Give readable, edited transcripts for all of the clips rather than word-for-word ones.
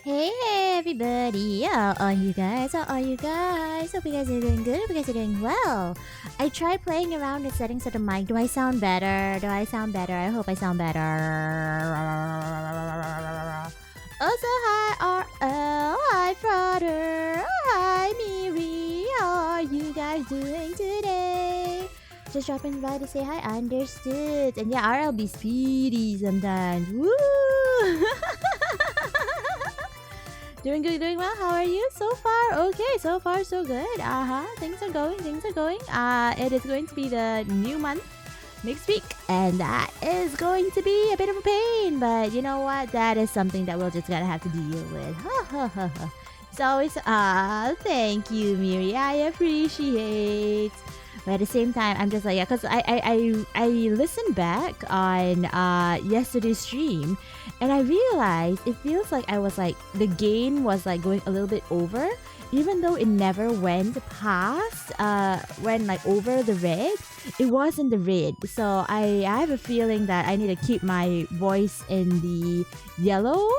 Hey everybody, how are you guys? How are you guys? Hope you guys are doing good. Hope you guys are doing well. I tried playing around with settings of the mic. Do I sound better? Do I sound better? I hope I sound better. Also, hi RL, hi Frater, hi Miri. How are you guys doing today? Just dropping by to say hi, understood. And yeah, RL be speedy sometimes. Woo! Doing good, doing well. How are you so far? Okay, so far so good. Things are going, things are going. It is going to be the new month next week, and that is going to be a bit of a pain. But you know what? That is something that we'll just gotta have to deal with. So it's thank you, Miri. I appreciate. But at the same time, I'm just like, yeah, because I listened back on yesterday's stream, and I realized it feels like I was like, the gain was like going a little bit over, even though it never went past, when like over the red, it was in the red. So I have a feeling that I need to keep my voice in the yellow.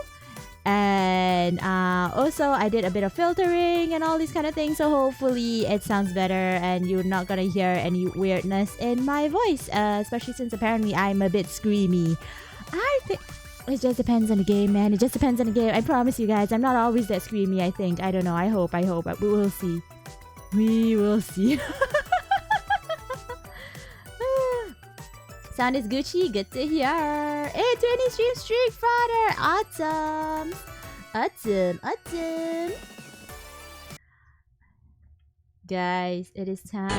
And also I did a bit of filtering and all these kind of things, so hopefully it sounds better and you're not gonna hear any weirdness in my voice, especially since apparently I'm a bit screamy. I think it just depends on the game, man. It just depends on the game. I promise you guys, I'm not always that screamy. I think, I don't know, I hope we will see. We will see. Sound is Gucci, good to hear. Hey, 20 stream streak, Frater. Awesome. Awesome, awesome. Guys, it is time.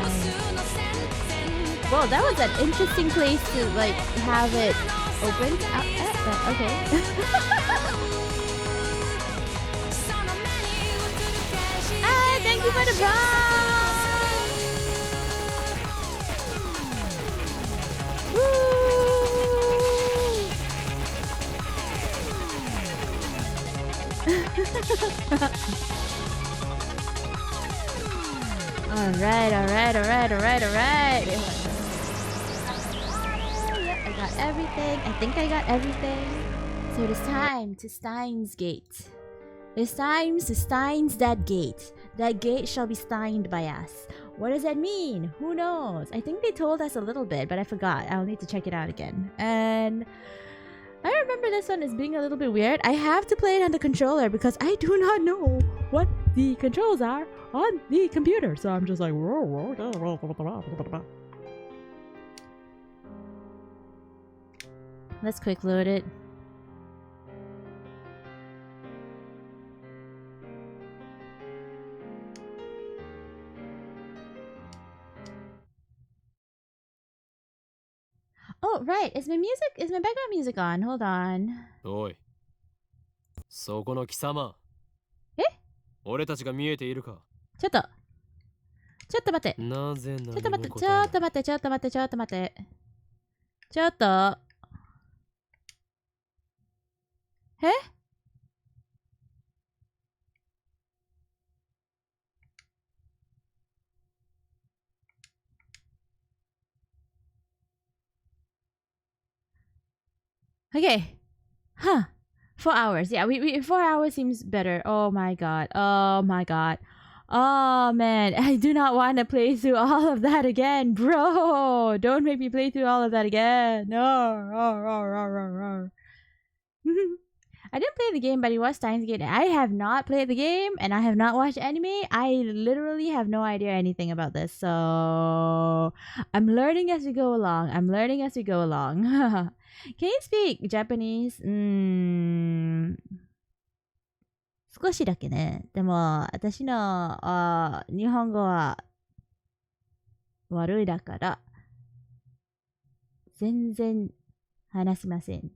Whoa, that was an interesting place to like have it open. Okay. Thank you for the ball. Alright. Yep, I got everything. I think I got everything. So it is time to Stein's gate. It's time to Stein's that gate. That gate shall be Steined by us. What does that mean? Who knows? I think they told us a little bit, but I forgot. I'll need to check it out again. And I remember this one as being a little bit weird. I have to play it on the controller because I do not know what the controls are on the computer. So I'm just like, let's quick load it. Oh, right. Is my background music on? Hold on. Oi. そこの貴様。え？俺たちが見えているか？ちょっと待って。なぜ何も答えない。ちょっと待って。え？Okay. Huh. 4 hours. Yeah, we 4 hours seems better. Oh my god. Oh man, I do not want to play through all of that again, bro. Don't make me play through all of that again. No. I didn't play the game, but it was Stein's Gate. I have not played the game, and I have not watched anime. I literally have no idea anything about this, so I'm learning as we go along. Can you speak Japanese? 少しだけね。でも、私の日本語は悪いだから、全然話しません。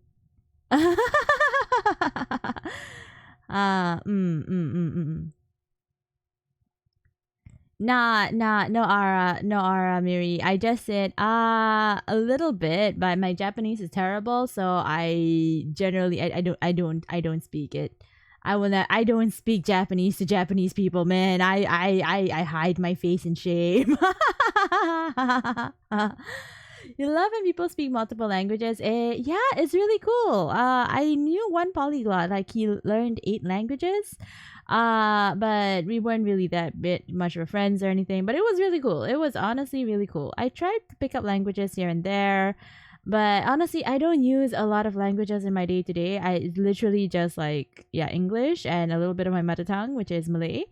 No Ara, Miri. I just said a little bit, but my Japanese is terrible, so I generally I don't speak it. I don't speak Japanese to Japanese people, man. I hide my face in shame. You love when people speak multiple languages. Yeah, it's really cool. I knew one polyglot, like he learned 8 languages. But we weren't really that bit much of friends or anything. But it was really cool. It was honestly really cool. I tried to pick up languages here and there. But honestly, I don't use a lot of languages in my day to day. I literally just like, yeah, English and a little bit of my mother tongue, which is Malay.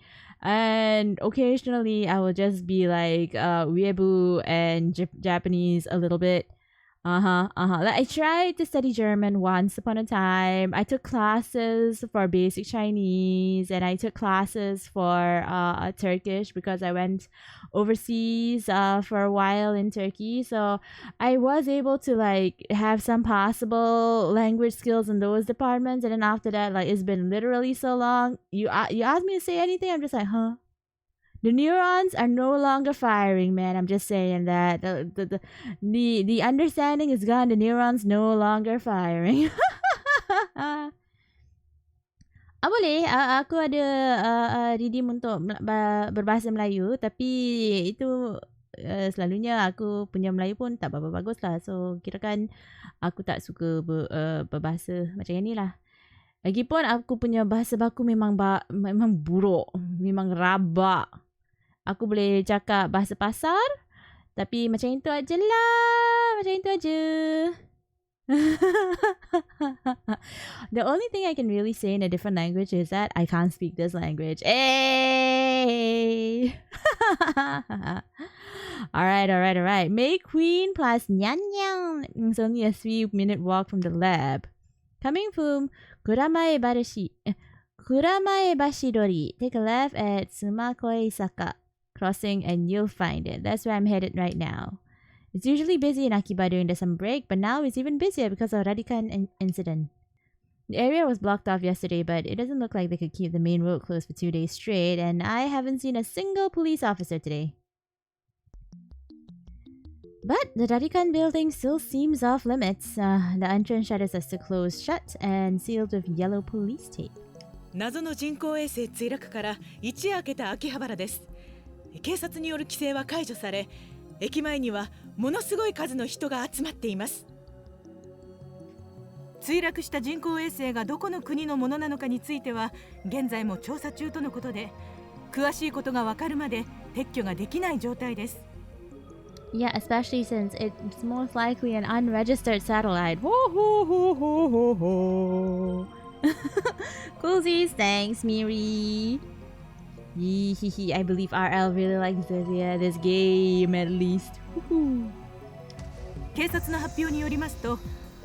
And occasionally I will just be like Weeaboo and Japanese a little bit. Like I tried to study German once upon a time. I took classes for basic Chinese and I took classes for Turkish because I went overseas for a while in Turkey. So I was able to like have some possible language skills in those departments. And then after that, like it's been literally so long. You ask me to say anything, I'm just like, huh? The neurons are no longer firing, man. I'm just saying that the understanding is gone. The neurons no longer firing. Boleh. Aku ada redeem untuk berbahasa Melayu, tapi itu selalunya aku punya Melayu pun tak berapa bagus lah. So kirakan aku tak suka berbahasa macam ni lah. Lagipun aku punya bahasa baku memang buruk, memang rabak. Aku boleh cakap bahasa pasar, tapi macam itu aja lah. Macam itu aja. The only thing I can really say in a different language is that I can't speak this language. Hey! Alright. May Queen plus Nyan Nyan. It's only a 3-minute walk from the lab. Coming from Kuramae Bashidori. Take a left at Sumakoi Saka crossing and you'll find it. That's where I'm headed right now. It's usually busy in Akiba during the summer break, but now it's even busier because of Radikan incident. The area was blocked off yesterday, but it doesn't look like they could keep the main road closed for 2 days straight, and I haven't seen a single police officer today. But the Radikan building still seems off limits. The entrance shutters are still closed shut and sealed with yellow police tape. 謎の人工衛星墜落から一夜明けた秋葉原です。警察による規制は解除され、駅前にはものすごい数の人が集まっています。墜落した人工衛星がどこの国のものなのかについては現在も調査中とのことで、詳しいことがわかるまで撤去ができない状態です。Yeah, especially since it's most likely an unregistered satellite. Coolsies, thanks, Miri. I believe RL really likes this game at least. 警察の発表によりますと、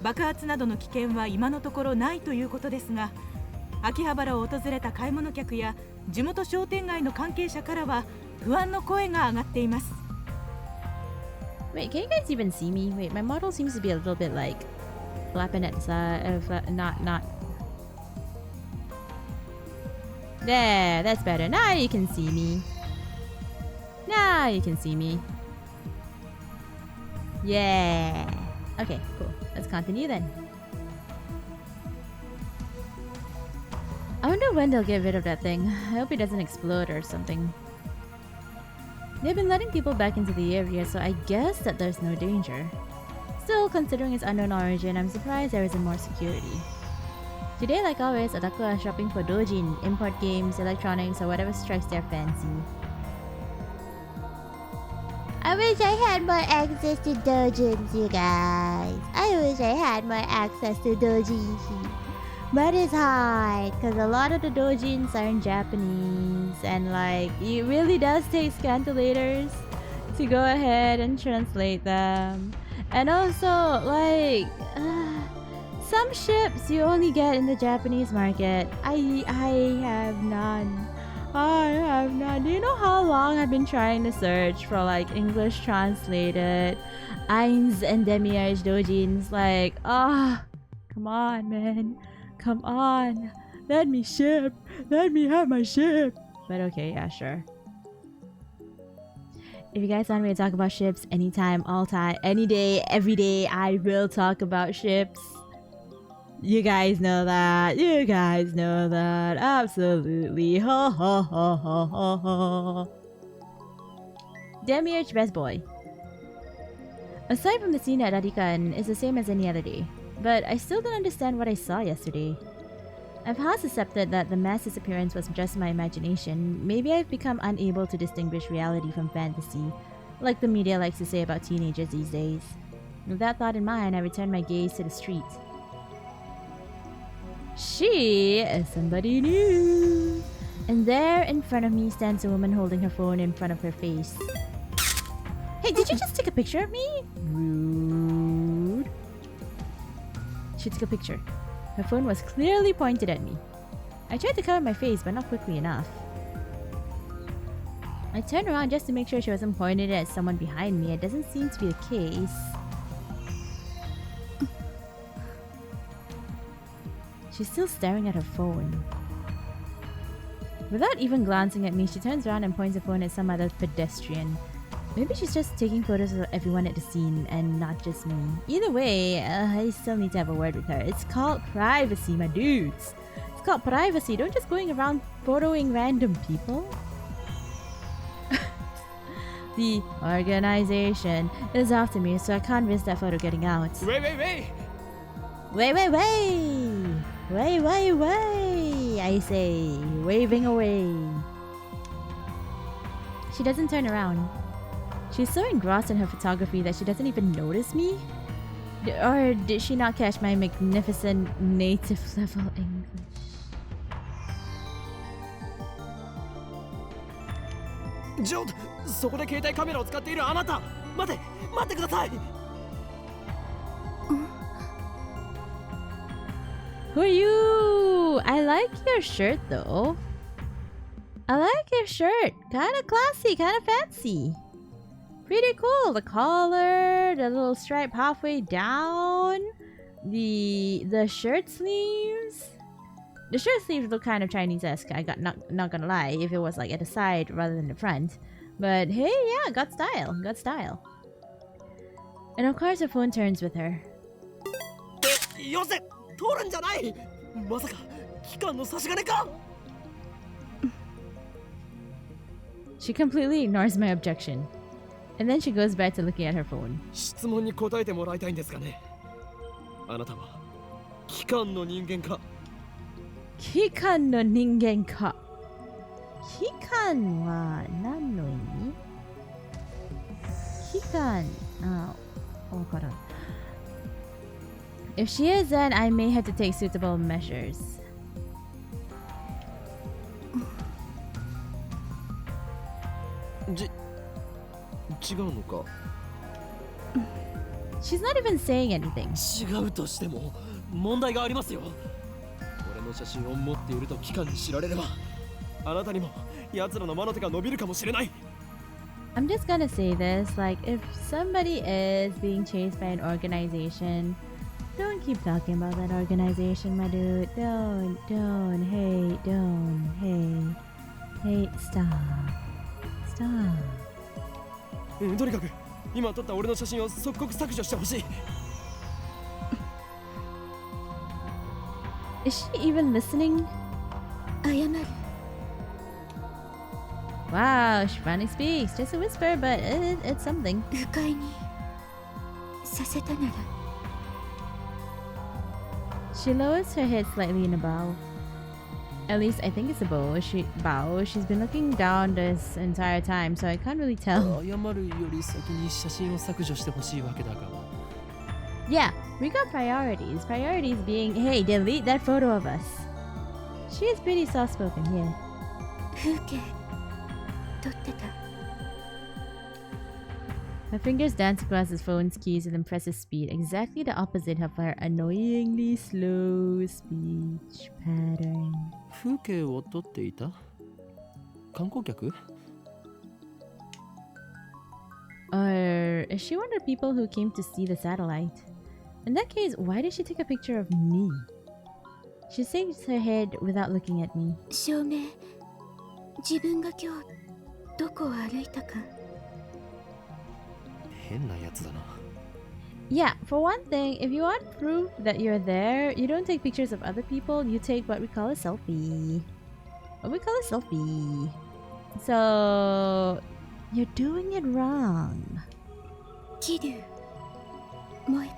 爆発などの危険は今のところないということですが、秋葉原を訪れた買い物客や地元商店街の関係者からは不安の声が上がっています。Wait, can you guys even see me? Wait, my model seems to be a little bit like flapping at the side. Not. There, that's better. Now you can see me. Yeah. Okay, cool. Let's continue then. I wonder when they'll get rid of that thing. I hope it doesn't explode or something. They've been letting people back into the area, so I guess that there's no danger. Still, considering its unknown origin, I'm surprised there isn't more security. Today, like always, otaku are shopping for doujin, import games, electronics, or whatever strikes their fancy. I wish I had more access to doujins, you guys. I wish I had more access to doujins. But it's hard, because a lot of the doujins are in Japanese, and like, it really does take scantillators to go ahead and translate them. And also, like, some ships you only get in the Japanese market. I have none. Do you know how long I've been trying to search for like English translated Eins and Demiurge doujins? Like, come on, man. Come on. Let me ship. Let me have my ship. But okay, yeah, sure. If you guys want me to talk about ships anytime, all time, any day, every day, I will talk about ships. You guys know that. Absolutely. Ho ho ho ho ho ho. Demiurge best boy. Aside from the scene at Radikan, it's the same as any other day. But I still don't understand what I saw yesterday. I've half accepted that the mass disappearance was just my imagination. Maybe I've become unable to distinguish reality from fantasy, like the media likes to say about teenagers these days. With that thought in mind, I returned my gaze to the street. She is somebody new. And there in front of me stands a woman holding her phone in front of her face. Hey, did you just take a picture of me? Rude. She took a picture. Her phone was clearly pointed at me. I tried to cover my face, but not quickly enough. I turned around just to make sure she wasn't pointed at someone behind me. It doesn't seem to be the case. She's still staring at her phone. Without even glancing at me, she turns around and points the phone at some other pedestrian. Maybe she's just taking photos of everyone at the scene and not just me. Either way, I still need to have a word with her. It's called privacy, my dudes. It's called privacy. Don't just going around photoing random people. The organization is after me, so I can't risk that photo getting out. Wait! Wait, I say, waving away. She doesn't turn around. She's so engrossed in her photography that she doesn't even notice me? Or did she not catch my magnificent native level English? Jod! そこで携帯カメラを使っているあなた! 待ってください! Who are you? I like your shirt though. I like your shirt. Kinda classy, kinda fancy. Pretty cool. The collar, the little stripe halfway down, the shirt sleeves. The shirt sleeves look kind of Chinese-esque. I got not gonna lie, if it was like at the side rather than the front. But hey, yeah, got style. And of course, her phone turns with her. よせ! 通るんじゃない! まさか期間の差し金か? She completely ignores my objection. And then she goes back to looking at her phone. 質問に答えてもらいたいんですがね。あなたは期間の人間か? 期間の人間か? 期間は何の意味? 期間、わからん。If she is, then I may have to take suitable measures. She's not even saying anything. 違うとしても問題がありますよ。俺の写真を持っていると機関に知られれば、あなたにも奴らの魔の手が伸びるかもしれない。I'm just gonna say this, like if somebody is being chased by an organization, don't keep talking about that organization, my dude. Don't, hey, stop. とにかく今撮った俺の写真を即刻削除してほしい。Is she even listening? 謝る。 Wow, she finally speaks. Just a whisper, but it's something. 不快にさせたなら。 She lowers her head slightly in a bow. At least I think it's a bow. She's been looking down this entire time, so I can't really tell. 謝るより先に写真を削除してほしいわけだから。Yeah, we got priorities. Priorities being, hey, delete that photo of us. She is pretty soft-spoken here. 風景撮ってた。 Her fingers dance across his phone's keys with impressive speed, exactly the opposite of her annoyingly slow speech pattern. 風景を撮っていた? 観光客? Or is she one of the people who came to see the satellite? In that case, why did she take a picture of me? She shakes her head without looking at me. 証明。自分が今日どこを歩いたか。 変なやつだな。 Yeah, for one thing, if you want proof that you're there, you don't take pictures of other people, you take what we call a selfie. So, you're doing it wrong. 桐生。萌か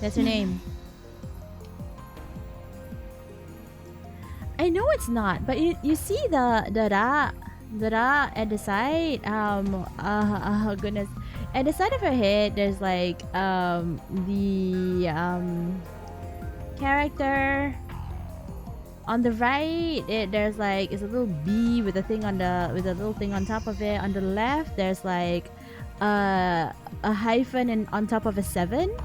That's her name. I know it's not, but you see the ra at the side. Oh goodness, at the side of her head, there's like the character. On the right, there's like it's a little B with a thing on the with a little thing on top of it. On the left, there's like a hyphen and on top of a 7.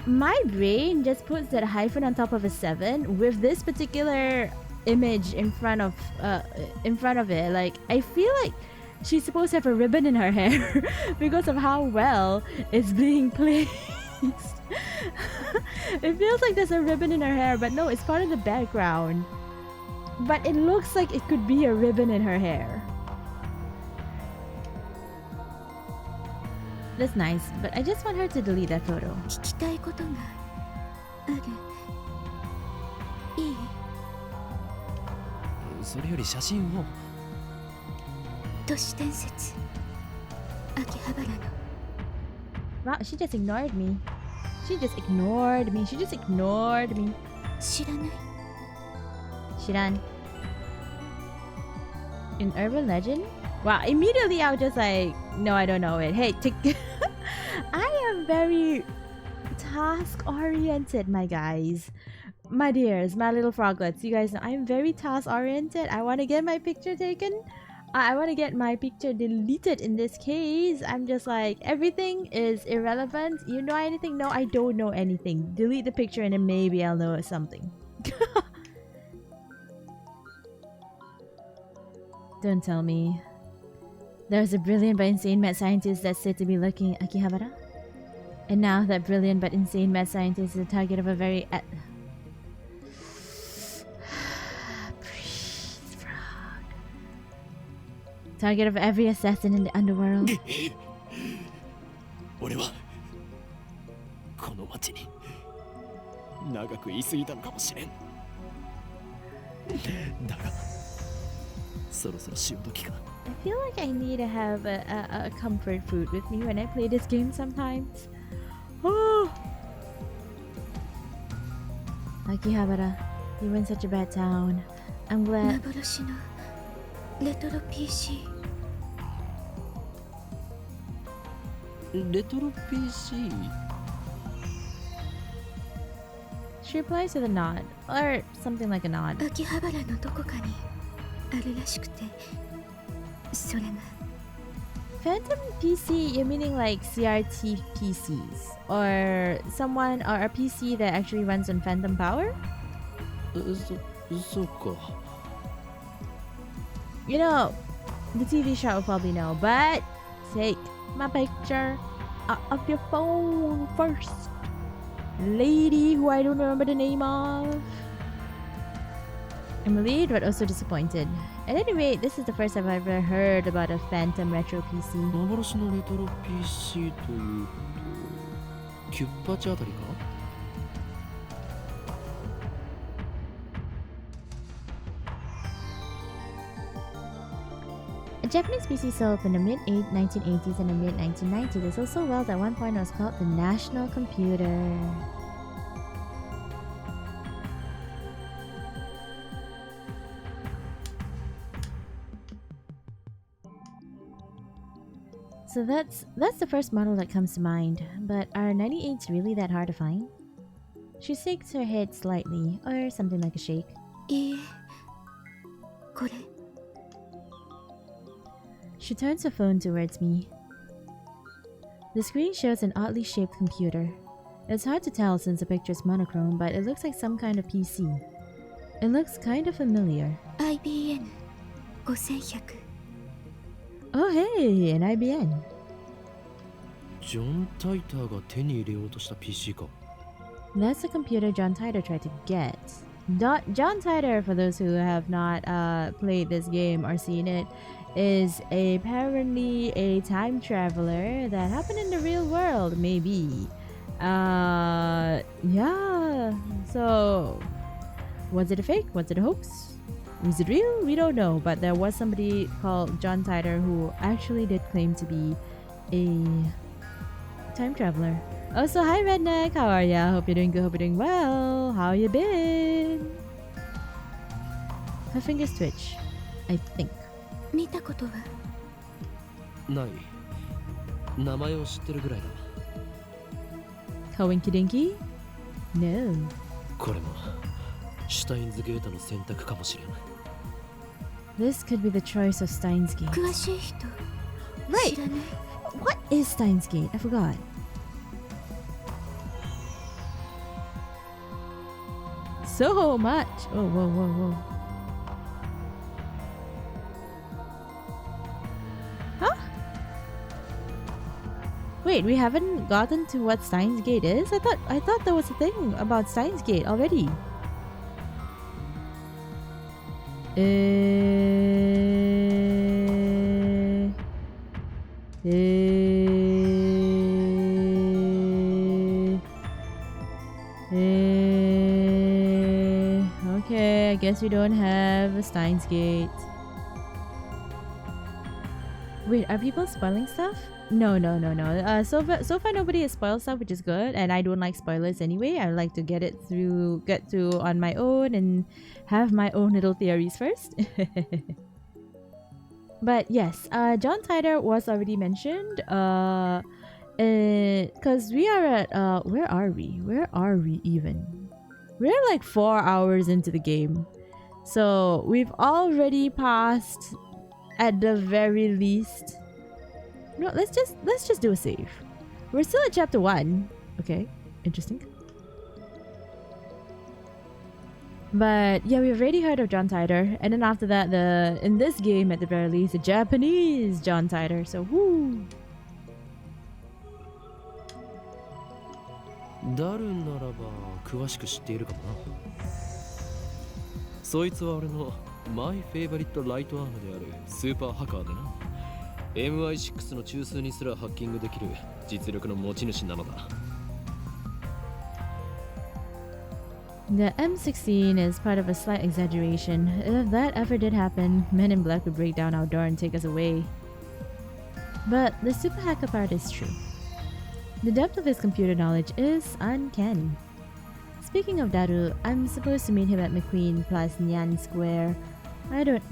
My brain just puts that hyphen on top of a 7 with this particular image in front of it. Like I feel like she's supposed to have a ribbon in her hair because of how well it's being placed. It feels like there's a ribbon in her hair, but no, it's part of the background. But it looks like it could be a ribbon in her hair. That's nice, but I just want her to delete that photo. 聞きたいことがあるいいそれより写真を。都市伝説秋葉原の Wow, she just ignored me. She just ignored me. She just ignored me. 知らない Shiran. An urban legend? Wow, immediately I was just like, no, I don't know it. Hey, I am very task-oriented, my guys. My dears, my little froglets, you guys know I'm very task-oriented. I want to get my picture taken. I want to get my picture deleted in this case. I'm just like, everything is irrelevant. You know anything? No, I don't know anything. Delete the picture and then maybe I'll know something. Don't tell me. There's a brilliant but insane mad scientist that's said to be lurking in Akihabara. And now that brilliant but insane mad scientist is the target of a very... Target of every assassin in the underworld. 俺はこの町に長く居すぎたのかもしれん。だがそろそろ潮時か。I feel like I need to have a comfort food with me when I play this game sometimes. Oh. Akihabara, you were in such a bad town. I'm glad. 幻のレトロ PC レトロ PC。 She replies with a nod, or something like a nod. 秋葉原のどこかにあるらしくてそれが Phantom PC, you're meaning like CRT PCs, or someone or a PC that actually runs on phantom power? そうか。You know, the TV shop will probably know, but take my picture out of your phone first. Lady who I don't remember the name of. I'm relieved but also disappointed. At any rate, this is the first I've ever heard about a Phantom Retro PC. 幻のレトロ PC というとキュッパチあたりか。A Japanese PC sold in the mid-1980s and the mid-1990s. It sold so well that at one point it was called the National Computer. So that's the first model that comes to mind. But are 98s really that hard to find? She shakes her head slightly, or something like a shake. いいえこれ She turns her phone towards me. The screen shows an oddly shaped computer. It's hard to tell since the picture is monochrome, but it looks like some kind of PC. It looks kind of familiar. IBM 5100 Oh hey, an IBM. ジョン・タイターが手に入れようとした PC か。 That's the computer John Titor tried to get. John Titor, for those who have not played this game or seen it, is apparently a time traveler that happened in the real world, maybe. Yeah. So, was it a fake? Was it a hoax? Was it real? We don't know. But there was somebody called John Titor who actually did claim to be a time traveler. Oh, so hi Redneck, how are ya? Hope you're doing good, hope you're doing well. How you been? Her fingers twitch, I think. 見たことはない。名前を知ってるぐらいだ。Coinky Dinky? No. これもシュタインズゲートの選択かもしれん。 This could be the choice of Stein's Gate. 詳しい人 Right. 知らない What is Stein's Gate? I forgot. So much. Oh, whoa, whoa, whoa. Huh? Wait, we haven't gotten to what Stein's Gate is? I thought there was a thing about Stein's Gate already. Okay, I guess we don't have a Steins Gate. Wait, are people spoiling stuff? No. So far nobody has spoiled stuff, which is good, and I don't like spoilers anyway. I like to get through on my own and have my own little theories first. But yes, John Titor was already mentioned. Because we are at where are we even? We're like 4 hours into the game, so we've already passed at the very least. No, let's just do a save. We're still at chapter 1. Okay, interesting. But yeah, we've already heard of John Titor, and then after that, in this game at the very least, the Japanese John Titor. So woo. ダルならば詳しく知っているかもな。そいつは俺のマイフェイバリットライトアームであるスーパーハッカーでな。MI6 の中枢にすらハッキングできる実力の持ち主なのだ。The M16 is part of a slight exaggeration. If that ever did happen, Men in Black would break down our door and take us away. But the super hacker part is true. The depth of his computer knowledge is uncanny. Speaking of Daru, I'm supposed to meet him at McQueen plus Nyan Square. I don't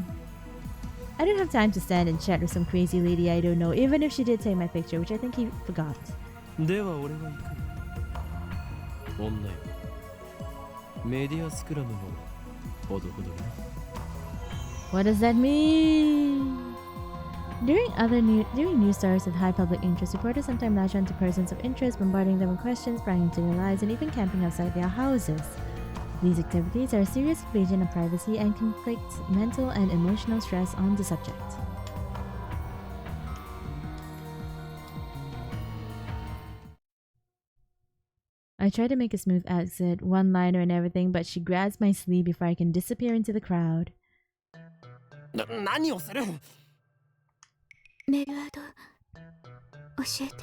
have time to stand and chat with some crazy lady I don't know, even if she did take my picture, which I think he forgot. では俺は行く。女よ。メディアスクラムもほどほどに。 What does that mean? During news stories with high public interest, reporters sometimes latch on to persons of interest, bombarding them with questions, prying into their lives, and even camping outside their houses. These activities are a serious invasion of privacy and inflict mental and emotional stress on the subject. I try to make a smooth exit, one-liner and everything, but she grabs my sleeve before I can disappear into the crowd. 何をする？メールアド教えて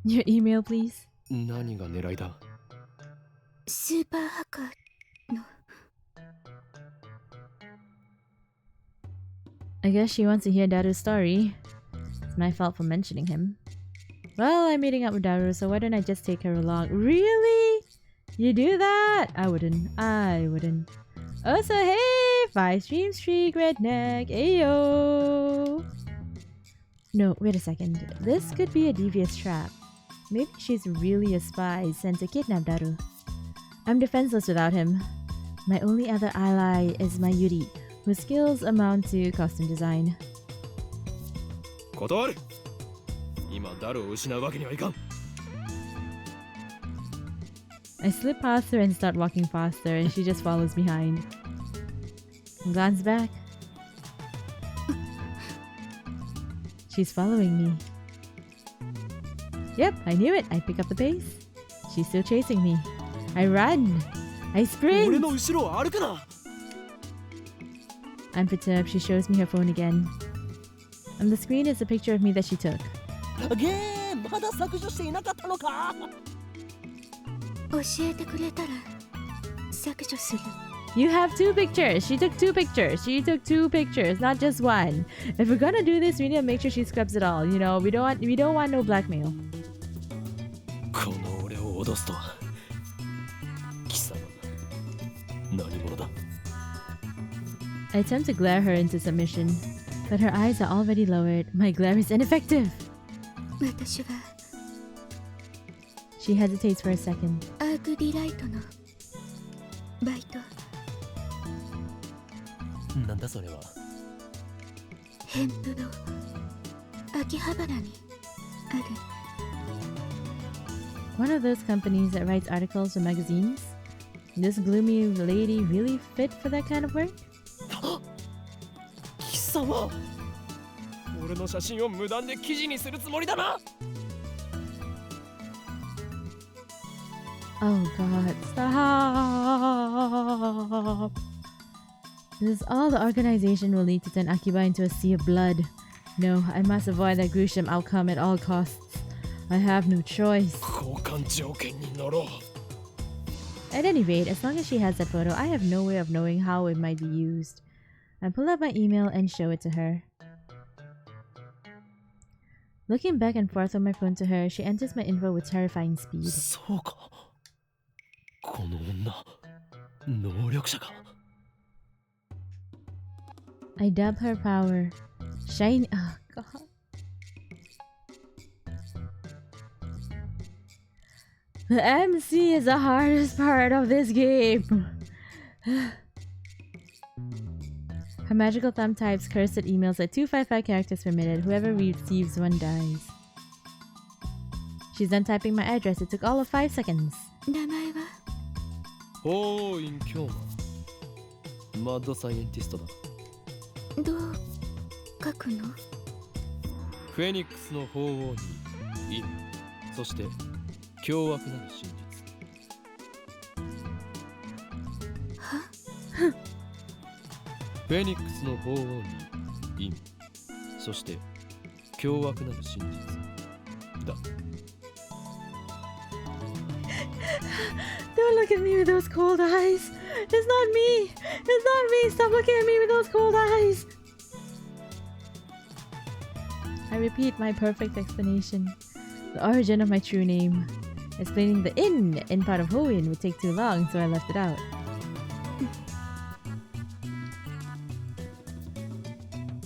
Your email, please. 何が狙いだ？スーパーハッカーの I guess she wants to hear Daru's story. It's my fault for mentioning him. Well, I'm meeting up with Daru, so why don't I just take her along? Really? You do that? I wouldn't. Also, hey! 5 stream streak, Redneck. Ayo! No, wait a second. This could be a devious trap. Maybe she's really a spy sent to kidnap Daru. I'm defenseless without him. My only other ally is my Yuri, whose skills amount to costume design. 断る。今ダルを失うわけにはいかん。 I slip past her and start walking faster, and she just follows behind. Glance back. She's following me. Yep, I knew it. I pick up the pace. She's still chasing me. I run. I sprint. 俺の後ろを歩くな。 I'm perturbed. She shows me her phone again. On the screen is a picture of me that she took. ゲーまだ削除していなかったのか？教えてくれたら削除する You have 2 pictures. She took 2 pictures. She took 2 pictures, not just one. If we're gonna do this, we need to make sure she scrubs it all. You know, we don't want no blackmail. この俺を脅すとは貴様何者だ I attempt to glare her into submission, but her eyes are already lowered. My glare is ineffective. 私は She hesitates for a second. アークディライトのバイト。なんだそれはヘンプの秋葉原にある。One of those companies that writes articles for magazines? This gloomy lady really fit for that kind of work? 貴様俺の写真を無断で記事にするつもりだな Oh god, stop! This is all the organization will lead to turn Akiba into a sea of blood. No, I must avoid that gruesome outcome at all costs. I have no choice. 交換条件に乗ろう At any rate, as long as she has that photo, I have no way of knowing how it might be used. I pull up my email and show it to her. Looking back and forth on my phone to her, she enters my info with terrifying speed. そうかこの女能力者か I dub her power. Shiny. Oh, God. The MC is the hardest part of this game. Her magical thumb types cursed emails at 255 characters per minute. Whoever receives one dies. She's done typing my address. It took all of 5 seconds. 名前は法院京馬マッドサイエンティストだどう書くの？フェニックスの法王に意味そして凶悪なる真実は？フェニックスの法王に意味そして凶悪なる真実だ Don't look at me with those cold eyes. It's not me. It's not me. Stop looking at me with those cold eyes. I repeat my perfect explanation. The origin of my true name. Explaining the in part of Hoenn would take too long, so I left it out.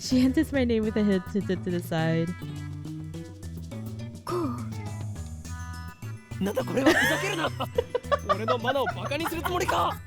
She enters my name with a head tilted to the side. こうなんだこれはふざけるな俺のマナをバカにするつもりか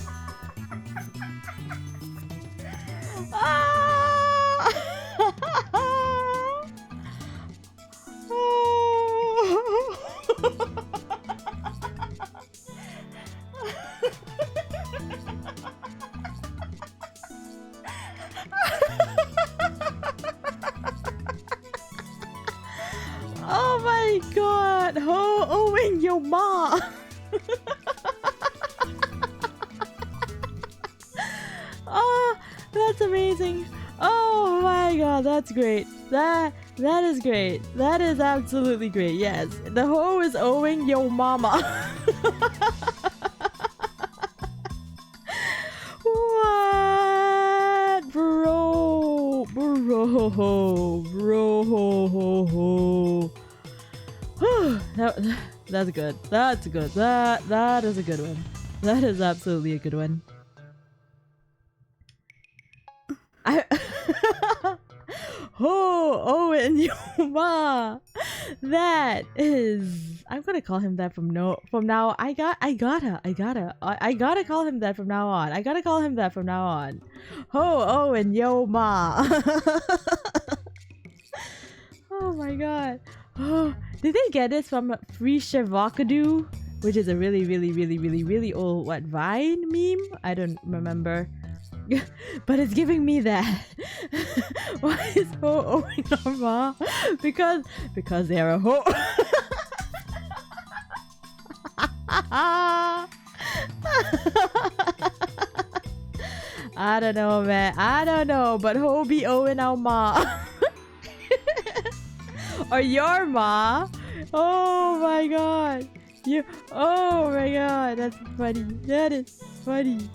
Oh my god! Hoenn, yo ma! Oh, that's amazing! Oh my god, that's great! That is great! That is absolutely great! Yes, the hoe is owing yo mama. What, bro? That's good. That's good. That is a good one. That is absolutely a good one. Hoenn, yo ma. That is. I'm gonna call him that from now. I gotta call him that from now on. I gotta call him that from now on. Hoenn, yo ma. Oh my god. Oh, did they get this from Free Shevakadu? Which is a really old Vine meme? I don't remember. But it's giving me that. Why is ho owing Norma? Because they're a ho. I don't know, man. I don't know, but ho be owing our ma. Or your ma. Oh my god. Oh my god, that's funny. That is funny.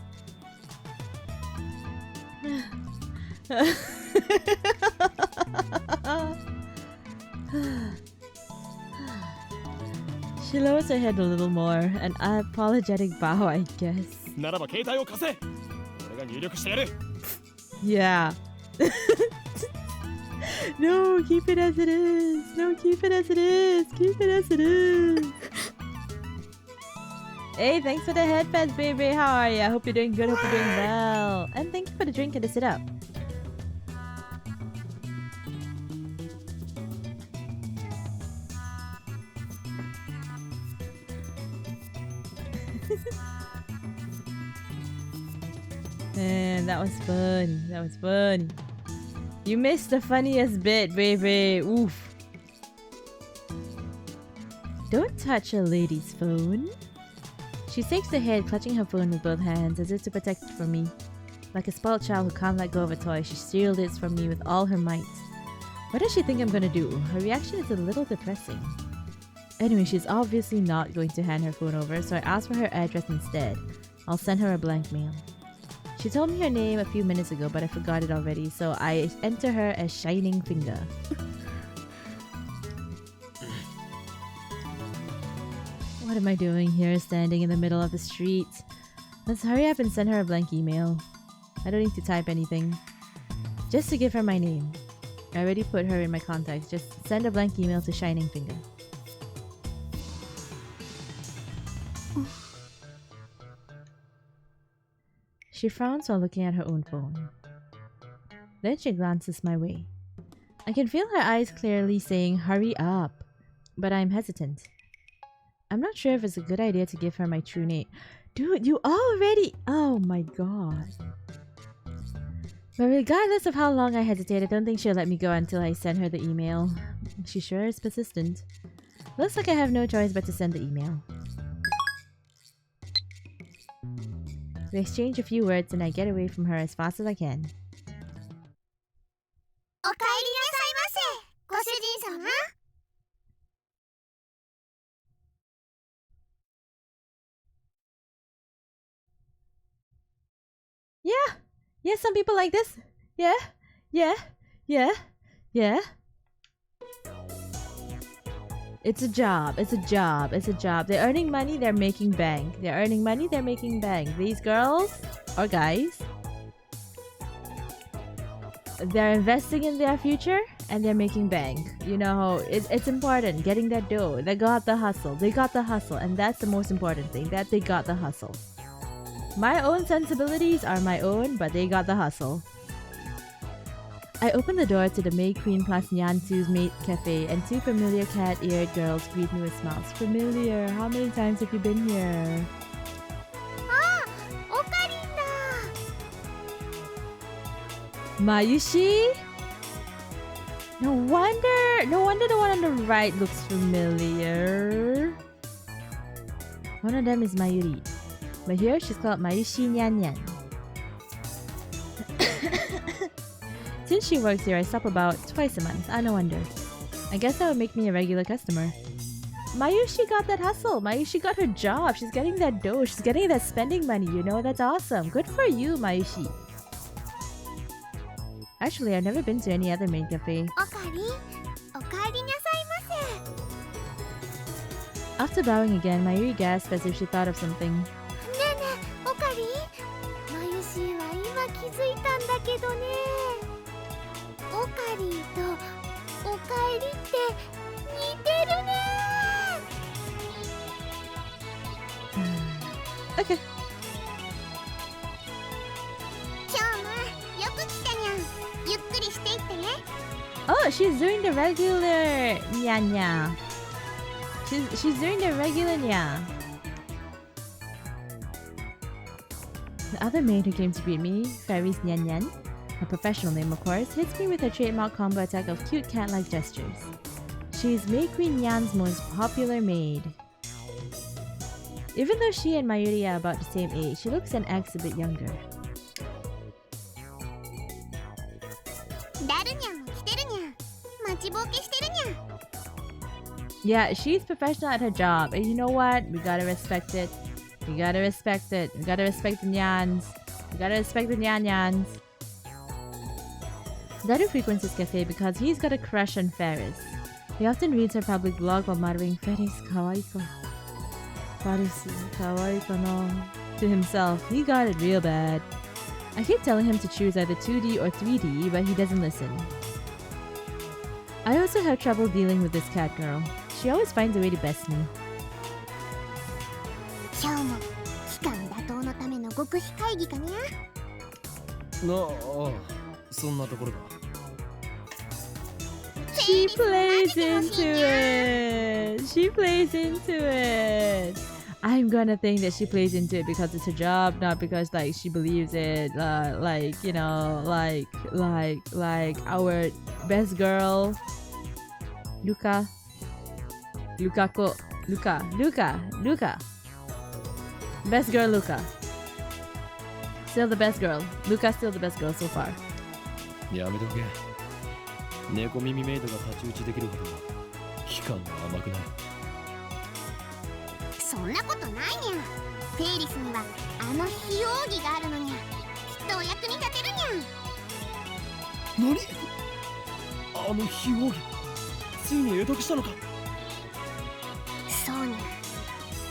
She lowers her head a little more, an apologetic bow, I guess. ならば携帯を貸せ。俺が入力してやる。Yeah. No, keep it as it is. No, keep it as it is. Keep it as it is. Hey, thanks for the headphones, baby. How are you? I hope you're doing good. Hope you're doing well. And thank you for the drink and the sit up. Man, that was fun. That was fun. You missed the funniest bit, baby. Oof. Don't touch a lady's phone. She shakes her head, clutching her phone with both hands as if to protect it from me. Like a spoiled child who can't let go of a toy, she shielded it from me with all her might. What does she think I'm gonna do? Her reaction is a little depressing. Anyway, she's obviously not going to hand her phone over, so I asked for her address instead. I'll send her a blank mail. She told me her name a few minutes ago, but I forgot it already, so I enter her as Shining Finger. What am I doing here, standing in the middle of the street? Let's hurry up and send her a blank email. I don't need to type anything. Just to give her my name. I already put her in my contacts. Just send a blank email to Shining Finger. She frowns while looking at her own phone. Then she glances my way. I can feel her eyes clearly saying, "Hurry up," but I'm hesitant. I'm not sure if it's a good idea to give her my true name. Dude, you already... Oh my god. But regardless of how long I hesitate, I don't think she'll let me go until I send her the email. She sure is persistent. Looks like I have no choice but to send the email. We exchange a few words and I get away from her as fast as I can. Yeah! Yeah, some people like this. Yeah, yeah, yeah, yeah. It's a job, it's a job, it's a job. They're earning money, they're making bank. They're earning money, they're making bank. These girls, or guys, they're investing in their future and they're making bank. You know, it's important, getting that dough. They got the hustle, and that's the most important thing, that they got the hustle. My own sensibilities are my own, but they got the hustle. I open the door to the May Queen plus Nyansu's Mate Cafe, and two familiar cat-eared girls greet me with smiles. Familiar? How many times have you been here? Ah! Okarin-da! Mayushi? No wonder the one on the right looks familiar. One of them is Mayuri. But here she's called Mayushi Nyan Nyan. Since she works here, I stop about twice a month. No wonder. I guess that would make me a regular customer. Mayushi got that hustle. Mayushi got her job. She's getting that dough. She's getting that spending money, you know? That's awesome. Good for you, Mayushi. Actually, I've never been to any other maid cafe. After bowing again, Mayuri gasped as if she thought of something. Okay. Oh, she's doing the regular nya. She's doing the regular nya. The other maid who came to greet me, Fairy's Nyan Nyan, her professional name of course, hits me with her trademark combo attack of cute cat-like gestures. She's May Queen Nyan's most popular maid. Even though she and Mayuri are about the same age, she looks and acts a bit younger. Yeah, she's professional at her job, and you know what? We gotta respect it. We gotta respect it. We gotta respect the Nyans. We gotta respect the Nyan Nyans. Daru frequents his cafe because he's got a crush on Ferris. He often reads her public blog while muttering, Ferris kawaii ka. Ferris kawaii ka na. To himself, he got it real bad. I keep telling him to choose either 2D or 3D, but he doesn't listen. I also have trouble dealing with this cat girl. She always finds a way to best me. 今日も期間打倒のための極秘会議かにゃ。そんなところだ。She plays into it. She plays into it. I'm gonna think that she plays into it because it's her job, not because like she believes it. Like you know, like our best girl, Luca. Best girl Luca. Still the best girl. Luca's still the best girl so far. やめとけ。猫耳メイドが太刀打ちできるほど期間は甘くない。そんなことないにゃ。フェイリスにはあの非奥義があるのにゃ。きっとお役に立てるにゃ。何？あの非奥義、ついに得得したのか。そうにゃ。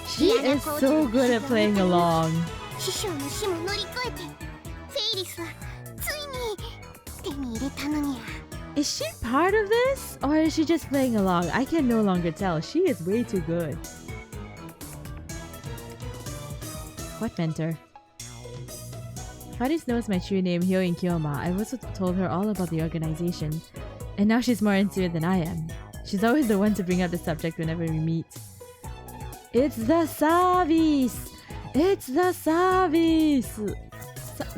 She is so good at playing along. 師匠の死も乗り越えて、フェイリスはついに手に入れたのにゃ。Is she part of this? Or is she just playing along? I can no longer tell. She is way too good. What mentor? Haris knows my true name, Hyoin Kyoma. I've also told her all about the organization. And now she's more into it than I am. She's always the one to bring up the subject whenever we meet. It's the service! It's the service!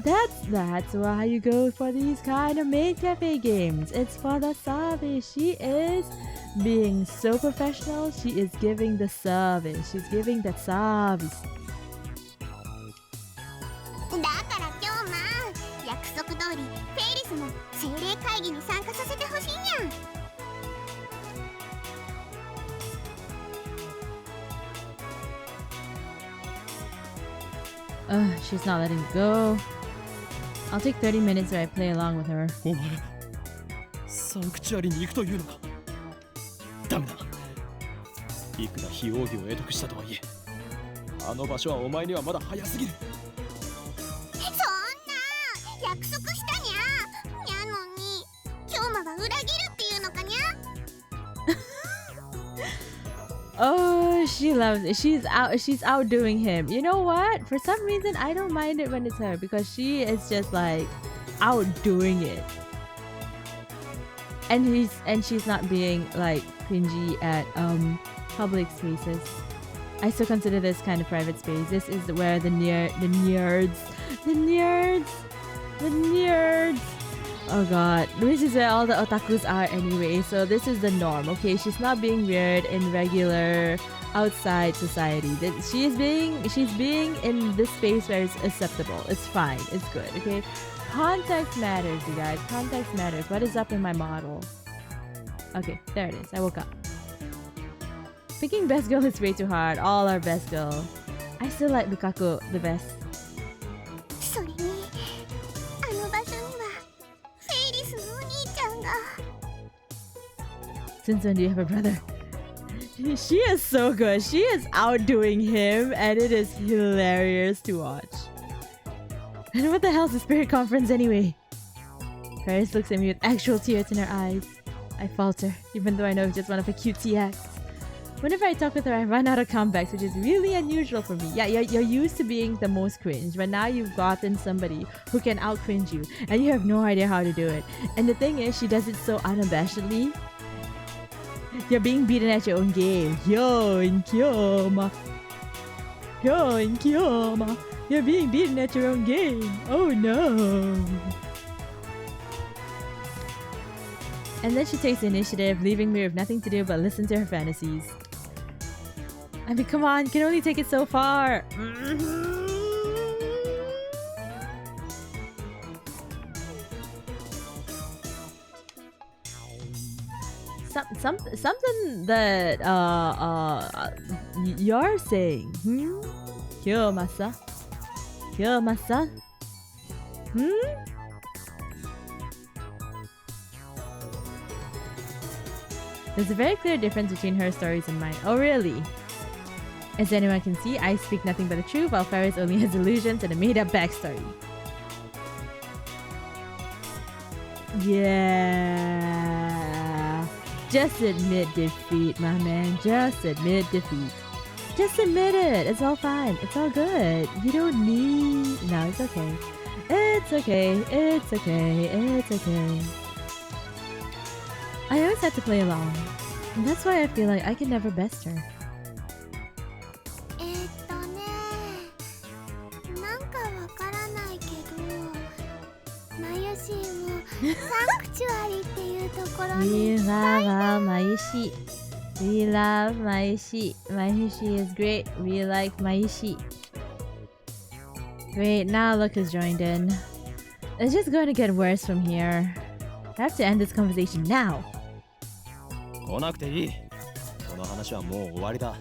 That's why you go for these kind of maid cafe games. It's for the service. She is being so professional. She is giving the service. She's giving the service. だから今日約束通りフェイリスも精霊会議に参加させてほしいにゃ。She's not letting me go. I'll take 30 minutes where I play along with her. お前、サンクチュアリに行くというのか。ダメだ。いくら非奥義を得得したとはいえ、あの場所はお前にはまだ早すぎる。そんな約束したにゃ。にゃのに、今日は裏切るっていうのかにゃ。Oh, she loves it. She's outdoing him. You know what? For some reason, I don't mind it when it's her because she is just like outdoing it. And she's not being like cringy at public spaces. I still consider this kind of private space. This is where the nerds. Oh god, this is where all the otakus are anyway, so this is the norm, okay? She's not being weird in regular outside society. She's being in this space where it's acceptable. It's fine, it's good, okay? Context matters, you guys. Context matters. What is up in my model? Okay, there it is. I woke up. Picking best girl is way too hard. All are best girl. I still like Lukaku the best. それに、あの場所にはフェイリスのお兄ちゃんが。Since when do you have a brother? She is so good. She is outdoing him, and it is hilarious to watch. And what the hell's the spirit conference anyway? Paris looks at me with actual tears in her eyes. I falter, even though I know it's just one of her cutesy acts. Whenever I talk with her, I run out of comebacks, which is really unusual for me. Yeah, you're used to being the most cringe, but now you've gotten somebody who can out-cringe you, and you have no idea how to do it. And the thing is, she does it so unabashedly. You're being beaten at your own game. Yo, in Kyoma. You're being beaten at your own game. Oh no. And then she takes the initiative, leaving me with nothing to do but listen to her fantasies. I mean, come on, you can only take it so far. Something that you're saying, Kyoma-san? There's a very clear difference between her stories and mine. Oh, really? As anyone can see, I speak nothing but the truth, while Ferris only has illusions and a made-up backstory. Yeah. Just admit defeat, my man. Just admit defeat. Just admit it. It's all fine. It's all good. You don't need... No, it's okay. It's okay. It's okay. It's okay. I always have to play along. And that's why I feel like I can never best her. なんかわからないけど、マユシーもサンクチュアリっていうところに We love Mayushi. We love Mayushi. Mayushi is great. We like Mayushi. Great, now look who's joined in. It's just going to get worse from here. I have to end this conversation now. 来なくていい。この話はもう終わりだ。へえ、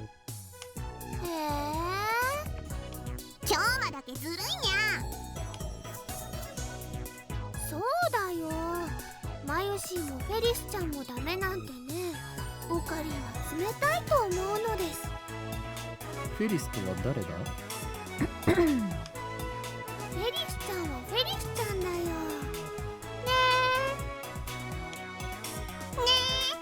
今日まだけずるいにゃ。そうだよ、マユシーもフェリスちゃんもダメなんてね。オカリンは冷たいと思うのです。フェリスとは誰だ？フェリスちゃんはフェリスちゃんだよ。ねえ。ねえ。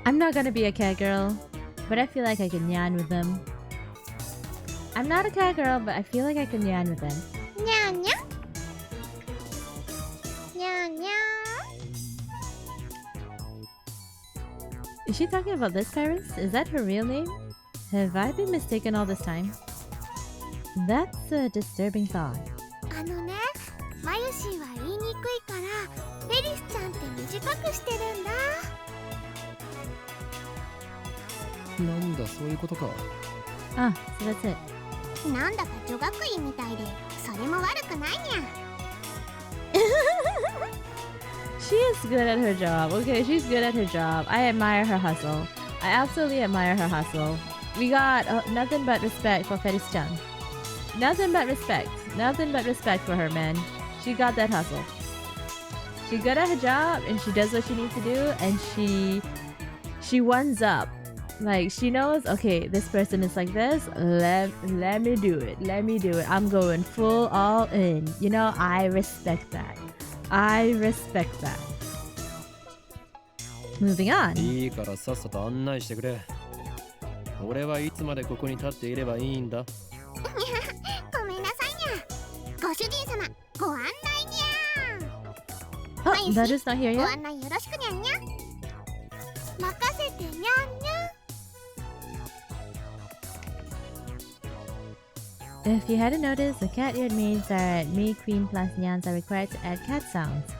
I'm not gonna be a cat girl, but I feel like I can yarn with them. I'm not a cat girl, but I feel like I can yarn with them. にゃんにゃん。にゃんにゃん。 Is she talking about this Paris? Is that her real name? Have I been mistaken all this time? That's a disturbing thought. あのね、マユシーは言いにくいからフェリスちゃんって短くしてるんだ。なんだ、そういうことか。Ah, so that's it. なんだか女学院みたいで、それも悪くないにゃ。She is good at her job. Okay, she's good at her job. I admire her hustle. I absolutely admire her hustle. We got nothing but respect for Feris-chan. Nothing but respect. Nothing but respect for her, man. She got that hustle. She's good at her job and she does what she needs to do, and she ones up. Like, she knows, okay, this person is like this. Let me do it. Let me do it. I'm going full all in. You know, I respect that. I respect that. Moving on. いいからさっさと案内してくれ。俺はいつまでここに立っていればいいんだ。ごめんなさいにゃ。ご主人様、ご案内にゃ。 Oh, that is not here ご yet. 案内よろしくにゃんにゃ。任せてにゃんにゃ。 If you hadn't noticed, the cat-eared maids are at May Queen plus Nyans are required to add cat sounds.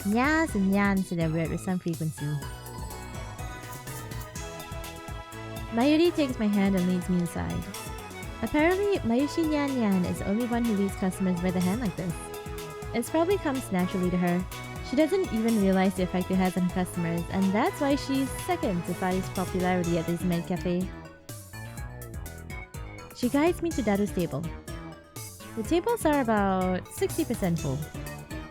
Nyas and Nyans to their word with some frequency. Mayuri takes my hand and leads me inside. Apparently, Mayushi Nyan Nyan is the only one who leads customers by the hand like this. It probably comes naturally to her. She doesn't even realize the effect it has on her customers, and that's why she's second to Fari's popularity at this maid cafe. She guides me to Daru's table. The tables are about 60% full.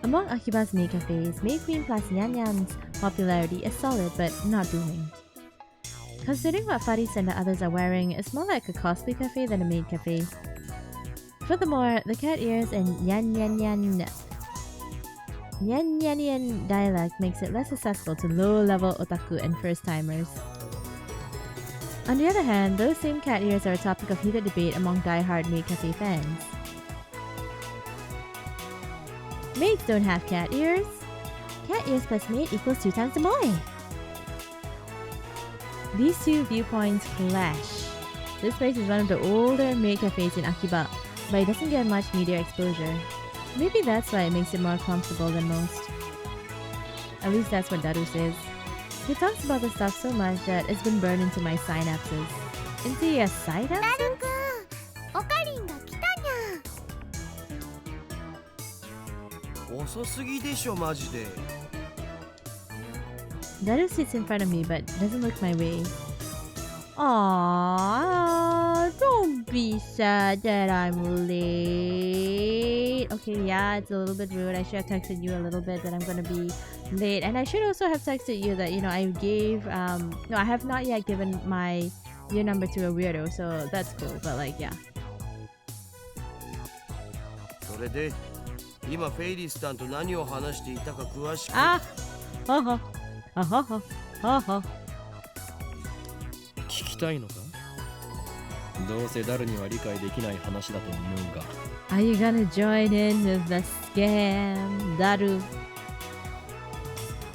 Among Akiba's maid cafes, Maid Queen plus Nyan Nyan's popularity is solid but not booming. Considering what Faris and the others are wearing, it's more like a cosplay cafe than a maid cafe. Furthermore, the cat ears and Nyan Nyan dialect makes it less accessible to low-level otaku and first-timers. On the other hand, those same cat ears are a topic of heated debate among die-hard maid cafe fans. Maids don't have cat ears. Cat ears plus maid equals 2 times the moe. These two viewpoints clash. This place is one of the older maid cafes in Akiba, but it doesn't get much media exposure. Maybe that's why it makes it more comfortable than most. At least that's what Daru says. He talks about the stuff so much that it's been burned into my synapses. Into your synapses? ダルくん、オカリンが来たにゃ。遅すぎでしょマジで。 Daru sits in front of me but doesn't look my way. Aww, don't be sad that I'm late. Okay, yeah, it's a little bit rude. I should have texted you a little bit that I'm gonna be late. And I should also have texted you that, you know, I gave, no, I have not yet given your number to a weirdo, so that's cool. But like, yeah. それで今フェイリスさんと何を話していたか詳しく。ははは。聞きたいのか？どうせダルには理解できない話だと思うが。Are you gonna join in with the scam, Daru?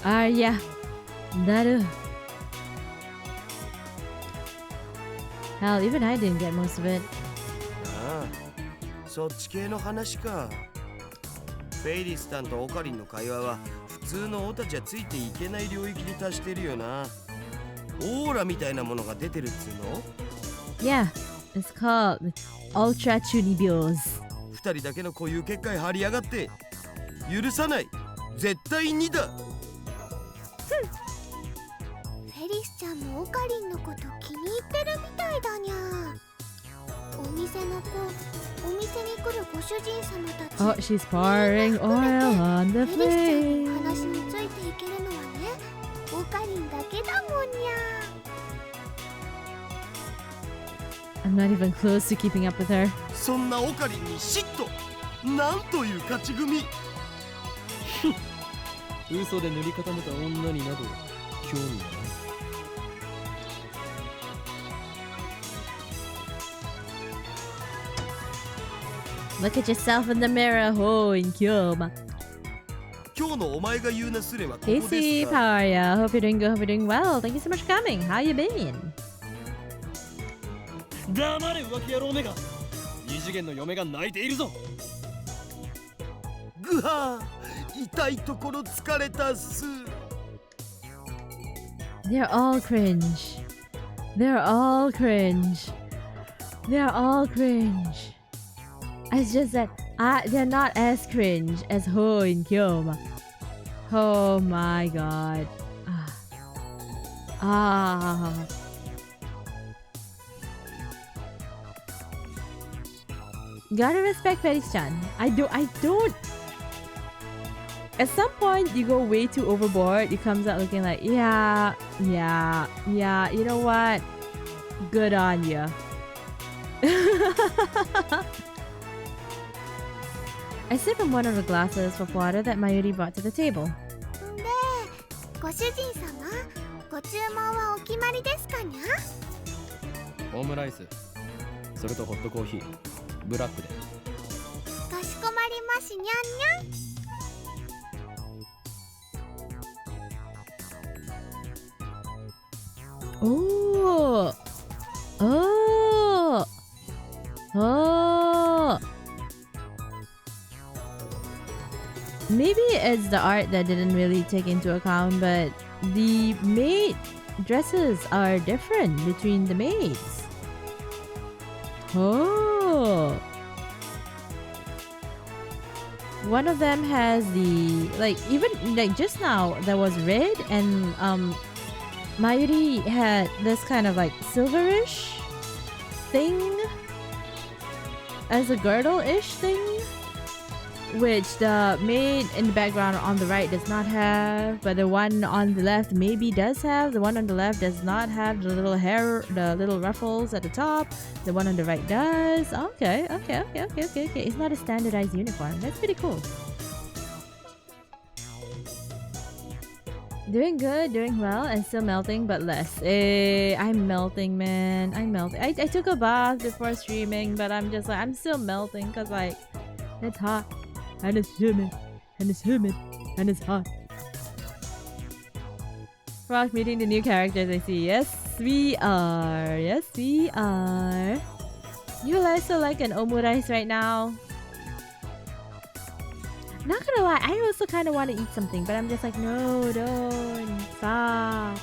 Are ya, Daru? Hell, even I didn't get most of it. ああ、そっち系の話か。フェイリスさんとオカリンの会話は普通のオタじゃついていけない領域に達してるよな。オーラみたいなものが出てるっつうの？ Yeah, it's called Ultra Chunibyos. 二人だけの固有結界張りやがって許さない、絶対にだ。フェリスちゃんもオカリンのこと気に入ってるみたいだにゃ。お店の子、お店に来るご主人様たち。 Oh, she's pouring oil on the フェリスちゃんの flame. 話についていけるのはね、オカリンだけだもんにゃ。 I'm not even close to keeping up with her. そんなオカリンに嫉妬。なんという勝ち組。嘘で塗り固めた女になど興味がない。Look at yourself in the mirror, ho, in Kyoma. 今日のお前が言うなすれはここ Hey で Steve, す how か。 are ya? Hope you're doing good, hope you're doing well. Thank you so much for coming. How you been? 黙れ浮気野郎めが。二次元の嫁が泣いているぞ。ぐはー、痛いところ疲れたっす。 They're all cringe. They're all cringe. They're all cringe. It's just that they're not as cringe as Ho in Kyoma. Oh my god. Gotta respect Fetish-chan. I don't. At some point, you go way too overboard. It comes out looking like, yeah. You know what? Good on you. I sip from one of the glasses of water that Mayuri brought to the table. で、ご主人様、ご注文はお決まりですかにゃ？オムライス、それとホットコーヒー、ブラックで。かしこまりますにゃんにゃん。 Oh. Maybe it's the art that didn't really take into account, but the maid dresses are different between the maids. Oh. One of them has the, like, even like just now there was red, and Mayuri had this kind of like silverish thing as a girdle-ish thing, which the maid in the background on the right does not have, but the one on the left maybe does have. The one on the left does not have the little hair, the little ruffles at the top. The one on the right does. Okay. It's not a standardized uniform. That's pretty cool. Doing good, doing well, and still melting, but less. I'm melting, man. I'm melting. I took a bath before streaming, but I'm just like, I'm still melting because, like, it's hot, and it's humid, and it's humid, and it's hot. Rock meeting the new characters, I see. Yes, we are. Yes, we are. You guys are like an omurice right now. Not gonna lie, I also kind of want to eat something, but I'm just like, no, don't, stop,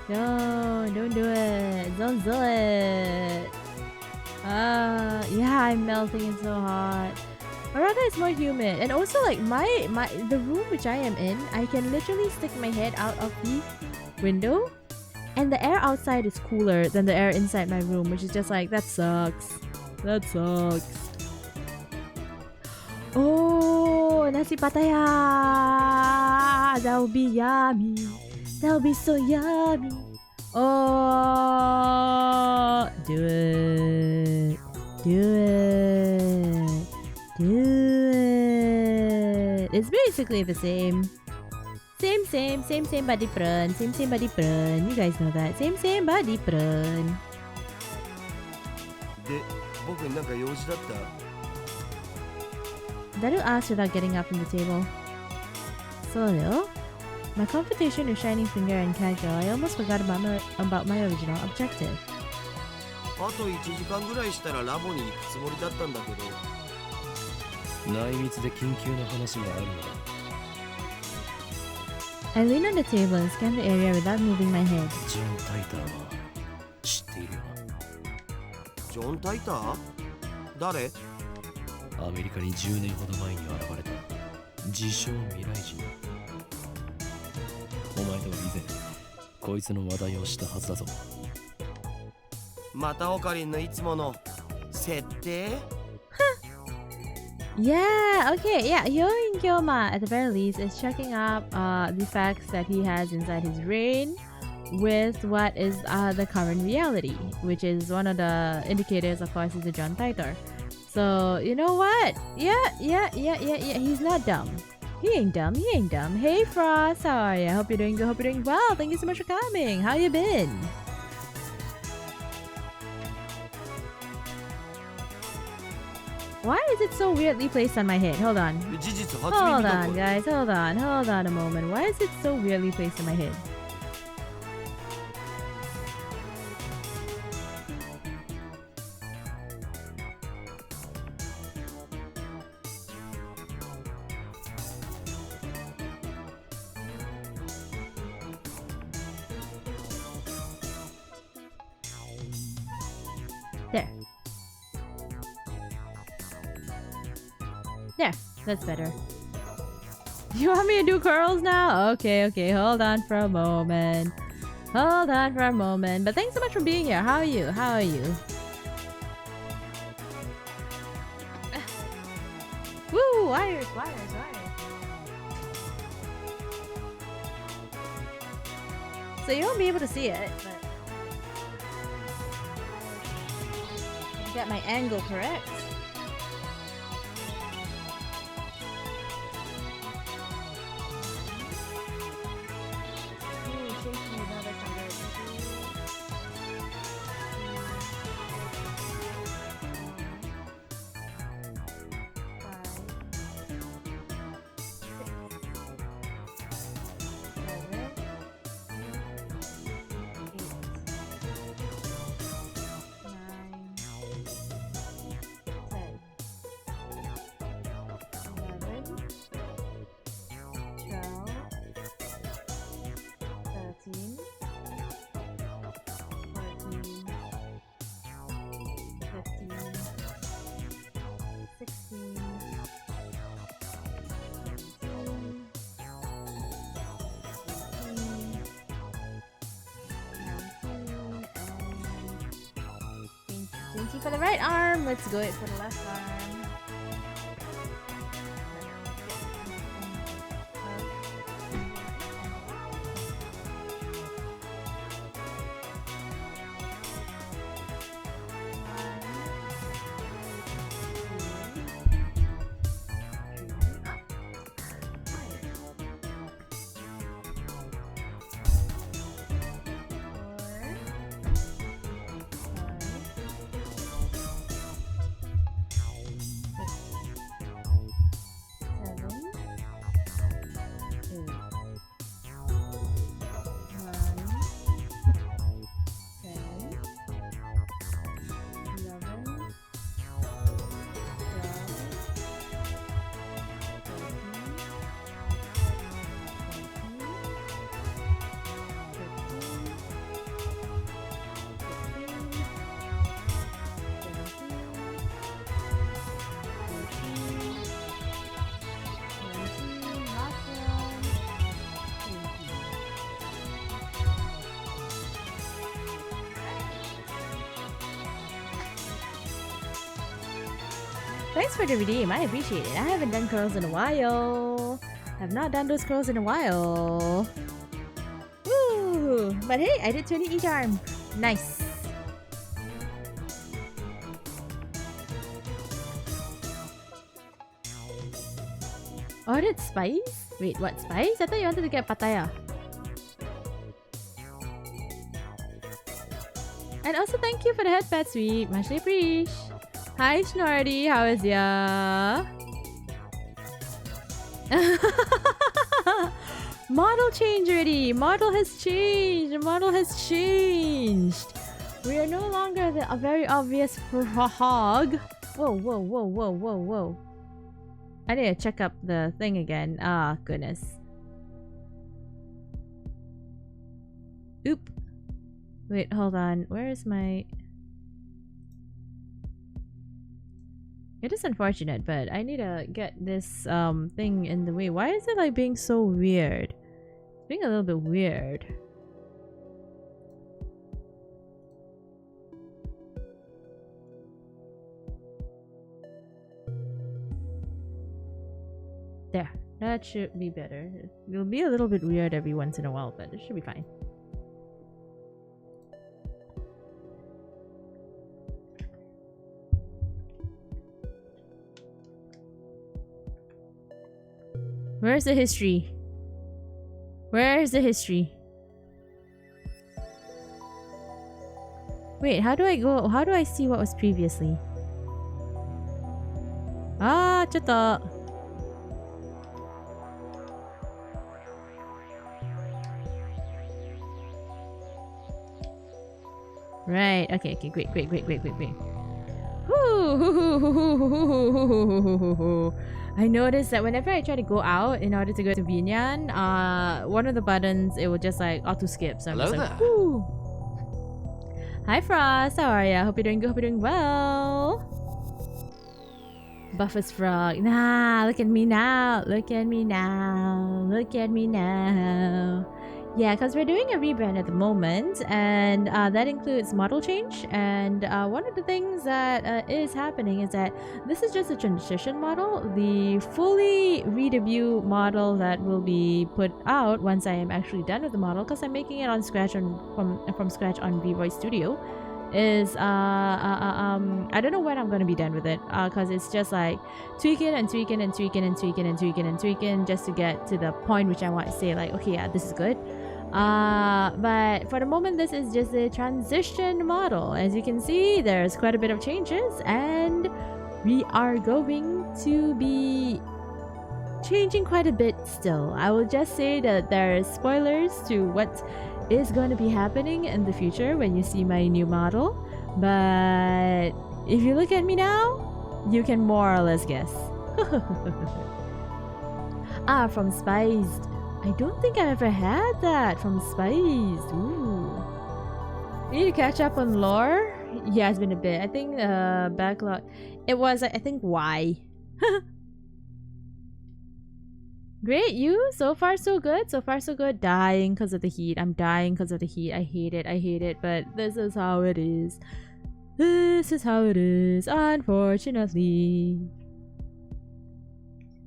don't do it, don't do it. Yeah, I'm melting, it's so hot. Or rather, it's more humid. And also, like, the room which I am in, I can literally stick my head out of the window And the air outside is cooler than the air inside my room, which is just like, that sucks. That sucks. Oh, nasi pataya. That would be yummy. That would be so yummy. Oh, do it. Do it. Do it. It's basically the same. Same but different. Same but different. You guys know that. Same but different. で、僕なんか用事だった？ Daru asked without getting up from the table. So, my competition with Shining Finger and Catgirl, I almost forgot about my original objective. あと1時間ぐらいしたらラボに行くつもりだったんだけど。内密で緊急な話があるのだ。 I leaned on the table and scanned the area without moving my head. ジョン・タイターは知っているよジョン・タイター？誰？な。アメリカに10年ほど前に現れた自称未来人。お前とは以前こいつの話題をしたはずだぞ。またオカリンのいつもの設定？ Yeah, okay, yeah. Hyoin Kyoma, at the very least, is checking up the facts that he has inside his brain with what is the current reality, which is one of the indicators, of course, is the John Titor. So, you know what? Yeah. He's not dumb. He ain't dumb. Hey, Frost, how are you? Hope you're doing good. Hope you're doing well. Thank you so much for coming. How you been? Why is it so weirdly placed on my head? Hold on. 事実初 Hold 耳だ on, ぞ。 guys. Hold on a moment. Why is it so weirdly placed on my head? There, that's better. You want me to do curls now? Okay, hold on for a moment. But thanks so much for being here. How are you? Woo, wires. So you won't be able to see it, but get my angle correct. For the right arm, let's go it for the left arm. Thanks for the redeem. I appreciate it. I haven't done curls in a while. Have not done those curls in a while. Woo! But hey, I did 20 each arm. Nice. Ordered spice? Wait, what spice? I thought you wanted to get pataya. And also thank you for the headpad, sweet. Muchly appreciate. Hi, Snorty. How is ya? Model change already. Model has changed. Model has changed. We are no longer a very obvious frog. Whoa, whoa, whoa, whoa, whoa, whoa. I need to check up the thing again. Ah, goodness. Oop. Wait, hold on. Where is my... It is unfortunate, but I need to get this thing in the way. Why is it like being so weird? It's being a little bit weird. There. That should be better. It'll be a little bit weird every once in a while, but it should be fine. Where's the history? Where's the history? Wait, how do I go? How do I see what was previously? Ah, chata. Right. Okay. Okay. Great. Great. Great. Great. Great. Great. I noticed that whenever I try to go out in order to go to Binyan, one of the buttons it will just like auto skip. So I'm just like, whoo. Hi Frost, how are ya? Hope you're doing good. Hope you're doing well. Buffus Frog. Nah, look at me now. Look at me now. Look at me now. Yeah, because we're doing a rebrand at the moment, and that includes model change. And one of the things that is happening is that this is just a transition model. The fully redebut model that will be put out once I am actually done with the model, because I'm making it on scratch from scratch on V-Voice Studio, is I don't know when I'm gonna be done with it, because it's just like tweaking and tweaking and tweaking and tweaking and tweaking and tweaking just to get to the point which I want to say like, okay, yeah, this is good. But for the moment, this is just a transition model. As you can see, there's quite a bit of changes, and we are going to be changing quite a bit still. I will just say that there's spoilers to what is going to be happening in the future when you see my new model. But if you look at me now, you can more or less guess. From Spiced. I don't think I've ever had that from Spiced. Ooh. Need to catch up on lore? Yeah, it's been a bit. I think backlog. It was, I think, Y. Great, you? So far so good? So far so good? Dying because of the heat. I'm dying because of the heat. I hate it. I hate it. But this is how it is. This is how it is, unfortunately.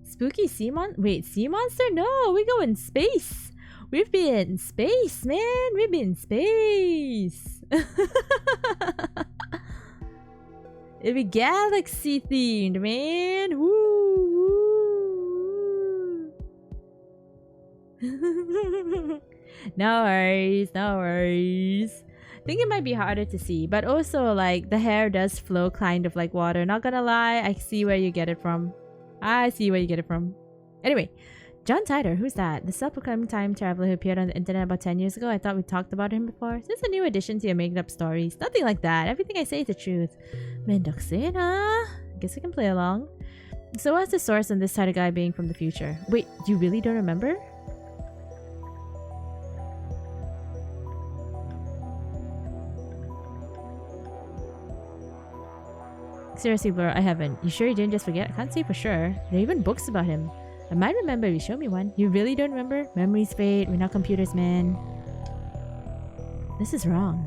Spooky sea monster? Wait, sea monster? No, we go in space. We've been in space, man. We've been in space. It'd be galaxy themed, man. Woo, woo. No worries, no worries. I think it might be harder to see, but also like the hair does flow kind of like water. Not gonna lie, I see where you get it from. I see where you get it from. Anyway, John Tider, who's that? The self-proclaimed time traveler who appeared on the internet about 10 years ago. I thought we talked about him before. Is this a new addition to your making up stories? Nothing like that. Everything I say is the truth. Mendoksin, huh? Guess I can play along. So what's the source on this Tider guy being from the future? Wait, you really don't remember? Seriously, Blur, I haven't. You sure you didn't just forget? I can't say for sure. There are even books about him. I might remember if you show me one. You really don't remember? Memories fade. We're not computers, man. This is wrong.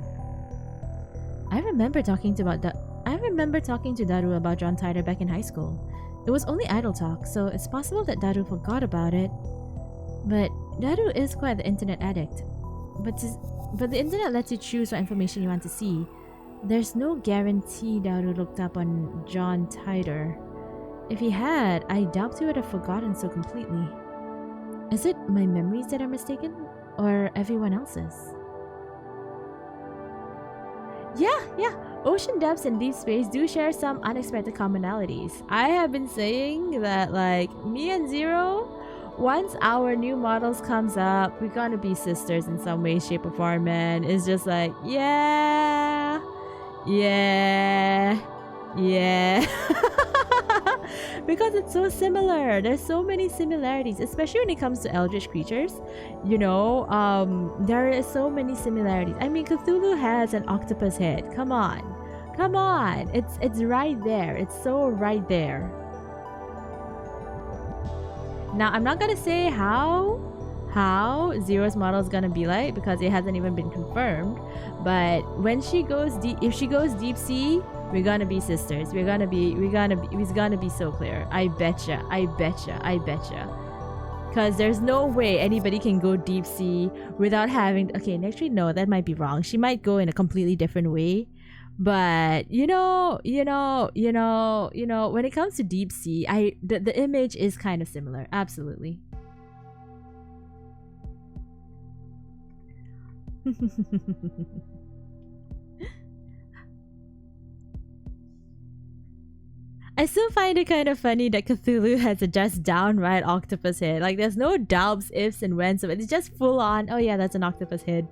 I remember talking about remember talking to Daru about John Titor back in high school. It was only idle talk, so it's possible that Daru forgot about it. But Daru is quite the internet addict. But the internet lets you choose what information you want to see. There's no guarantee Daru looked up on John Titor. If he had, I doubt he would have forgotten so completely. Is it my memories that are mistaken? Or everyone else's? Yeah. Ocean depths and deep space do share some unexpected commonalities. I have been saying that, like, me and Zero, once our new models comes up, we're gonna be sisters in some way, shape, or form, man. It's just like, yeah. Because it's so similar. There's so many similarities, especially when it comes to eldritch creatures. You know, there is so many similarities. I mean, Cthulhu has an octopus head. Come on. It's right there. It's so right there. Now, I'm not gonna say how Zero's model is gonna be like because it hasn't even been confirmed. But when she goes deep, if she goes deep sea, we're gonna be sisters. It's gonna be so clear. I betcha. Because there's no way anybody can go deep sea without having. Okay, actually, no, that might be wrong. She might go in a completely different way. But when it comes to deep sea, the image is kind of similar. Absolutely. I still find it kind of funny that Cthulhu has a just downright octopus head. Like, there's no doubts, ifs, and whens of it. It's just full on. Oh yeah, that's an octopus head.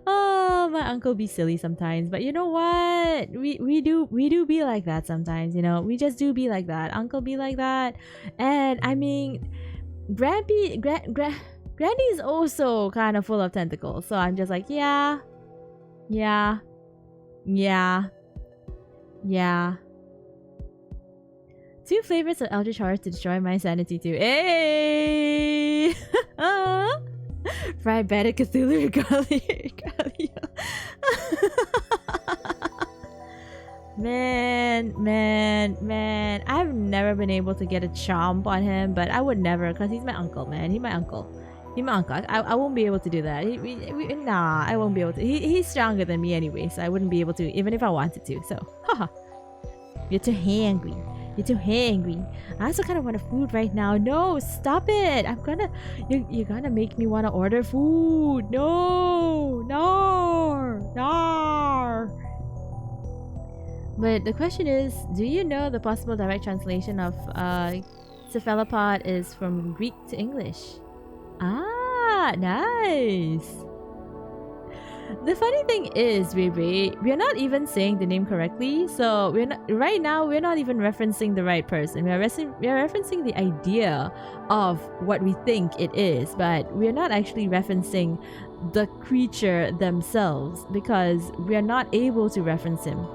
Oh, my uncle be silly sometimes, but you know what? We do be like that sometimes. You know, we just do be like that. Uncle be like that, and I mean, Grandy is also kind of full of tentacles. So I'm just like, yeah. 2 flavors of eldritch horror to destroy my sanity too. Hey! Fried Bandit Cthulhu Regalia. Man. I've never been able to get a chomp on him, but I would never, because he's my uncle, man. He's my uncle. I won't be able to do that. Nah, I won't be able to. He's stronger than me anyway, so I wouldn't be able to, even if I wanted to. So, haha. You're too hangry. I also kind of want a food right now. No, stop it. You're gonna make me want to order food. No. But the question is, do you know the possible direct translation of cephalopod is from Greek to English? Ah, nice. The funny thing is, we're not even saying the name correctly. So we're not even referencing the right person. We're referencing the idea of what we think it is, but we're not actually referencing the creature themselves because we're not able to reference him.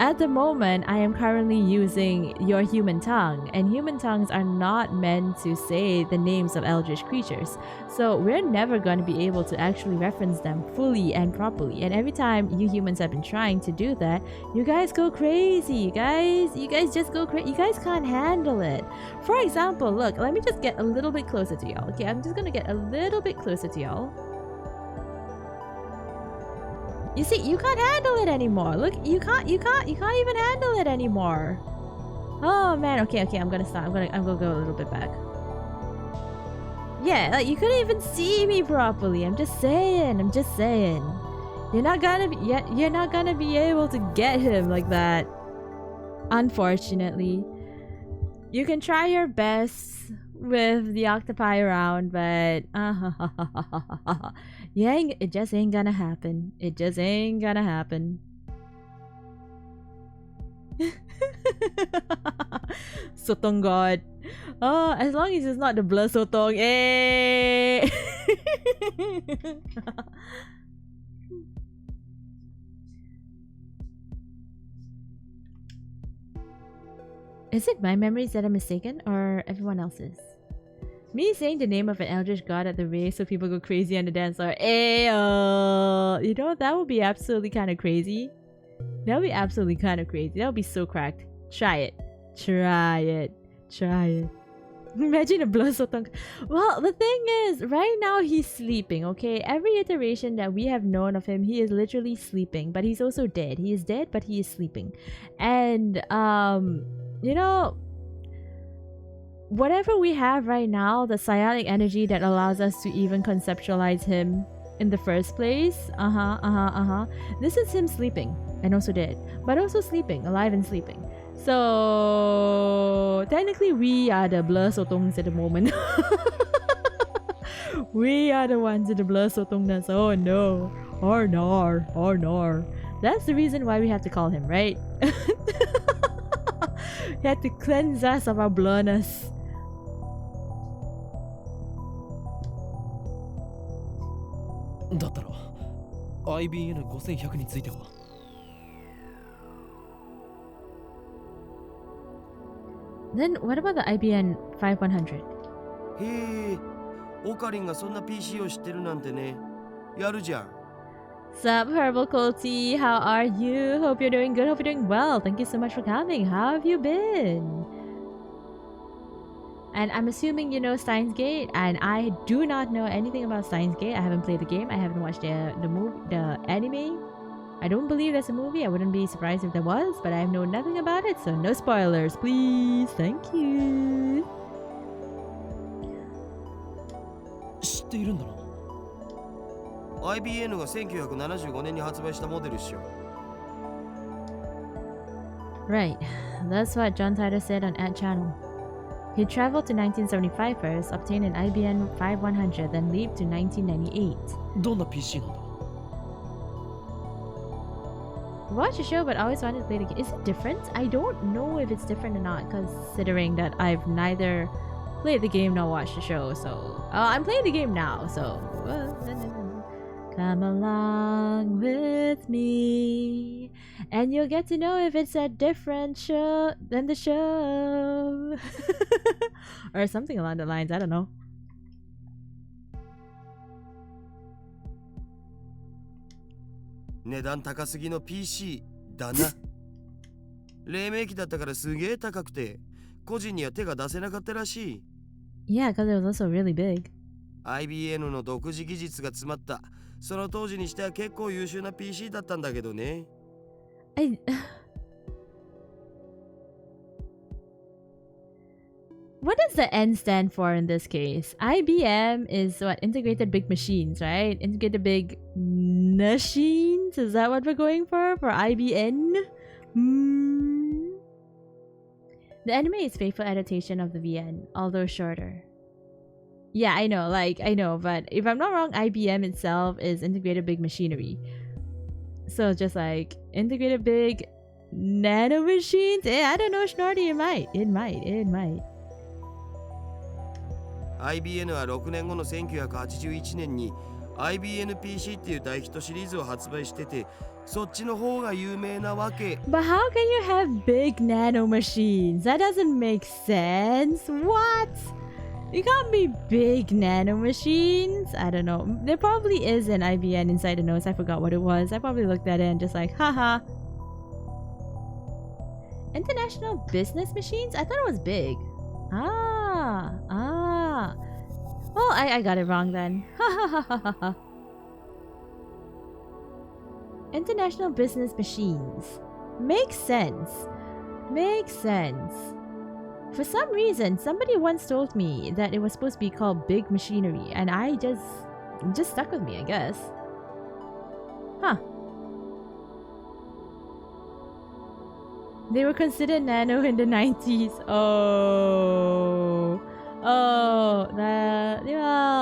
At the moment, I am currently using your human tongue, and human tongues are not meant to say the names of eldritch creatures. So we're never going to be able to actually reference them fully and properly. And every time you humans have been trying to do that, you guys go crazy. You guys just go crazy. You guys can't handle it. For example, look, let me just get a little bit closer to y'all. Okay, I'm just going to get a little bit closer to y'all. You see, you can't handle it anymore. Look, you can't even handle it anymore. Oh man, okay, I'm gonna stop. I'm gonna go a little bit back. Yeah, like you couldn't even see me properly. I'm just saying. You're not gonna be able to get him like that. Unfortunately. You can try your best with the octopi around, but it just ain't gonna happen. Sotong God. Oh, as long as it's not the blood sotong. Eh. Is it my memories that are mistaken or everyone else's? Me saying the name of an eldritch god at the race so people go crazy on the dance floor. Ayo! You know, that would be absolutely kind of crazy. That would be absolutely kind of crazy. That would be so cracked. Try it. Try it. Try it. Imagine a blood sotong. Well, the thing is, right now he's sleeping, okay? Every iteration that we have known of him, he is literally sleeping. But he's also dead. He is dead, but he is sleeping. And, you know, whatever we have right now, the psionic energy that allows us to even conceptualize him in the first place. This is him sleeping and also dead, but also sleeping, alive and sleeping. So technically we are the blur sotongs at the moment. We are the ones in the blur sotongness. Oh no. Or nor. Or nor. That's the reason why we have to call him, right? He had to cleanse us of our blurness. IBN5100 については Then what about the IBN 5100? へえ、オカリンがそんな PC を知ってるなんてね。やるじゃん。Sup, Herbal Colty? How are you? Hope you're doing good. Hope you're doing well. Thank you so much for coming. How have you been? And I'm assuming you know Steins Gate, and I do not know anything about Steins Gate. I haven't played the game. I haven't watched the anime. I don't believe there's a movie. I wouldn't be surprised if there was, but I know nothing about it, so no spoilers, please. Thank you. 知っているんだな。 IBN が1975年に発売したモデルっしょ。 Right. That's what John Titor said on Ad Channel. He traveled to 1975 first, obtained an IBN 5100, then leaped to 1998. どんな PC なんだ。 Watch the show, but always wanted to play the game. Is it different? I don't know if it's different or not, considering that I've neither played the game nor watched the show. So, I'm playing the game now. So, come along with me, and you'll get to know if it's a different show than the show, or something along the lines. I don't know. 値段高すぎの PC だな。黎明期だったからすげえ高くて、個人には手が出せなかったらしい。Yeah, because it was also really big. IBN の独自技術が詰まった、その当時にしては結構優秀な PC だったんだけどね。What does the N stand for in this case? IBM is what? Integrated Big Machines, right? Integrated Big Machines? Is that what we're going for? For IBN? The anime is faithful adaptation of the VN, although shorter. Yeah, I know, but if I'm not wrong, IBM itself is Integrated Big Machinery. So just like Integrated Big Nano Machines? I don't know, Schnorty, it might. IBN は6年後の1981年に IBN-PC っていう大ヒットシリーズを発売してて、そっちの方が有名なわけ。But how can you have big nano machines? That doesn't make sense. What? It can't be big nano machines. I don't know. There probably is an IBN inside the notes. I forgot what it was. I probably looked at it and just like, haha. International business machines? I thought it was big. Well, I got it wrong then. International business machines. Makes sense. For some reason, somebody once told me that it was supposed to be called big machinery, and I just stuck with me, I guess. Huh. They were considered nano in the 90s.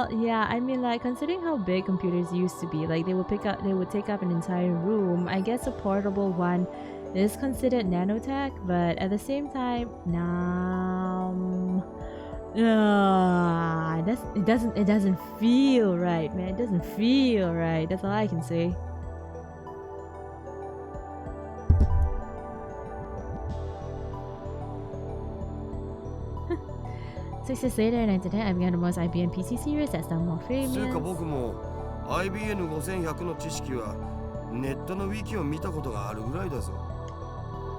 Yeah, I mean, like, considering how big computers used to be, like, they would take up an entire room. I guess a portable one is considered nanotech, but at the same time, it doesn't feel right, man. It doesn't feel right. That's all I can say. 6 years later in internet, I began the most IBN PC series that's now more つうか famous. 僕も IBN5100 の知識はネットのウィキを見たことがあるぐらいだぞ。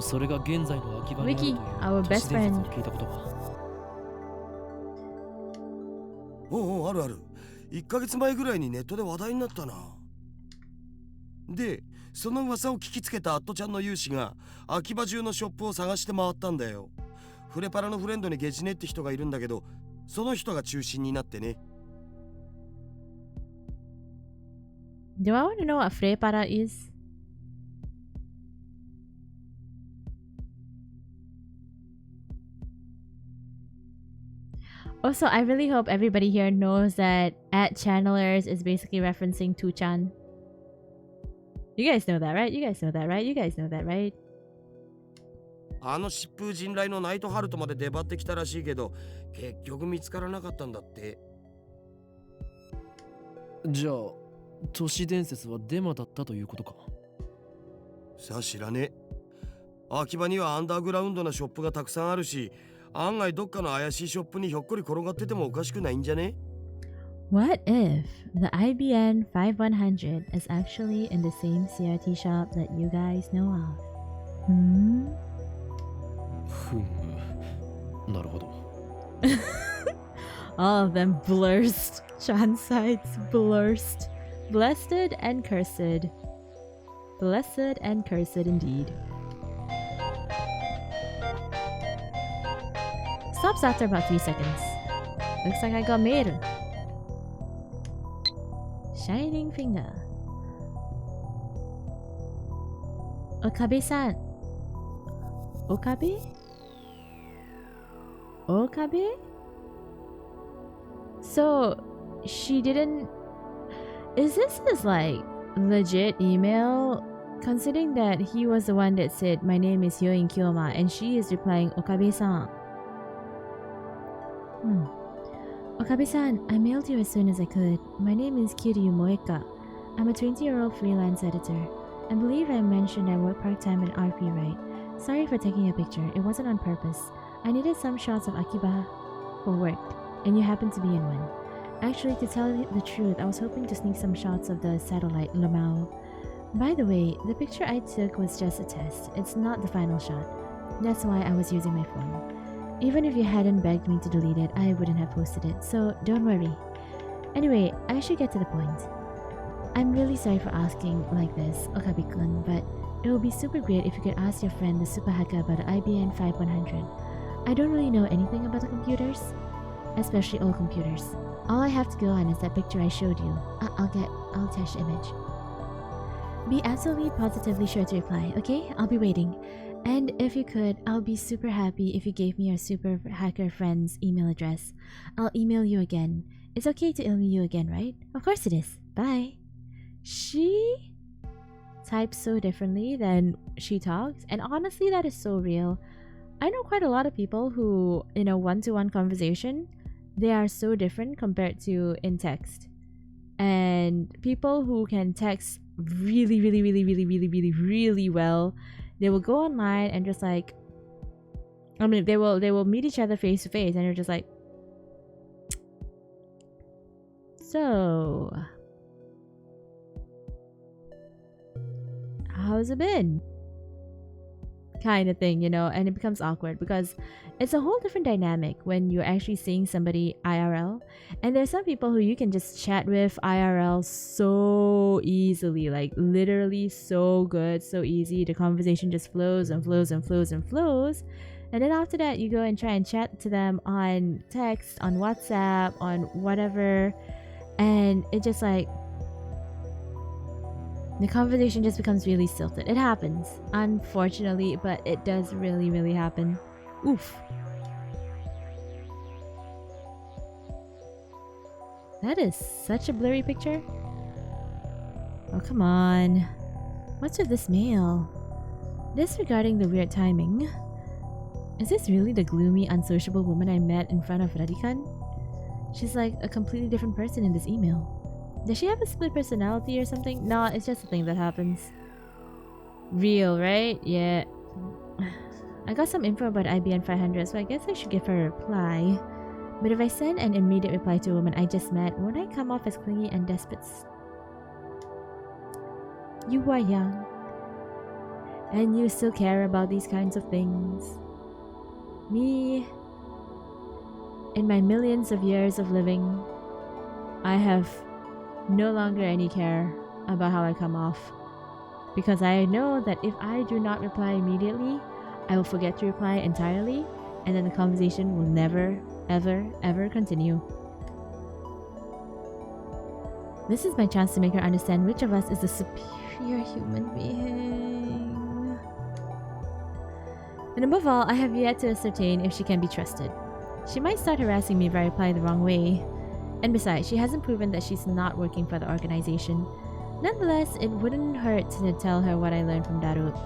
それが現在の秋葉にあるという Wiki, our 都 best 市伝説 friend. を聞いたことは。おうあるある。1ヶ月前ぐらいにネットで話題になったな。で、その噂を聞きつけたアットちゃんの有志が秋葉中のショップを探して回ったんだよ。フレパラのフレンドにゲジネって人がいるんだけど、その人が中心になってね。Do I want to know what frepara is? Also, I really hope everybody here knows that at channelers is basically referencing Tuchan. You guys know that, right? You guys know that, right? You guys know that, right? あの疾風陣雷のナイトハルトまで出張ってきたらしいけど、結局見つからなかったんだって。じゃあ都市伝説はデマだったということか。さあ知らねえ。秋葉にはアンダーグラウンドなショップがたくさんあるし、案外どっかの怪しいショップにひょっこり転がっててもおかしくないんじゃね？ What if the IBN 5100 is actually in the same CRT shop that you guys know of? Hmm? ふむ。なるほど。All of them blurst. Chan sides blurst. Blessed and cursed. Blessed and cursed indeed. Stops after about 3 seconds. Looks like I got mail. Shining finger. Okabe-san. Okabe? Okabe? So, she didn't... Is this his, like, legit email? Considering that he was the one that said, "My name is Hyoin Kyoma," and she is replying, "Okabe-san." Okabe-san, I mailed you as soon as I could. My name is Kiryu Moeka. I'm a 20-year-old freelance editor. I believe I mentioned I work part-time in RP, right? Sorry for taking a picture. It wasn't on purpose. I needed some shots of Akiba for work, and you happened to be in one. Actually, to tell you the truth, I was hoping to sneak some shots of the satellite Lamau. By the way, the picture I took was just a test. It's not the final shot. That's why I was using my phone. Even if you hadn't begged me to delete it, I wouldn't have posted it, so don't worry. Anyway, I should get to the point. I'm really sorry for asking like this, Okabe-kun, but it would be super great if you could ask your friend the super hacker about the IBN 5100. I don't really know anything about the computers, especially old computers. All I have to go on is that picture I showed you. I'll attach the image. Be absolutely positively sure to reply, okay? I'll be waiting. And if you could, I'll be super happy if you gave me your super hacker friend's email address. I'll email you again. It's okay to email you again, right? Of course it is. Bye. She types so differently than she talks, and honestly that is so real. I know quite a lot of people who, in a one-to-one conversation, they are so different compared to in text. And people who can text really well, they will go online and just like, I mean, they will meet each other face to face and they're just like, so how's it been? Kind of thing, you know, and it becomes awkward because it's a whole different dynamic when you're actually seeing somebody IRL. And there's some people who you can just chat with IRL so easily, like literally so good, so easy. The conversation just flows and flows and flows and flows. And then after that, you go and try and chat to them on text, on WhatsApp, on whatever. And it just like, the conversation just becomes really stilted. It happens, unfortunately, but it does really happen. Oof. That is such a blurry picture. Oh, come on. What's with this mail? Disregarding the weird timing. Is this really the gloomy, unsociable woman I met in front of Radikan? She's like a completely different person in this email. Does she have a split personality or something? No, it's just a thing that happens. Real, right? Yeah. I got some info about IBN 500, so I guess I should give her a reply. But if I send an immediate reply to a woman I just met, won't I come off as clingy and desperate? You are young, and you still care about these kinds of things. Me, in my millions of years of living, I have no longer any care about how I come off. Because I know that if I do not reply immediately, I will forget to reply entirely, and then the conversation will never, ever, ever continue. This is my chance to make her understand which of us is the superior human being. And above all, I have yet to ascertain if she can be trusted. She might start harassing me if I reply the wrong way. And besides, she hasn't proven that she's not working for the organization. Nonetheless, it wouldn't hurt to tell her what I learned from Darut.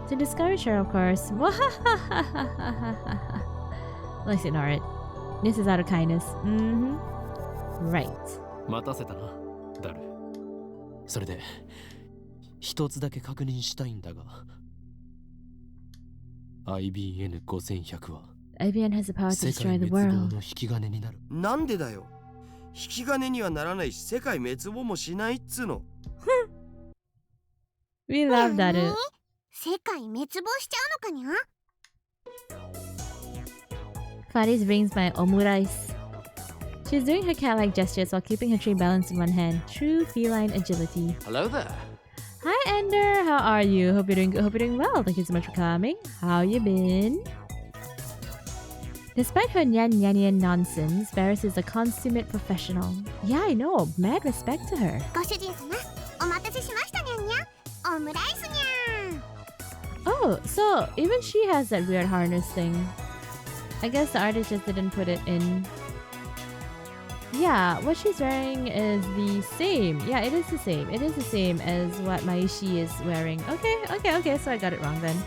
To discourage her, of course. Let's ignore it. This is out of kindness. Right. 待たせたな、ダル。それで、一つだけ確認したいんだが、IBN5100 は IBN has the power to 世 destroy 界 the 滅亡 world. の引き金になる。なんでだよ。引き金にはならないし、世界滅亡もしないっつうの。We love Darut. 世界滅亡しちゃうのかにゃ。 Faris brings my omurice. She's doing her cat-like gestures while keeping her tray balanced in one hand. True feline agility. Hello there. Hi Ender, how are you? Hope you're doing good. Hope you're doing well. Thank you so much for coming. How you been? Despite her nyan nonsense, Faris is a consummate professional. Yeah, I know. Mad respect to her. ご主人様、お待たせしましたにゃんにゃ。オムライスにゃ。 Oh, so even she has that weird harness thing. I guess the artist just didn't put it in. Yeah, what she's wearing is the same. Yeah, it is the same. It is the same as what Maishi is wearing. Okay, so I got it wrong then.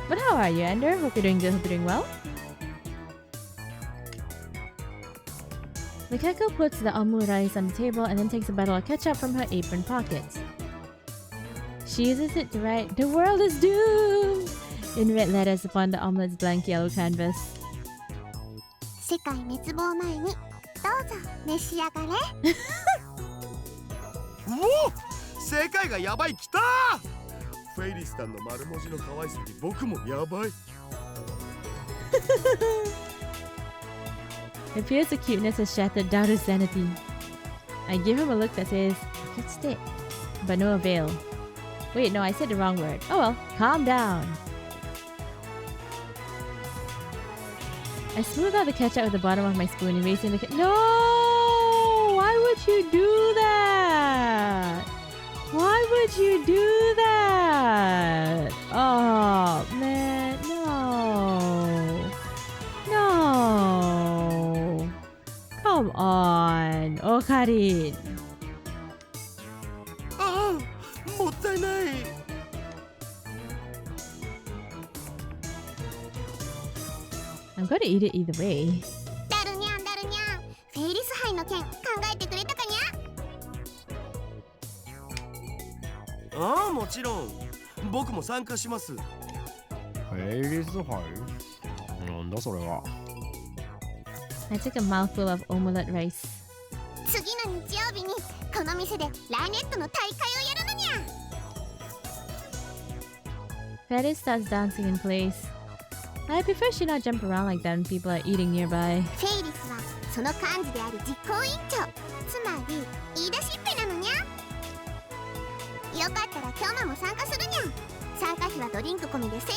But how are you, Ender? Hope you're doing good, hope you're doing well. Mikako puts the omurice on the table and then takes a bottle of ketchup from her apron pocket. She uses it to write, "The world is doomed!" in red letters upon the omelette's blank yellow canvas. 世界滅亡前にどうぞ召し上がれ。おお、世界がやばい、きたー。フェイリスタンの丸文字の可愛さに僕もやばい。It appears the cuteness has shattered Daru's sanity. I give him a look that says, "Cute stick," but no avail. Wait, no, I said the wrong word. Oh well, calm down. I smooth out the ketchup with the bottom of my spoon, erasing the No! Why would you do that? Why would you do that? Oh, man, no. No. Come on, Okarin. ああ、もったいない。I'm gonna eat it either way. ダルニャンダルニャン、フェイリス杯の件考えてくれたかにゃ。ああ、もちろん。僕も参加します。フェイリス杯？なんだそれは。I took a mouthful of omelette rice. 次の日曜日にこの店でライネットの大会をやるのにゃ。Fetish starts dancing in place. I prefer she not jump around like that when people are eating nearby. フェイリスはその幹事である実行委員長、つまり言い出しっぺなのにゃ。よかったら今日も参加するにゃ。参加費はドリンク込みで1000円。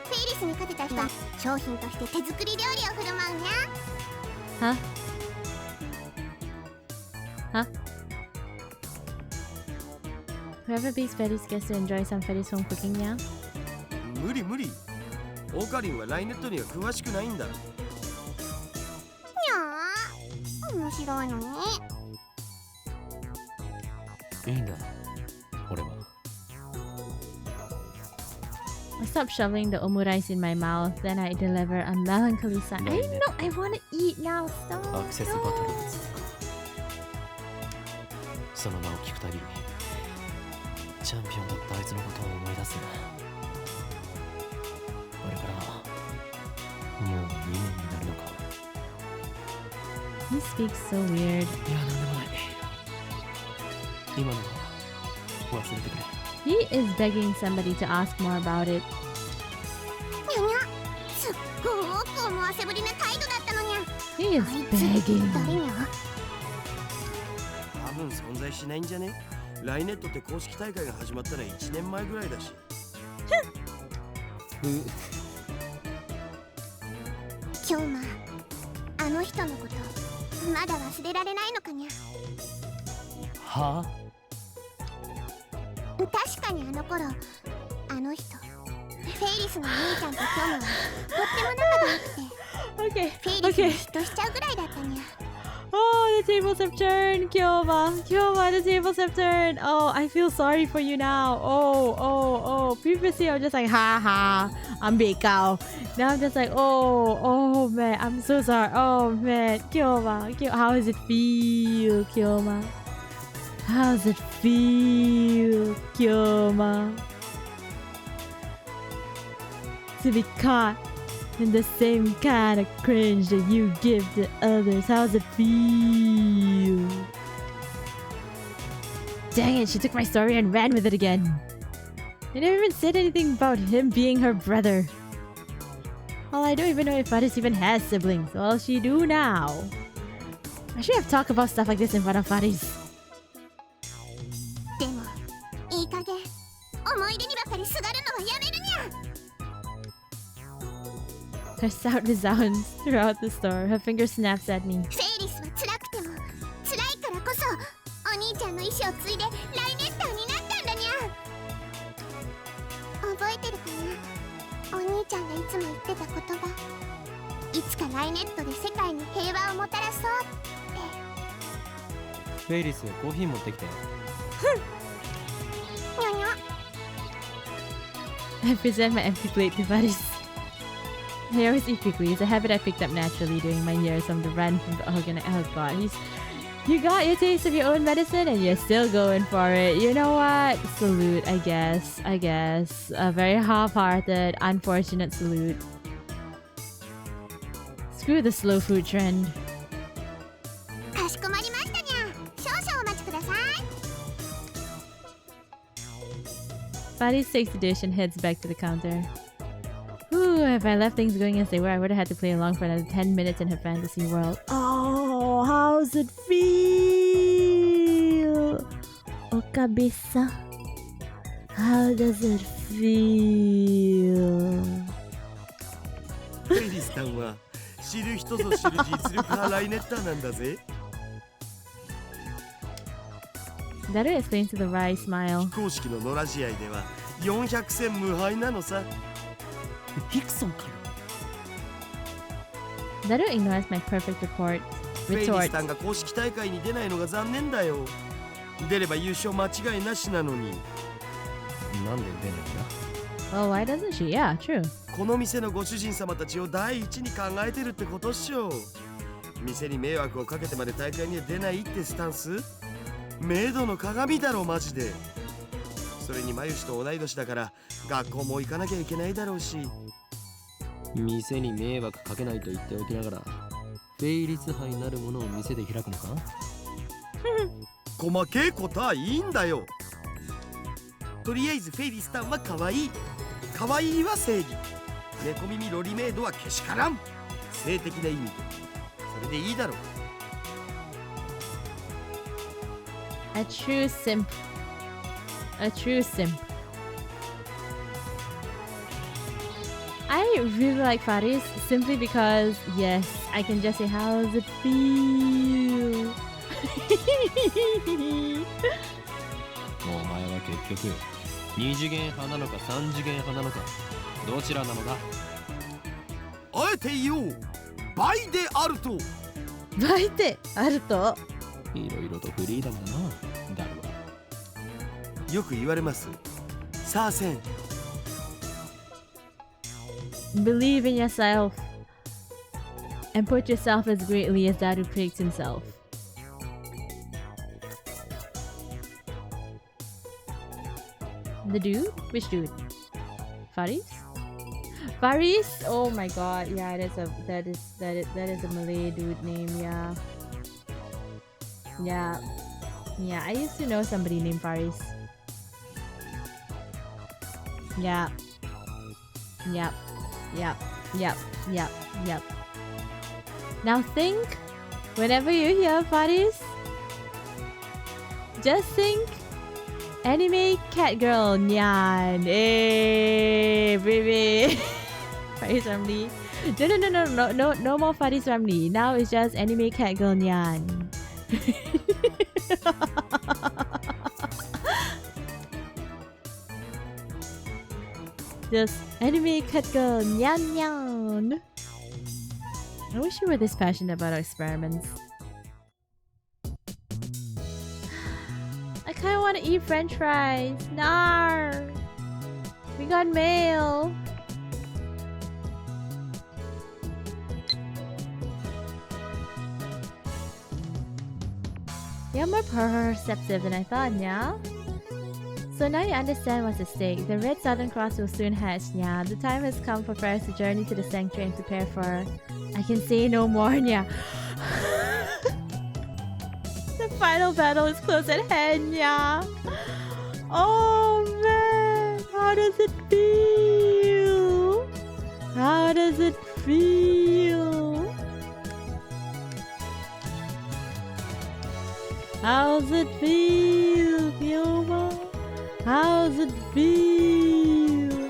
フェイリスに勝てた人は商品として手作り料理を振る舞うにゃ。Huh? Huh? Whoever beats Fetish gets to enjoy some Fetish home cooking now? 無理無理。オカリンはライネットには詳しくないんだ。にゃー、面白いのに。いいんだ、俺は。I stop shoveling the omurice in my mouth, then I deliver a melancholy sigh. I know, I want to eat now. Stop. アクセスバトルを続く。その名を聞くたび、チャンピオンだったあいつのことを思い出すな。あれからもう2年になる。He speaks so weird. いや、なんでもない。今のは忘れてくれ。 He is begging somebody to ask more about it. にゃにゃ、すっごく思わせぶりな態度だったのにゃ。 He is あいつ begging. 誰にゃ。多分存在しないんじゃね？ライネットって公式大会が始まったのは1年前ぐらいだし。今日もあの人のことまだ忘れられないのかにゃ。はあ？確かにあの頃あの人フェイリスの兄ちゃんと今日もはとっても仲が良くて Okay. フェイリスに Okay. 嫉妬しちゃうぐらいだったにゃ。 Oh, the tables have turned. Kyoma. Kyoma, the tables have turned. Oh, I feel sorry for you now. Oh. Previously, I was just like, ha ha, I'm big cow. Now I'm just like, oh, man, I'm so sorry. Oh, man. Kyoma, how does it feel, Kyoma? How does it feel, Kyoma? To be caught in the same kind of cringe that you give to others. How's it feel? Dang it, she took my story and ran with it again. I never even said anything about him being her brother. Well, I don't even know if Faris even has siblings. Well, she do now. I should have talked about stuff like this in front of Faris. でもいい加減思い出にばかりすがるのはやめるにゃ。 Her sound resounds throughout the store. Her finger snaps at me. フェイリスは辛くても辛いからこそお兄ちゃんの意志を継いでライネッターになったんだにゃ。覚えてるかな、お兄ちゃんがいつも言ってた言葉。いつかライネットで世界に平和をもたらそうって。フェイリス、コーヒー持ってきて。にゃにゃ。 I present my empty plate to Faris. I always eat quickly. It's a habit I picked up naturally during my years on the run from the oh god, you got your taste of your own medicine and you're still going for it. You know what? Salute, I guess. A very half-hearted, unfortunate salute. Screw the slow food trend. かしこまりましたにゃ。少々お待ちください。 Faris takes the dish and heads back to the counter. Ooh, if I left things going as they were, I would have had to play along for another 10 minutes in her fantasy world. Oh, how's it feel? Okabe-san, how does it feel? フェイリスタンは知る人ぞ知る実力派ライネッターなんだぜ。 Daru explains to the wry smile. 非公式の野良試合では400戦無敗なのさ。ヒクソンかよ。 Daru ignores my perfect report. フェイリス Retort. タンが公式大会に出ないのが残念だよ。出れば優勝間違いなしなのに。なんで出ないんだ？ Well, why doesn't she? Yeah, true. この店のご主人様たちを第一に考えてるってことっしょ。店に迷惑をかけてまで大会には出ないってスタンス？メイドの鏡だろマジで。それにマユシと同い年だから学校も行かなきゃいけないだろうし。店に迷惑かけないと言っておきながら、フェイリス杯なるものを店で開くのか？細けえことはいいんだよ。とりあえずフェイリスタンは可愛い。可愛いは正義。猫耳ロリメイドはけしからん。性的な意味で。それでいいだろう。A true simp. A true simp. I really like Faris simply because, yes, I can just say, how does it feel? お前は結局2次元派なのか3次元派なのかどちらなのだ？あえて言おう。倍であると。バイテあるといろいろとフリーダムだな、ダルは。よく言われます。さあせん。Believe in yourself and put yourself as greatly as that who creates himself. The dude? Which dude? Faris? Faris? Oh my god, yeah, that is a Malay dude name, yeah. Yeah. Yeah, I used to know somebody named Faris. Yeah. Yep. Yep. Yep. Yep. Yep. Now think, whenever you hear Faris, just think anime cat girl Nyan. Hey, baby. Faris Ramli. No more Faris Ramli. Now it's just anime cat girl Nyan. Just anime cat girl Nyan Nyan. I wish you were this passionate about our experiments. I kinda wanna eat french fries. Nar! We got mail. You're more perceptive than I thought, yeah? So now you understand what's at stake. The Red Southern Cross will soon hatch, yeah. The time has come for Paris to journey to the sanctuary and prepare for... I can say no more, yeah. The final battle is close at hand, yeah. Oh man, how does it feel? How does it feel? How's it feel, Fioma? How's it feel?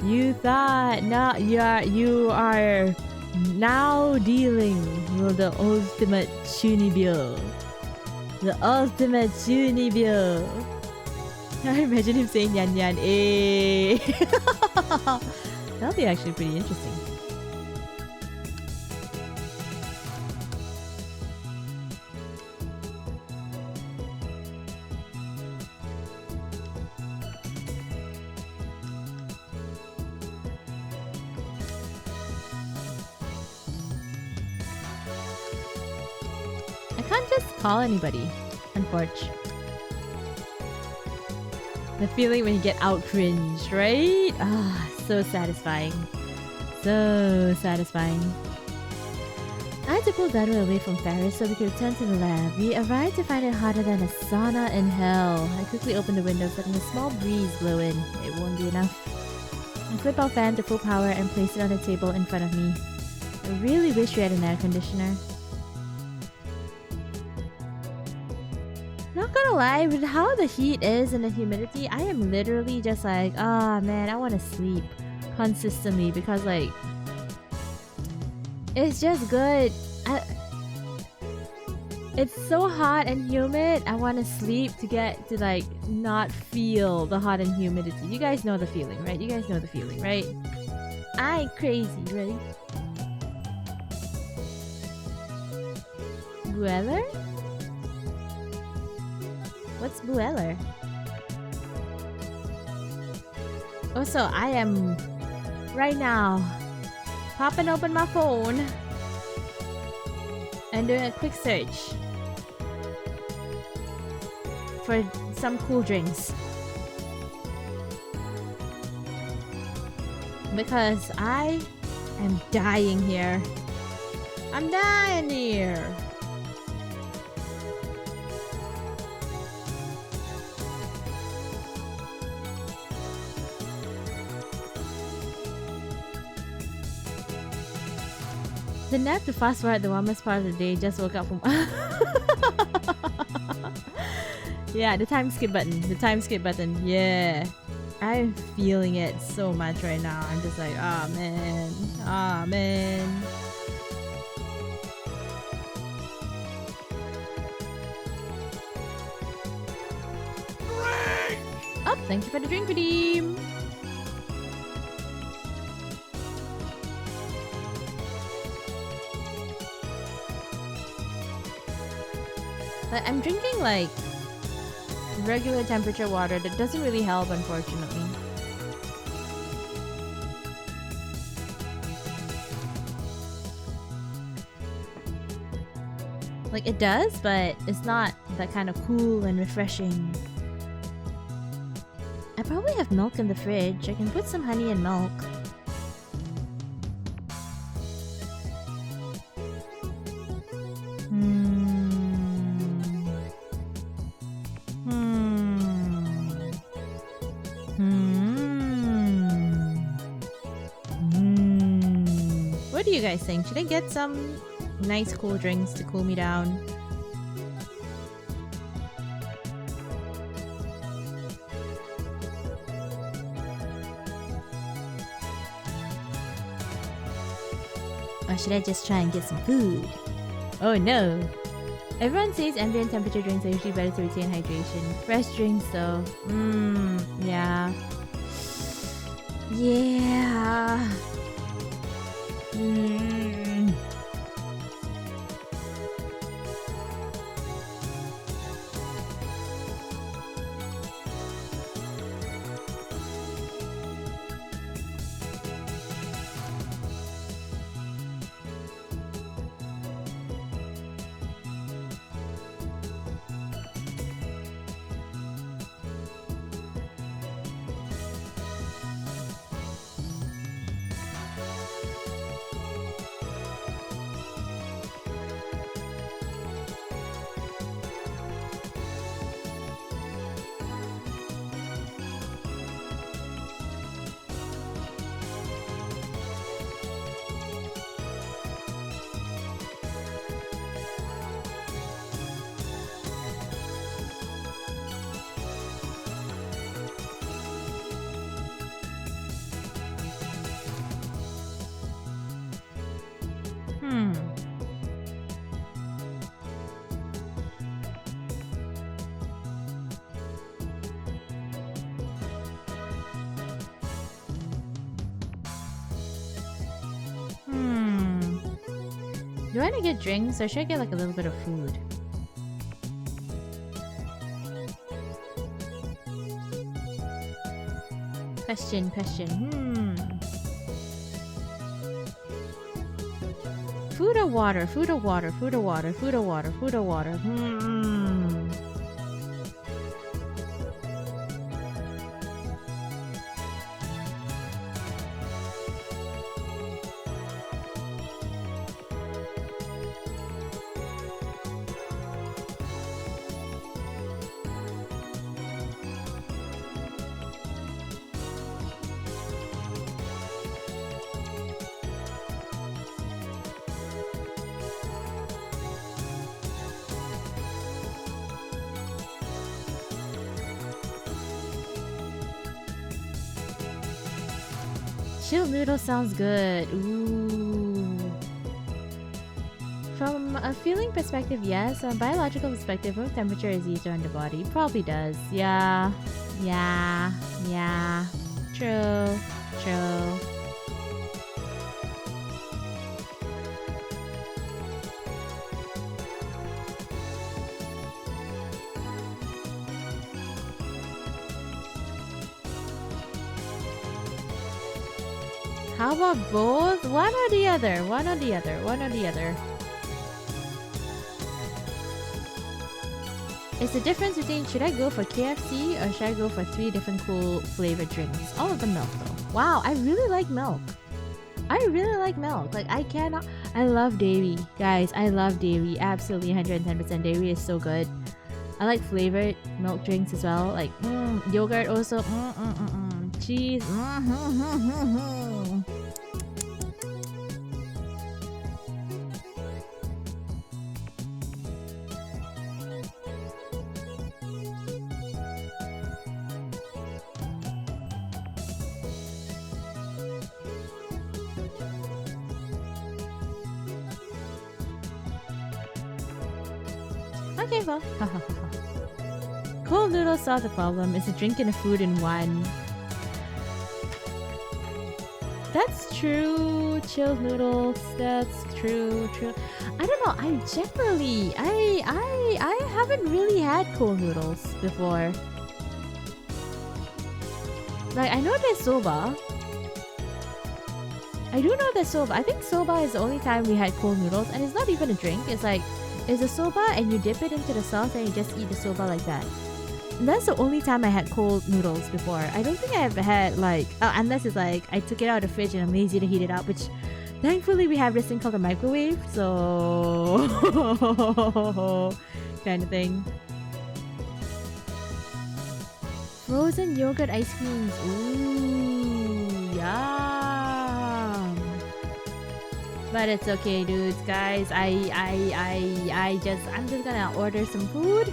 You thought now you are now dealing with the ultimate Shunibyo. The ultimate Shunibyo. I imagine him saying yan yan eh. That'll be actually pretty interesting. I can't just call anybody, unfortunately. The feeling when you get out-cringed, right? Ah, so satisfying. So satisfying. I had to pull Daru away from Paris so we could return to the lab. We arrived to find it hotter than a sauna in hell. I quickly opened the windows, letting a small breeze blow in. It won't be enough. I flip our fan to full power and place it on the table in front of me. I really wish we had an air conditioner. Not gonna lie, with how the heat is and the humidity, I am literally just like, ah man, I want to sleep consistently because like it's just good. It's so hot and humid. I want to sleep to get to like not feel the hot and humidity. You guys know the feeling, right? You guys know the feeling, right? I ain't crazy, right? Bueller? What's Bueller? Also, I am right now popping open my phone and doing a quick search for some cool drinks because I am dying here. I'm dying here. The nap to fast forward the warmest part of the day. Just woke up from yeah, the time skip button. The time skip button. Yeah. I'm feeling it so much right now. I'm just like, ah man. Ah man. Oh, thank you for the drink redeem. But I'm drinking like regular temperature water that doesn't really help, unfortunately. Like it does, but it's not that kind of cool and refreshing. I probably have milk in the fridge. I can put some honey and milk. What do you guys think? Should I get some nice cool drinks to cool me down? Or should I just try and get some food? Oh no! Everyone says ambient temperature drinks are usually better to retain hydration. Fresh drinks though. Yeah. Yeah. Do I want to get drinks or should I get like a little bit of food? Question. Food or water? Food or water? Food or water? Food or water? Food or water? Chilled noodle sounds good. Ooh. From a feeling perspective, yes. From a biological perspective, room temperature is easier on the body. Probably does. Yeah. True. How about both? One or the other? It's the difference between should I go for KFC or should I go for 3 different cool flavored drinks? All of them milk though. Wow, I really like milk. Like I love dairy. Guys, I love dairy. Absolutely 110%. Dairy is so good. I like flavored milk drinks as well. Like yogurt also. Cheese. Okay, well. Cold noodles solve the problem. It's a drink and a food in one. That's true. Chilled noodles. That's true. I don't know. I haven't really had cold noodles before. Like I know there's soba. I do know there's soba. I think soba is the only time we had cold noodles, and it's not even a drink. It's like it's a soba and you dip it into the sauce and you just eat the soba like that. And that's the only time I had cold noodles before. I don't think I ever had like unless it's like I took it out of the fridge and I'm lazy to heat it up, which thankfully we have this thing called a microwave, so kind of thing. Frozen yogurt ice creams. Ooh, yum. But it's okay, dudes, guys. I'm just gonna order some food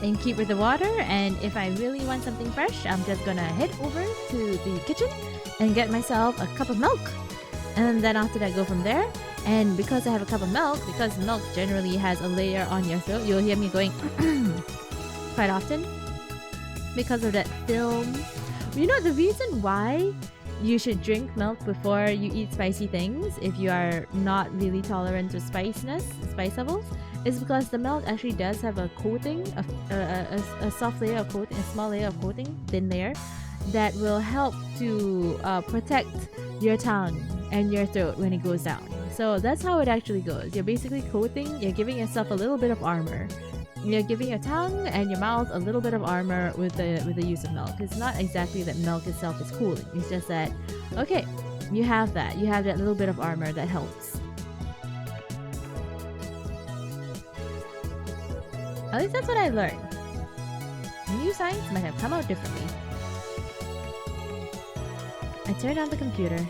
and keep with the water. And if I really want something fresh, I'm just gonna head over to the kitchen and get myself a cup of milk. And then after that, go from there. And because I have a cup of milk, because milk generally has a layer on your throat, you'll hear me going quite often because of that film. You know, the reason why you should drink milk before you eat spicy things, if you are not really tolerant to spice levels, is because the milk actually does have a coating, a soft layer of coating, a small layer of coating, thin layer, that will help to protect your tongue and your throat when it goes down. So that's how it actually goes. You're basically coating, you're giving yourself a little bit of armor. You're giving your tongue and your mouth a little bit of armor with the use of milk. It's not exactly that milk itself is cooling. It's just that, okay, you have that. You have that little bit of armor that helps. At least that's what I learned. New science might have come out differently. I turned on the computer.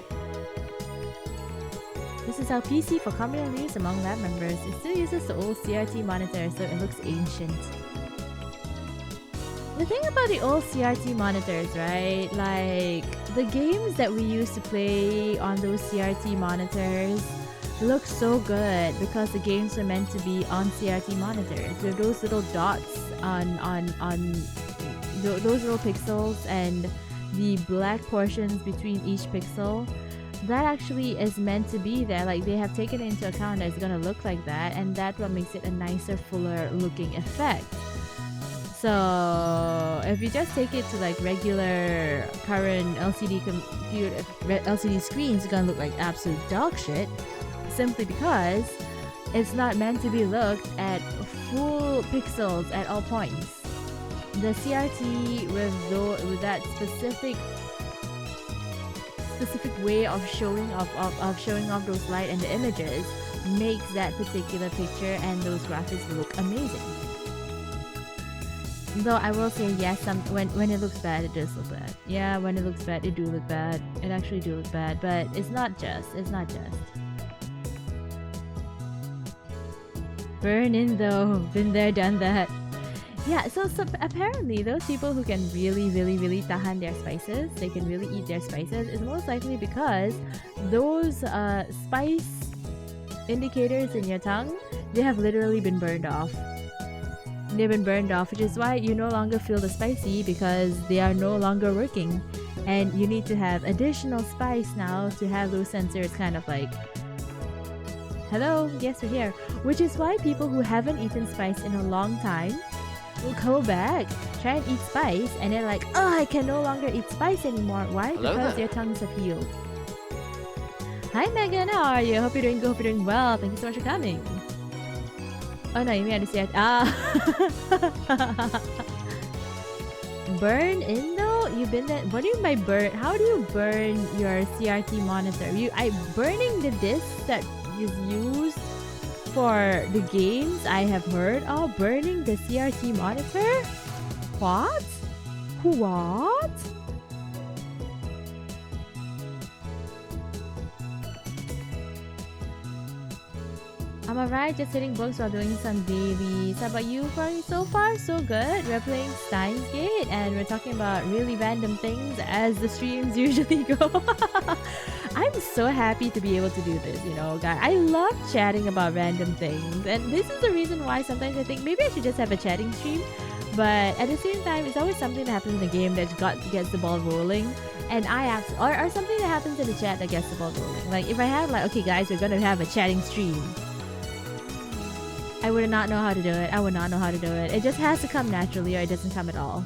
This is how PC for communal use among lab members. It still uses the old CRT monitor, so it looks ancient. The thing about the old CRT monitors, right? Like, the games that we used to play on those CRT monitors look so good because the games were meant to be on CRT monitors. With those little dots on those little pixels and the black portions between each pixel. That actually is meant to be there. Like, they have taken into account that it's gonna look like that, and that's what makes it a nicer, fuller looking effect. So if you just take it to like regular current LCD LCD screens, it's gonna look like absolute dog shit, simply because it's not meant to be looked at full pixels at all points. The CRT with that specific way of showing off those light and the images makes that particular picture and those graphics look amazing. Though I will say, yes, when it looks bad, it does look bad. Yeah, when it looks bad, it do look bad. It actually do look bad, but it's not just. Burn in though. Been there, done that. Yeah, so apparently those people who can really tahan their spices, they can really eat their spices, is most likely because those spice indicators in your tongue, they have literally been burned off. They've been burned off, which is why you no longer feel the spicy, because they are no longer working. And you need to have additional spice now to have those sensors kind of like, hello, yes, we're here. Which is why people who haven't eaten spice in a long time will go back, try and eat spice, and they're like, oh, I can no longer eat spice anymore. Why? Hello because there. their tongues have healed. Hi Megan, how are you? Hope you're doing good, hope you're doing well. Thank you so much for coming. Oh no, you mean I just said, burn in though? You've been there. What do you mean by burn? How do you burn your CRT monitor? Burning the disc that is used for the games I have heard of. Burning the CRT monitor? What? What? I'm alright, just reading books while doing some dailies. How about you, Cory? So far, so good. We're playing Stein's Gate and we're talking about really random things as the streams usually go. I'm so happy to be able to do this, you know, guys. I love chatting about random things, and this is the reason why sometimes I think maybe I should just have a chatting stream. But at the same time, it's always something that happens in the game that gets the ball rolling, and or something that happens in the chat that gets the ball rolling. Like if I had like, okay guys, we're gonna have a chatting stream, I would not know how to do it. I would not know how to do it. It just has to come naturally, or it doesn't come at all.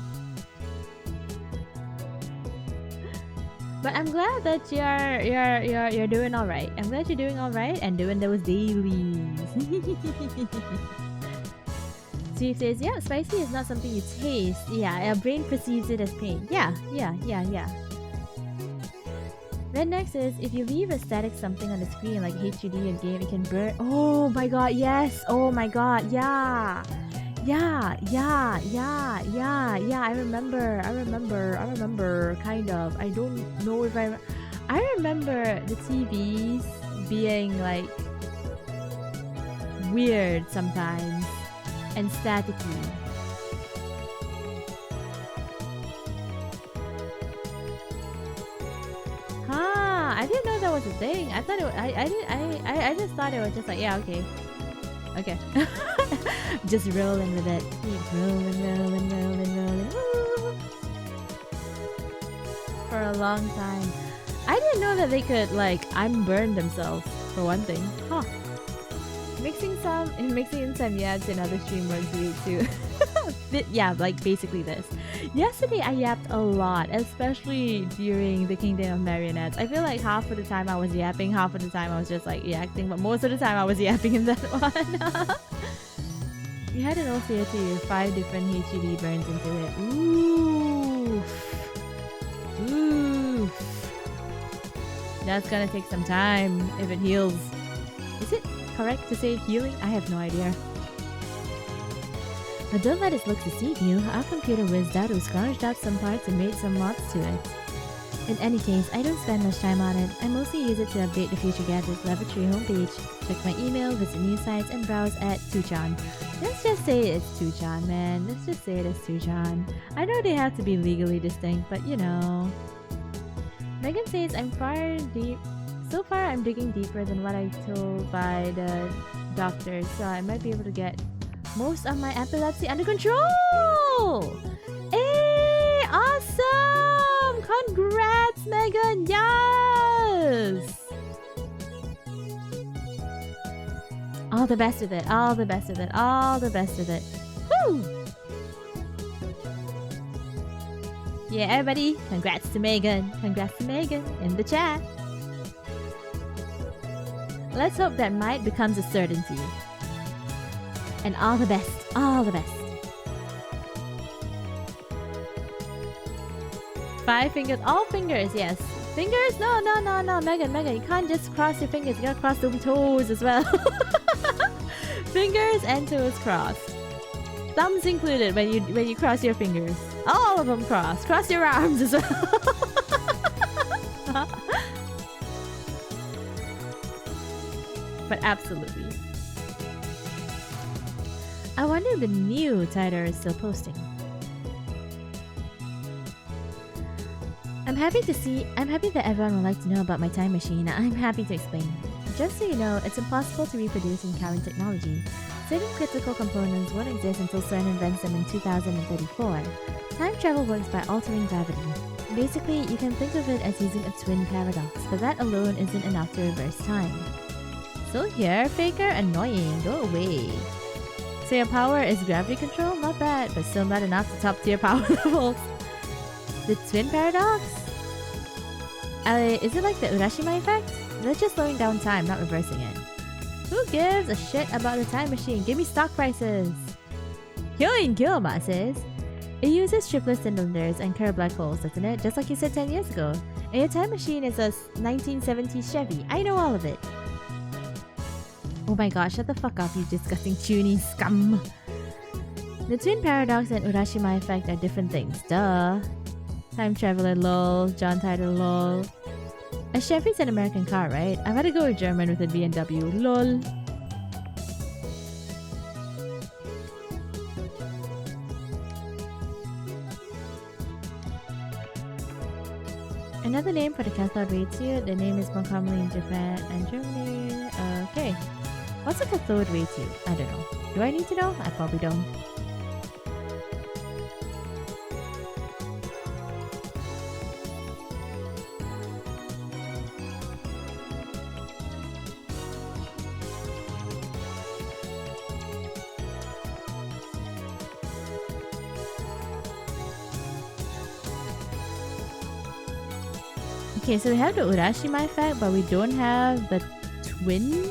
But I'm glad that you're doing all right. I'm glad you're doing all right and doing those dailies. Steve says, yeah, spicy is not something you taste. Yeah, our brain perceives it as pain. Yeah. Then next is, if you leave a static something on the screen like HUD in game, it can burn. Oh my god, yes. Oh my god, yeah. I remember, kind of. I don't know if I remember the TVs being like weird sometimes and staticky. I didn't know that was a thing. I thought it was, I just thought it was just like, yeah, okay. Okay. Just rolling with it. Keep rolling. Woo. For a long time. I didn't know that they could like unburn themselves for one thing. Huh. Mixing in some yaps in other stream works weird too. Yeah, like basically this. Yesterday I yapped a lot, especially during the Kingdom of Marionettes. I feel like half of the time I was yapping, half of the time I was just like reacting, but most of the time I was yapping in that one. We had an OCO 5 different HUD burns into it. Ooh. That's gonna take some time if it heals. Is it correct to say healing? I have no idea. But don't let its looks deceive you. Our computer whizzed out, scrounged up some parts and made some mods to it. In any case, I don't spend much time on it. I mostly use it to update the Future Gadgets Laboratory homepage, check my email, visit news sites, and browse at Tuchan. Let's just say it's Tuchan, man. Let's just say it is Tuchan. I know they have to be legally distinct, but you know. Megan says so far I'm digging deeper than what I told by the doctor, so I might be able to get most of my epilepsy under control! Hey! Awesome! Congrats, Megan! Yes! All the best with it. All the best with it. All the best with it. Woo! Yeah, everybody, congrats to Megan. Congrats to Megan in the chat. Let's hope that might becomes a certainty. And all the best. All the best. 5 fingers. All fingers, yes. Fingers? No. Megan, you can't just cross your fingers. You gotta cross the toes as well. Fingers and toes crossed. Thumbs included when you cross your fingers. All of them cross. Cross your arms as well. But absolutely. I wonder if the new Tider is still posting. I'm happy that everyone would like to know about my time machine. I'm happy to explain. Just so you know, it's impossible to reproduce in current technology. Certain critical components won't exist until CERN invents them in 2034. Time travel works by altering gravity. Basically, you can think of it as using a twin paradox, but that alone isn't enough to reverse time. Still here, Faker? Annoying. Go away. So your power is gravity control? Not bad, but still not enough to top tier power levels. The twin paradox? Is it like the Urashima effect? That's just slowing down time, not reversing it. Who gives a shit about the time machine? Give me stock prices! Hyoin Gyoma says, it uses triplet cylinders and curved black holes, doesn't it? Just like you said 10 years ago. And your time machine is a 1970s Chevy. I know all of it. Oh my gosh, shut the fuck up, you disgusting chuny scum. The twin paradox and Urashima effect are different things. Duh. Time traveler lol, John Titor lol. A Chevy's an American car, right? I've had to go with German with a BMW. Lol. Another name for the cathode ray tube. The name is more commonly in Japan and Germany. Okay. What's a cathode ray tube? I don't know. Do I need to know? I probably don't. Okay, so we have the Urashima effect, but we don't have the twin.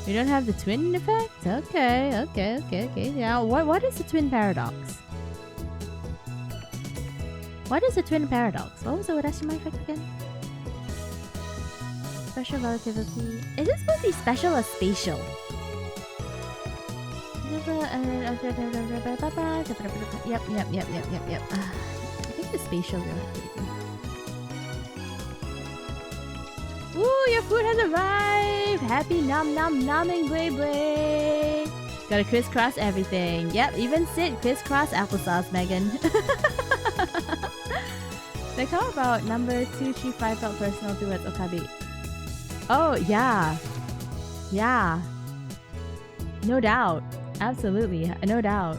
We don't have the twin effect? Okay. Yeah, what is the twin paradox? What is the twin paradox? What was the Urashima effect again? Special relativity. Is this supposed to be special or spatial? Yep. I think the spatial relativity. Ooh, your food has arrived! Happy nom nom nomming bray bray! Gotta crisscross everything. Yep, even Sid crisscross applesauce, Megan. Like, how about number 235 felt personal towards Okabe? Oh, yeah. Yeah. No doubt. Absolutely. No doubt.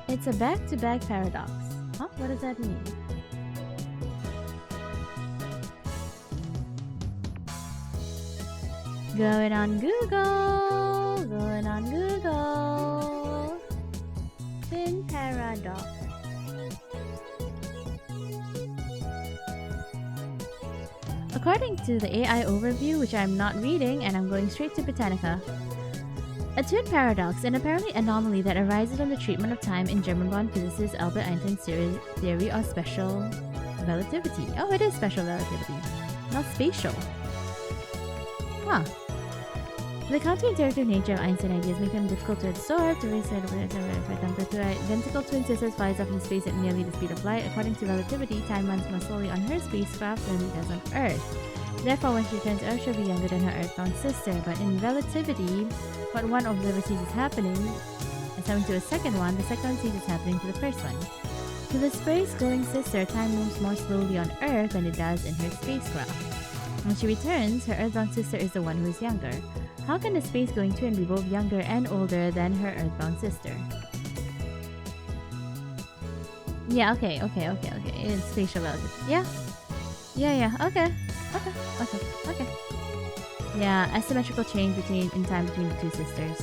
It's a back-to-back paradox. Huh? What does that mean? Going on Google. Going on Google. Twin paradox. According to the AI overview, which I'm not reading and I'm going straight to Britannica, a twin paradox, an apparently anomaly that arises from the treatment of time in German-born physicist Albert Einstein's theory of special relativity. Oh, it is special relativity, not spatial. Huh. The counterintuitive nature of Einstein ideas make them difficult to absorb. For example, two identical twin sisters flies up in space at nearly the speed of light. According to relativity, time runs more slowly on her spacecraft than it does on Earth. Therefore, when she returns to Earth, she'll be younger than her Earthbound sister. But in relativity, what one observer sees is happening to a second one, the second one sees is happening to the first one. To the space-going sister, time moves more slowly on Earth than it does in her spacecraft. When she returns, her Earthbound sister is the one who is younger. How can the space-going twin be both younger and older than her Earthbound sister? Yeah, okay. It's spatial relativity. Yeah, okay. Yeah, asymmetrical change in time between the two sisters.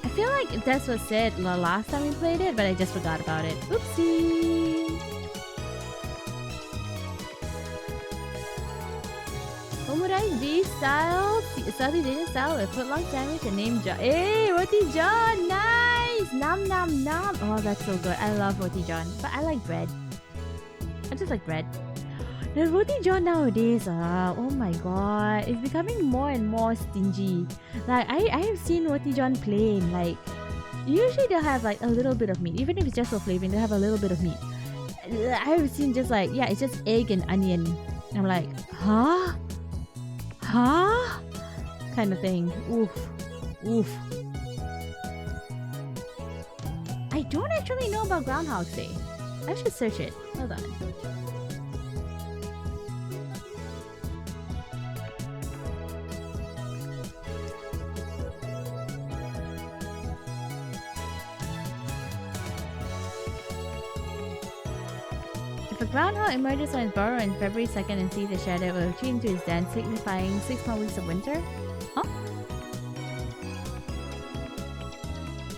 I feel like that's what said the last time we played it, but I just forgot about it. Oopsie! Omurice beef style, South Asian style with footlong sandwich and name John. Hey, Roti John, nice! Nom nom nom. Oh, that's so good. I love Roti John, but I like bread. I just like bread. The Roti John nowadays, oh my god, it's becoming more and more stingy. Like I have seen Roti John plain. Like usually they'll have like a little bit of meat, even if it's just for flavoring. They'll have a little bit of meat. I have seen just like it's just egg and onion. And I'm like, huh? Kind of thing. Oof. I don't actually know about Groundhog's Day. I should search it. Hold on. If a groundhog emerges on his burrow on February 2nd and sees a shadow, it will retreat into his den, signifying 6 more weeks of winter? Huh?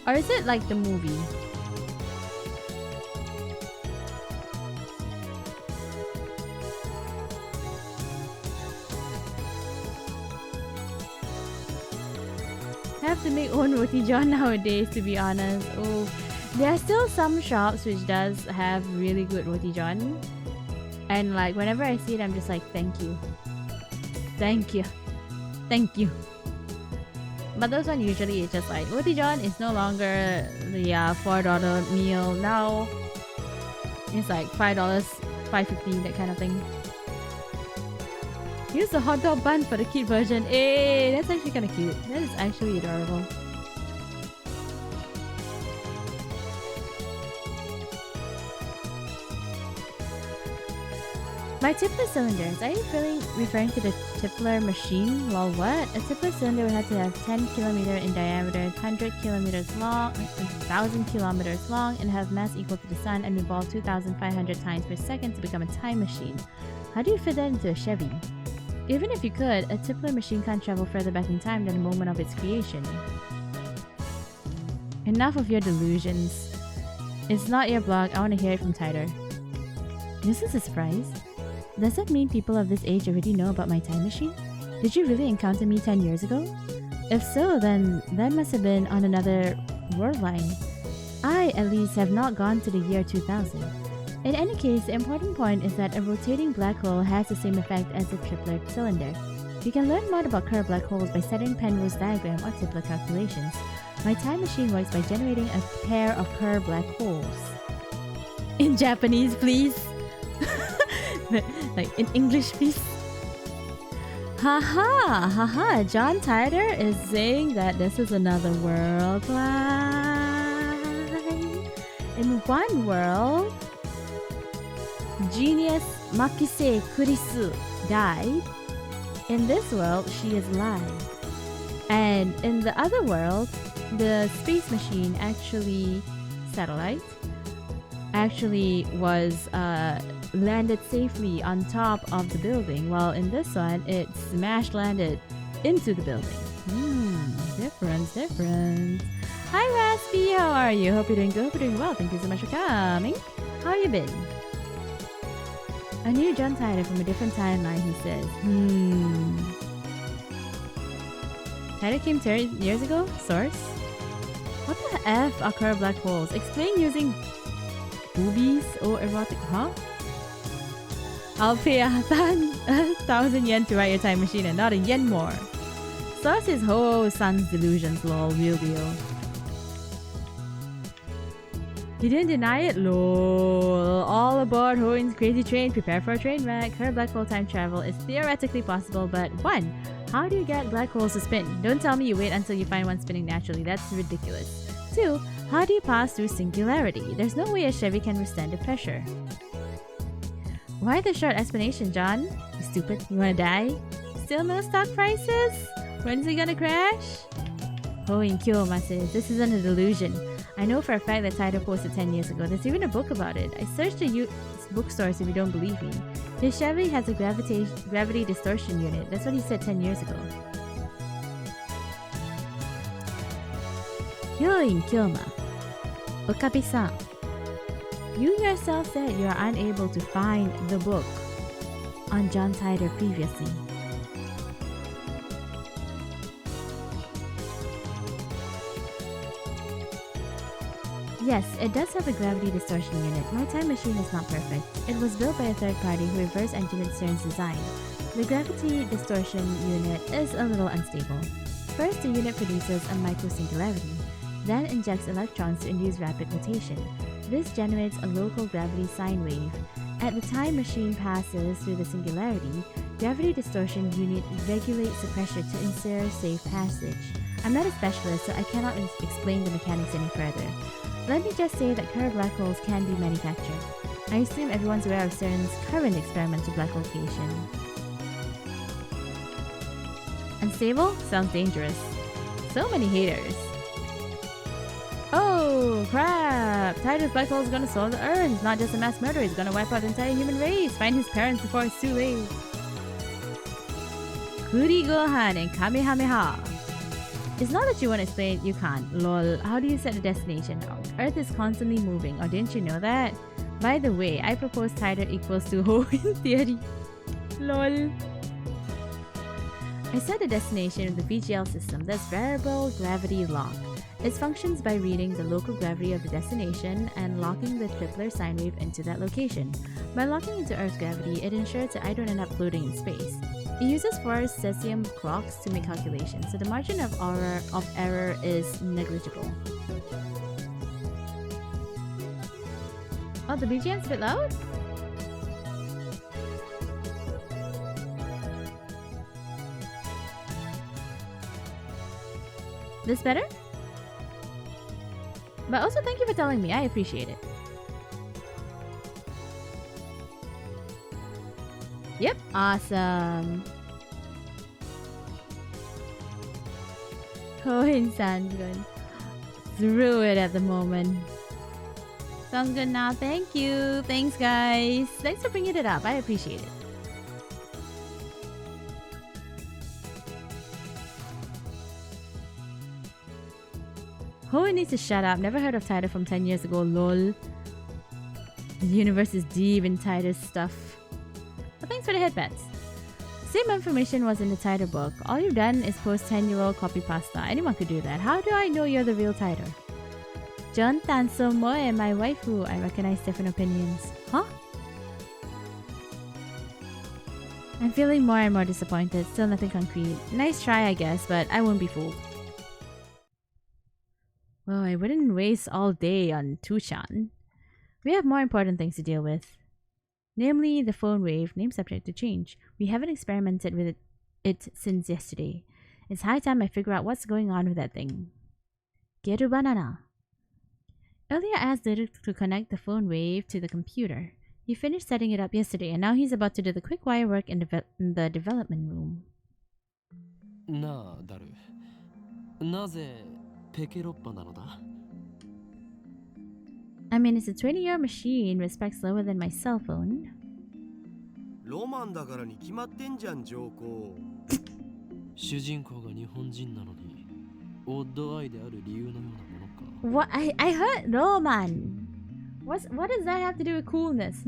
Or is it like the movie? I have to make own Roti John nowadays, to be honest. Oh. There are still some shops which does have really good Roti John, and like whenever I see it, I'm just like, thank you. But those one usually is just like Roti John is no longer the $4 meal now. It's like $5, $5.50, that kind of thing. Use the hot dog bun for the kid version. Hey, that's actually kind of cute. That is actually adorable. By Tipler cylinders, are you referring to the Tipler machine? Well, what? A Tipler cylinder would have to have 10 km in diameter, 100 kilometers long, 1,000 kilometers long, and have mass equal to the sun and revolve 2,500 times per second to become a time machine. How do you fit that into a Chevy? Even if you could, a Tipler machine can't travel further back in time than the moment of its creation. Enough of your delusions. It's not your blog, I want to hear it from Tighter. This is a surprise. Does that mean people of this age already know about my time machine? Did you really encounter me 10 years ago? If so, then that must have been on another world line. I, at least, have not gone to the year 2000. In any case, the important point is that a rotating black hole has the same effect as a triplet cylinder. You can learn more about curved black holes by studying Penrose's diagram or Tipler calculations. My time machine works by generating a pair of curved black holes. In Japanese, please. Like, in English, please. Haha, haha. John Titor is saying that this is another world. Why? In one world, genius Makise Kurisu died. In this world, she is alive. And in the other world, the space machine satellite was landed safely on top of the building, while in this one, it smash landed into the building. Difference. Hi Raspy, how are you? Hope you're doing good, hope you're doing well. Thank you so much for coming. How you been? A new John Titor from a different timeline, he says. Titor came 10 years ago? Source? What the F are curved black holes? Explain using boobies or erotic, huh? I'll pay 1,000 yen to ride your time machine and not a yen more. Source is Ho-san's delusions, lol, real deal. He didn't deny it, lol. All aboard Hoen's crazy train, prepare for a train wreck. Her black hole time travel is theoretically possible, but 1. How do you get black holes to spin? Don't tell me you wait until you find one spinning naturally, that's ridiculous. 2. How do you pass through singularity? There's no way a Chevy can withstand the pressure. Why the short explanation, John? You stupid, you wanna die? Still no stock prices? When's it gonna crash? Hoen Kyoma says, this isn't a delusion. I know for a fact that Titor posted 10 years ago. There's even a book about it. I searched the bookstores if you don't believe me. His Chevy has a gravity distortion unit. That's what he said 10 years ago. Hoen Kyoma. Okabe-san. You yourself said you are unable to find the book on John Titor previously. Yes, it does have a gravity distortion unit. My time machine is not perfect. It was built by a third party who reverse engineered CERN's design. The gravity distortion unit is a little unstable. First, the unit produces a microsingularity, then injects electrons to induce rapid rotation. This generates a local gravity sine wave. At the time machine passes through the singularity, gravity distortion unit regulates the pressure to ensure safe passage. I'm not a specialist, so I cannot explain the mechanics any further. Let me just say that curved black holes can be manufactured. I assume everyone's aware of CERN's current experimental black location. Unstable? Sounds dangerous. So many haters. Oh crap! Titor's black hole is gonna solve the Earth. He's not just a mass murderer, he's gonna wipe out the entire human race. Find his parents before it's too late. Kuri Gohan and Kamehameha. It's not that you want to explain, you can't. Lol, how do you set the destination? Earth is constantly moving, or didn't you know that? By the way, I propose Titor equals to Ho in theory. Lol. I set the destination with the VGL system, that's variable gravity lock. It functions by reading the local gravity of the destination and locking the Tripler sine wave into that location. By locking into Earth's gravity, it ensures that I don't end up floating in space. It uses 4 cesium clocks to make calculations, so the margin of error is negligible. Oh, the BGM's a bit loud? This better? But also thank you for telling me, I appreciate it. Yep, awesome. Hoen-san's going through it at the moment. Sounds good now, thank you. Thanks guys. Thanks for bringing it up, I appreciate it. Hoen needs to shut up. Never heard of Titor from 10 years ago, lol. The universe is deep in Titor's stuff. But thanks for the headbats. Same information was in the Titor book. All you've done is post 10-year-old copy pasta. Anyone could do that. How do I know you're the real Titor? John Tanso Moe, my waifu. I recognize different opinions. Huh? I'm feeling more and more disappointed. Still nothing concrete. Nice try, I guess, but I won't be fooled. Well, I wouldn't waste all day on Tuchan. We have more important things to deal with. Namely, the phone wave, name subject to change. We haven't experimented with it since yesterday. It's high time I figure out what's going on with that thing. Geru banana. Earlier I asked Didnt to connect the phone wave to the computer. He finished setting it up yesterday and now he's about to do the quick wire work in the development room. なあ、ダル。なぜペケロッパなのだ？ I mean, it's a 20-year machine with specs lower than my cell phone. ロマンだからに決まってんじゃん、上皇。主人公が日本人なのに、オッドアイである理由のようなものか。What? I heard Roman. What does that have to do with coolness?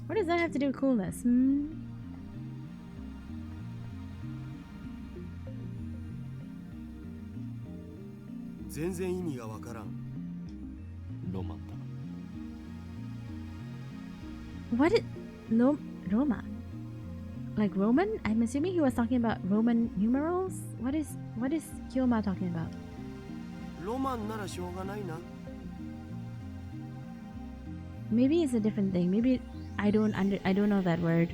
What does that have to do with coolness? 全然意味がわからん。ロマンだ。What is Roma? Like Roman? I'm assuming he was talking about Roman numerals. What is Kyoma talking about? ロマンならしょうがないな。Maybe it's a different thing. Maybe I don't know that word.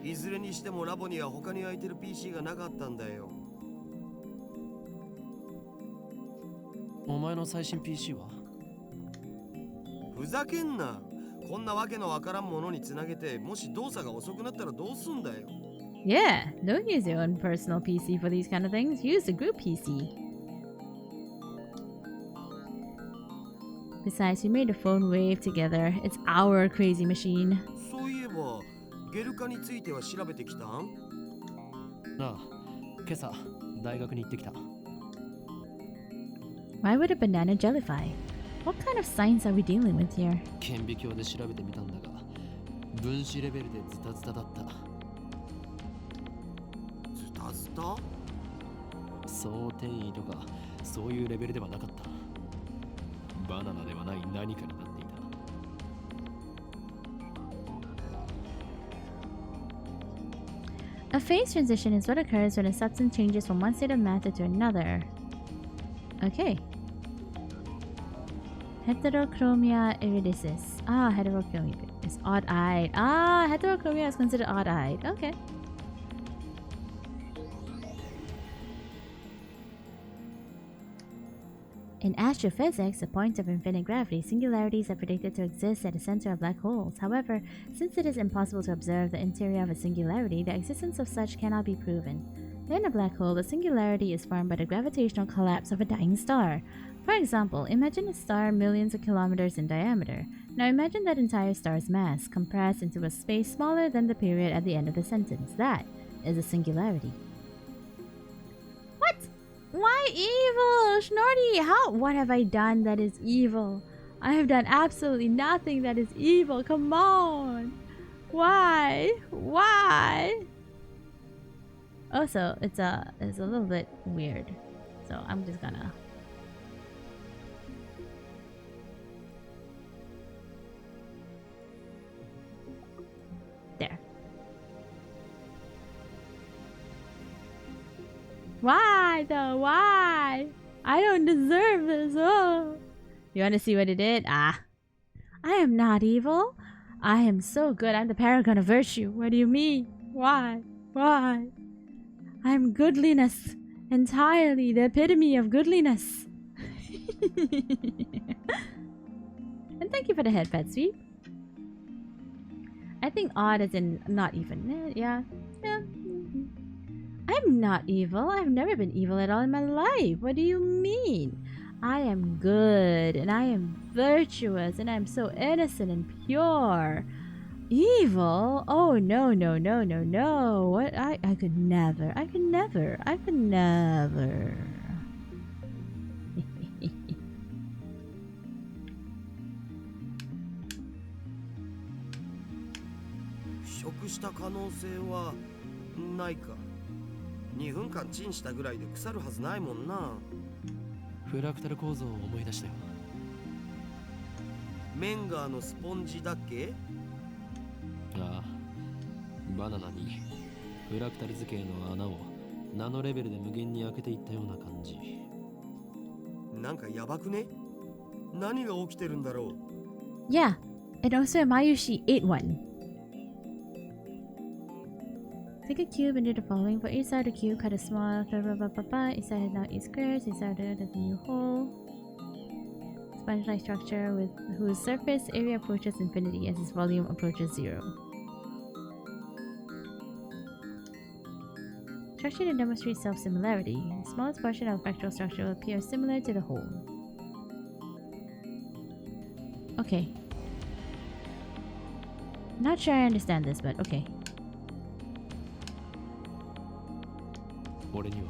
いずれにしてもラボには他に空いてる PC がなかったんだよ。お前の最新 PC は？ふざけんな。こんなわけのわからんものにつなげて、もし動作が遅くなったらどうすんだよ。Yeah, don't use your own personal PC for these kind of things. Use the group PC. Besides, we made a phone wave together. It's our crazy machine. そういえば、ゲル化については調べてきたん？なあ、今朝大学に行ってきた。Why would a banana jellify? What kind of science are we dealing with here? 顕微鏡で調べてみたんだが、分子レベルでズタズタだった。ズタズタ？そう転移とかそういうレベルではなかった。バナナではない何かになっていた。A phase transition is what occurs when a substance changes from one state of matter to another. Okay. Heterochromia iridicis. Ah, heterochromia is odd-eyed. Ah, heterochromia is considered odd-eyed. Okay. In astrophysics, the point of infinite gravity, singularities are predicted to exist at the center of black holes. However, since it is impossible to observe the interior of a singularity, the existence of such cannot be proven. In a black hole, the singularity is formed by the gravitational collapse of a dying star. For example, imagine a star millions of kilometers in diameter. Now imagine that entire star's mass compressed into a space smaller than the period at the end of the sentence. That is a singularity. What? Why evil? Snorty, what have I done that is evil? I have done absolutely nothing that is evil. Come on. Why? Why? Also, it's a little bit weird. So I'm just gonna... There. Why though? Why? I don't deserve this. Oh. You want to see what it did? Ah. I am not evil. I am so good. I'm the paragon of virtue. What do you mean? Why? Why? I'm goodliness. Entirely the epitome of goodliness. And thank you for the head pet sweep. I think odd as in not even. Yeah. I'm not evil. I've never been evil at all in my life. What do you mean? I am good and I am virtuous and I'm so innocent and pure. Evil? Oh no. What? I could never. I could never. 腐食した可能性はないか。2分間チンしたぐらいで腐るはずないもんな。フラクタル構造を思い出したよ。メンガーのスポンジだっけ？ああ、バナナにフラクタル図形の穴をナノレベルで無限に開けていったような感じ。なんかやばくね？何が起きてるんだろう？ Yeah, and also Mayushi ate one. Take a cube and do the following. For each side of the cube, cut a small each side is now 8 squares, each side has a new hole. Sponge-like structure with whose surface area approaches infinity as its volume approaches 0. Structure to demonstrate self-similarity. The smallest portion of the fractal structure will appear similar to the whole. Okay. Not sure I understand this, but okay. 俺には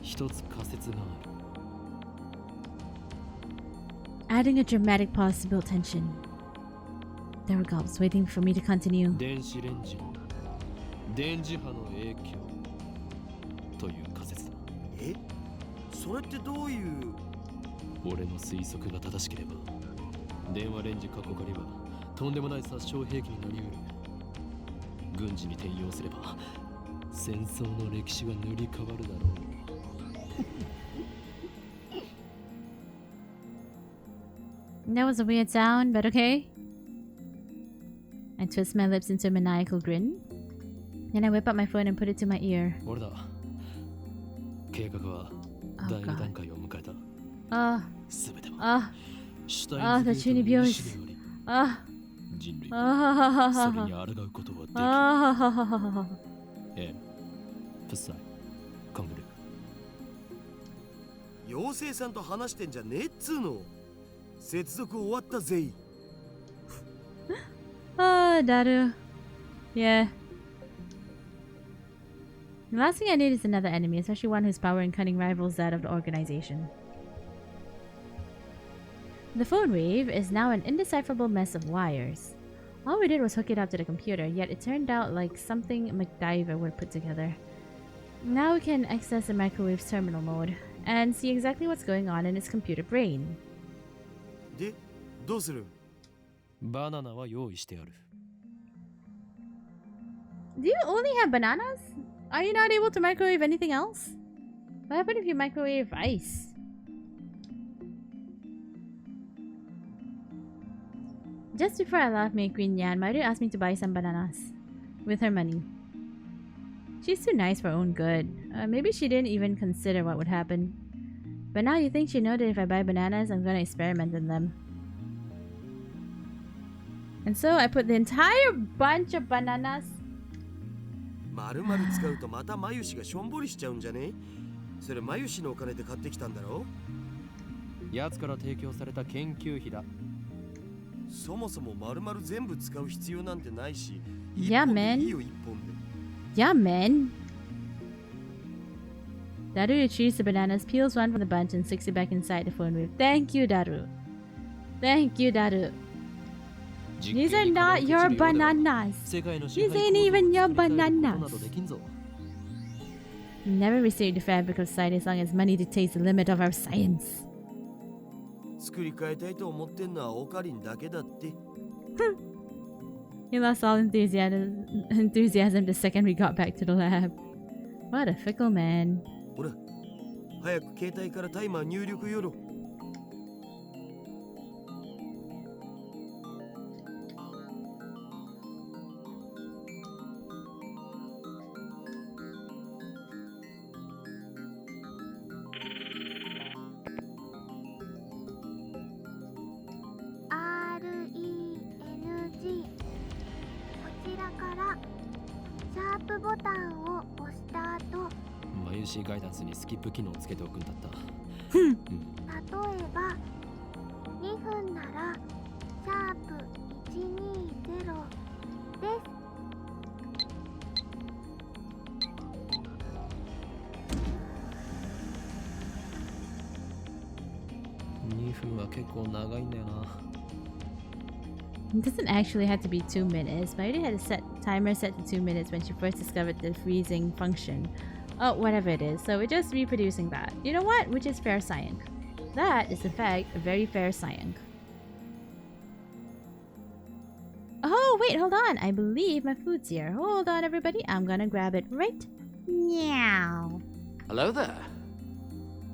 一つ仮説がある。Adding a dramatic pause to build tension. There were gulps waiting for me to continue. 電子レンジの電磁波の影響という仮説だ。え？それってどういう？俺の推測が正しければ、電話レンジ過去仮はとんでもない殺傷兵器になりうる。軍事に転用すれば戦争の歴史が塗り替わるだろう。That was a weird sound, but okay. I twist my lips into a maniacal grin. Then I whip out my phone and put it to my ear. 俺だ。計画は第2段階を迎えた。すべてはシュタインズゲートの意志であり、人類はそれに抗うことはできない。プッサイ、コングル。妖精さんと話してんじゃねえっつーの。接続終わったぜい。Daru. Yeah. The last thing I need is another enemy, especially one whose power and cunning rivals that of the organization. The phone wave is now an indecipherable mess of wires. All we did was hook it up to the computer, yet it turned out like something MacGyver would put together. Now we can access the microwave's terminal mode and see exactly what's going on in its computer brain. で、どうする？バナナは用意してある。Do you only have bananas? Are you not able to microwave anything else? What happened if you microwave ice? Just before I left Queen Yan, Maru asked me to buy some bananas with her money. She's too nice for her own good. Maybe she didn't even consider what would happen. But now you think she knows that if I buy bananas, I'm gonna experiment in them. And so I put the entire bunch of bananas. 丸々使うとまたマユシがしょんぼりしちゃうんじゃね？それマユシのお金で買ってきたんだろ？奴から提供された研究費だ。そもそも丸々全部使う必要なんてないし、Yeah, man. いいよ一本で。Yeah, man. Daru retrieves the bananas, peels one from the bunch, and sticks it back inside the phone wave. Thank you, Daru. Thank you, Daru. These are not your bananas. These ain't even your bananas. Never restrict the fabric of society as long as money dictates the limit of our science. 作り変えたいと思ってんのはオカリンだけだって。He lost all enthusiasm the second we got back to the lab. What a fickle man. ほら、早く携帯からタイマー入力よろ。ガイダンスにスキップ機能をつけておくんだった。例えば2分なら#120です。2分は結構長いんだよな。It doesn't actually have to be 2 minutes, but I already had a timer set to 2 minutes when she first discovered the freezing function. Oh, whatever it is. So we're just reproducing that. You know what? Which is fair science. That is in fact a very fair science. Oh wait, hold on. I believe my food's here. Hold on, everybody. I'm gonna grab it right now. Hello there.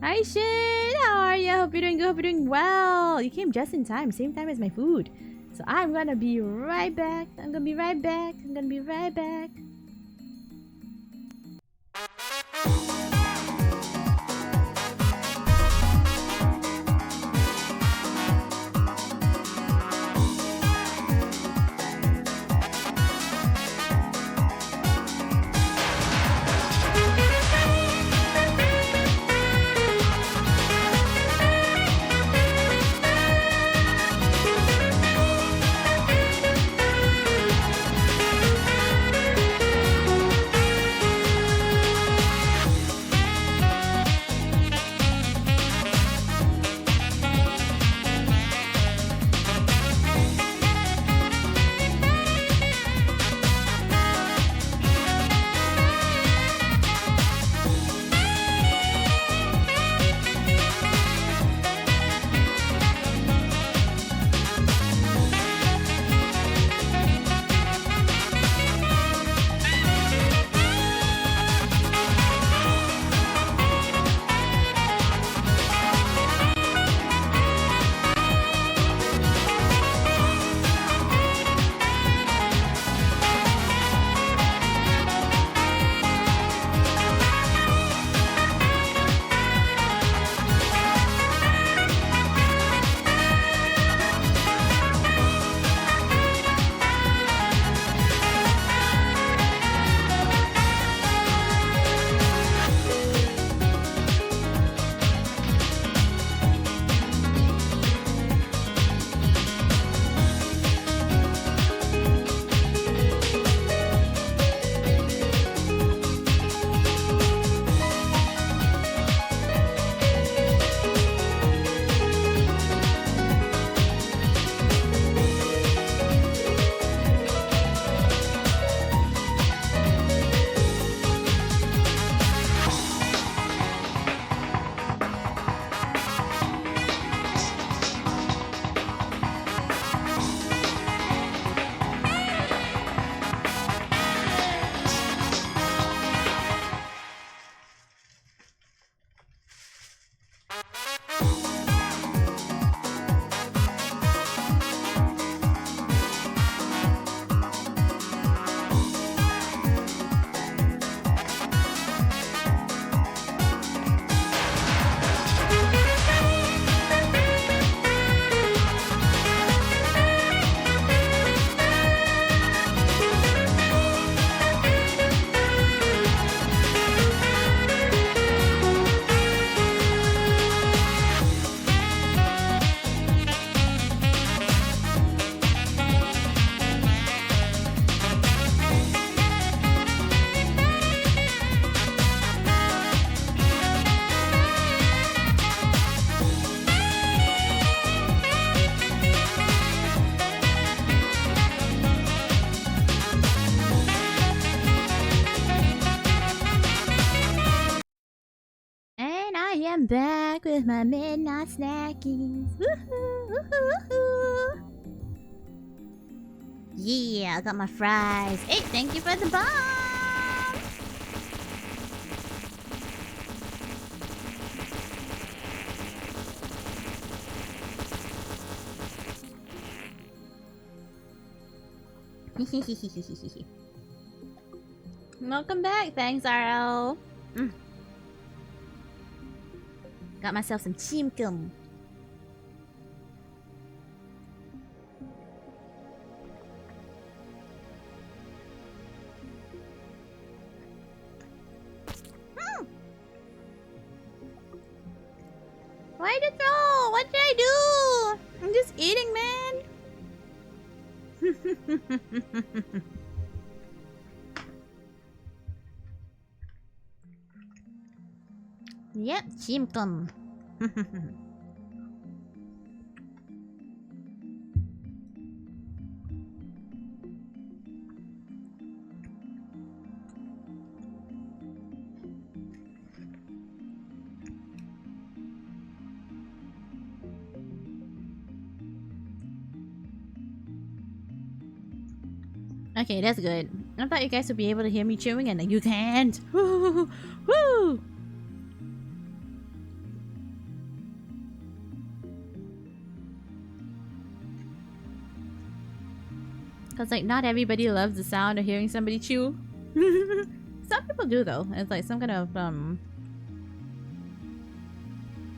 Hi, Shin. How are you? Hope you're doing good. Hope you're doing well. You came just in time. Same time as my food. So I'm gonna be right back. I'm gonna be right back. I'm gonna be right back. I'm back with my midnight snackies. Woohoo, woohoo, woohoo. Yeah, I got my fries. Hey, thank you for the bomb. Welcome back. Thanks, RL. Got myself some chimkum. Why did throw? What did I do? I'm just eating, man. Yep, chimkum. Okay, that's good. I thought you guys would be able to hear me chewing and you can't. Woo! Woo! Cause like not everybody loves the sound of hearing somebody chew. Some people do though. It's like some kind of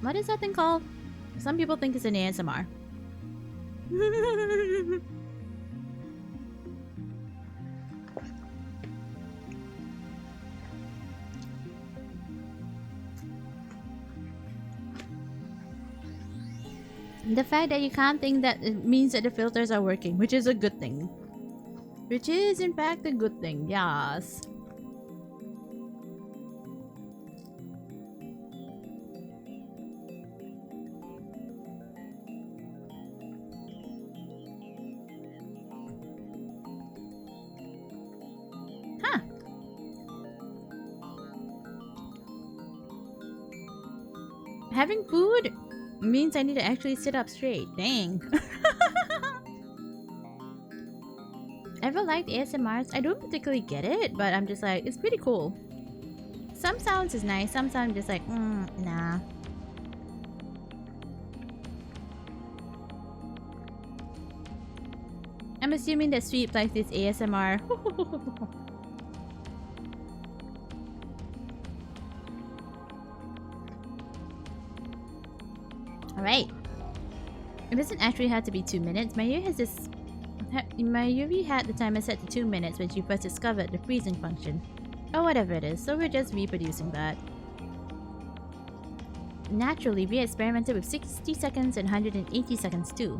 what is that thing called? Some people think it's an ASMR. The fact that you can't think that it means that the filters are working, which is a good thing. Which is in fact a good thing, yes. Huh. Having food means I need to actually sit up straight. Dang. Ever liked ASMRs? I don't particularly get it, but I'm just like, it's pretty cool. Some sounds is nice, some sounds just like, nah. I'm assuming that Sweep likes this ASMR. Alright. It doesn't actually have to be 2 minutes. My Yuri had the timer set to 2 minutes when she first discovered the freezing function. Or whatever it is, so we're just reproducing that. Naturally, we experimented with 60 seconds and 180 seconds too.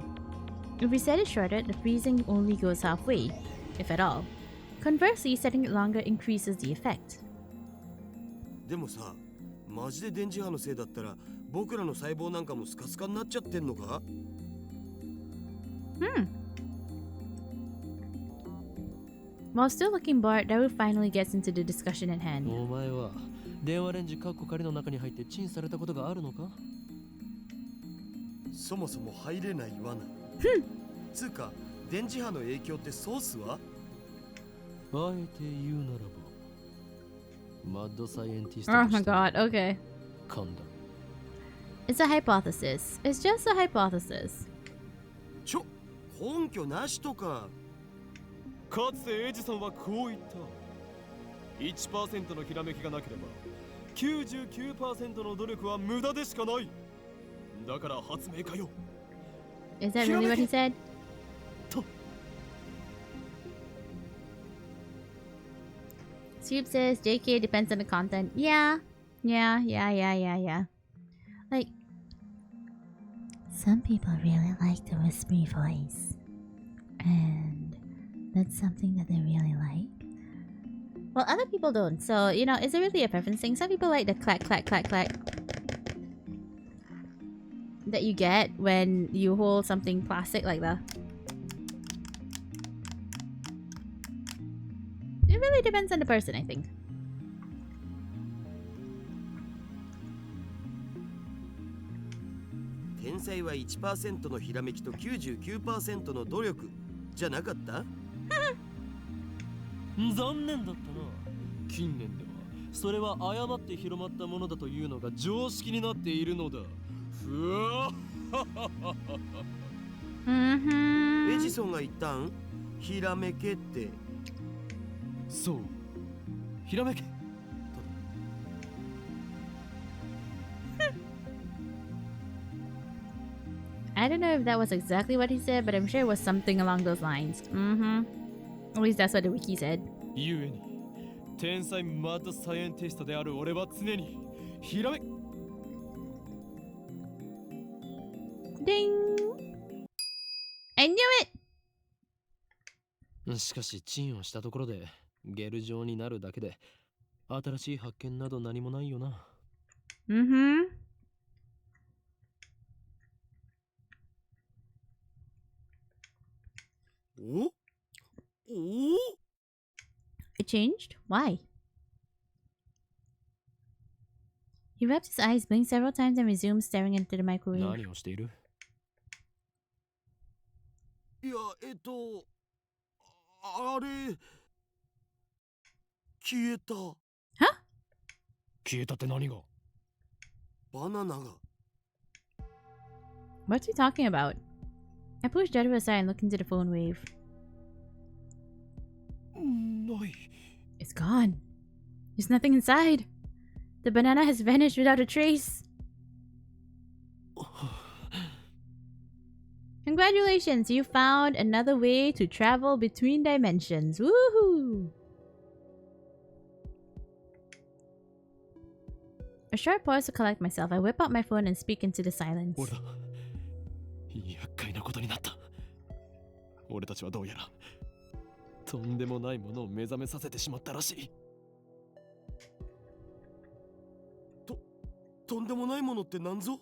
If we set it shorter, the freezing only goes halfway, if at all. Conversely, setting it longer increases the effect. でもさ、マジで電磁波のせいだったら僕らの細胞なんかもスカスカになっちゃってんのか? While still looking bored, Daru finally gets into the discussion at hand. お前は電話レンジカッコ仮の中に入ってチンされたことがあるのか? そもそも入れない罠。つうか、電磁波の影響ってソースは? あえて言うならば、マッドサイエンティスト Oh my god, okay. 勘だ。It's a hypothesis. It's just a hypothesis. 根拠なしとか。かつてエジソンはこう言った。1% のひらめきがなければ 99% の努力は無駄でしかない。だから発明家よ。Is that really what he said? Scoop says JK depends on the content. Yeah. Like, some people really like the whispery voice. And that's something that they really like. Well, other people don't. So, you know, is it really a preference thing? Some people like the clack, clack, clack, clack that you get when you hold something plastic like that. It really depends on the person, I think. Tensaiは 1% のひらめきと 99% の努力じゃなかった? 残念だったな。近年ではそれは誤って広まったものだというのが常識になっているのだ。ふわエジソンが言ったん？ひらめけって。そう。ひらめけ。I don't know if that was exactly what he said, but I'm sure it was something along those lines. At least that's what the wiki said. ゆえに、天才マッドサイエンティストである俺は常にひらめDing! I knew it! しかしチンをしたところでゲル状になるだけで新しい発見など何もないよな。It changed? Why? He rubbed his eyes, blinked several times, and resumed staring into the microwave. 何をしている? いや、あれ消えた。Huh? 消えたって何が？バナナが。 What's he talking about? I pushed Daru aside and looked into the phone wave. ない。 It's gone. There's nothing inside. The banana has vanished without a trace. Congratulations, you found another way to travel between dimensions. Woohoo! A short pause to collect myself. I whip out my phone and speak into the silence. 俺だ。厄介なことになった。俺たちはどうやらとんでもないものを目覚めさせてしまったらしい。とんでもないものって何ぞ？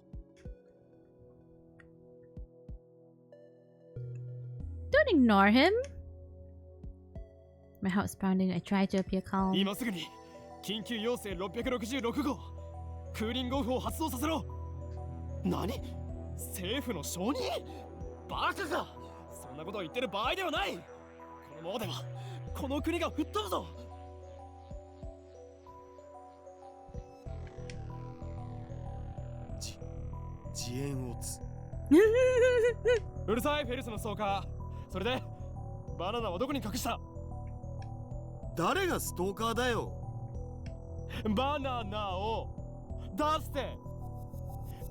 Don't ignore him. My heart's pounding. I try to appear calm. 今すぐに緊急要請666号クーリングオフを発動させろ。何？政府の承認？バカか。そんなことを言ってる場合ではない。このままではこの国が吹っ飛ぶぞ。自演をつ。うるさいフェルスのストーカー。それでバナナはどこに隠した？誰がストーカーだよ。バナナを出して。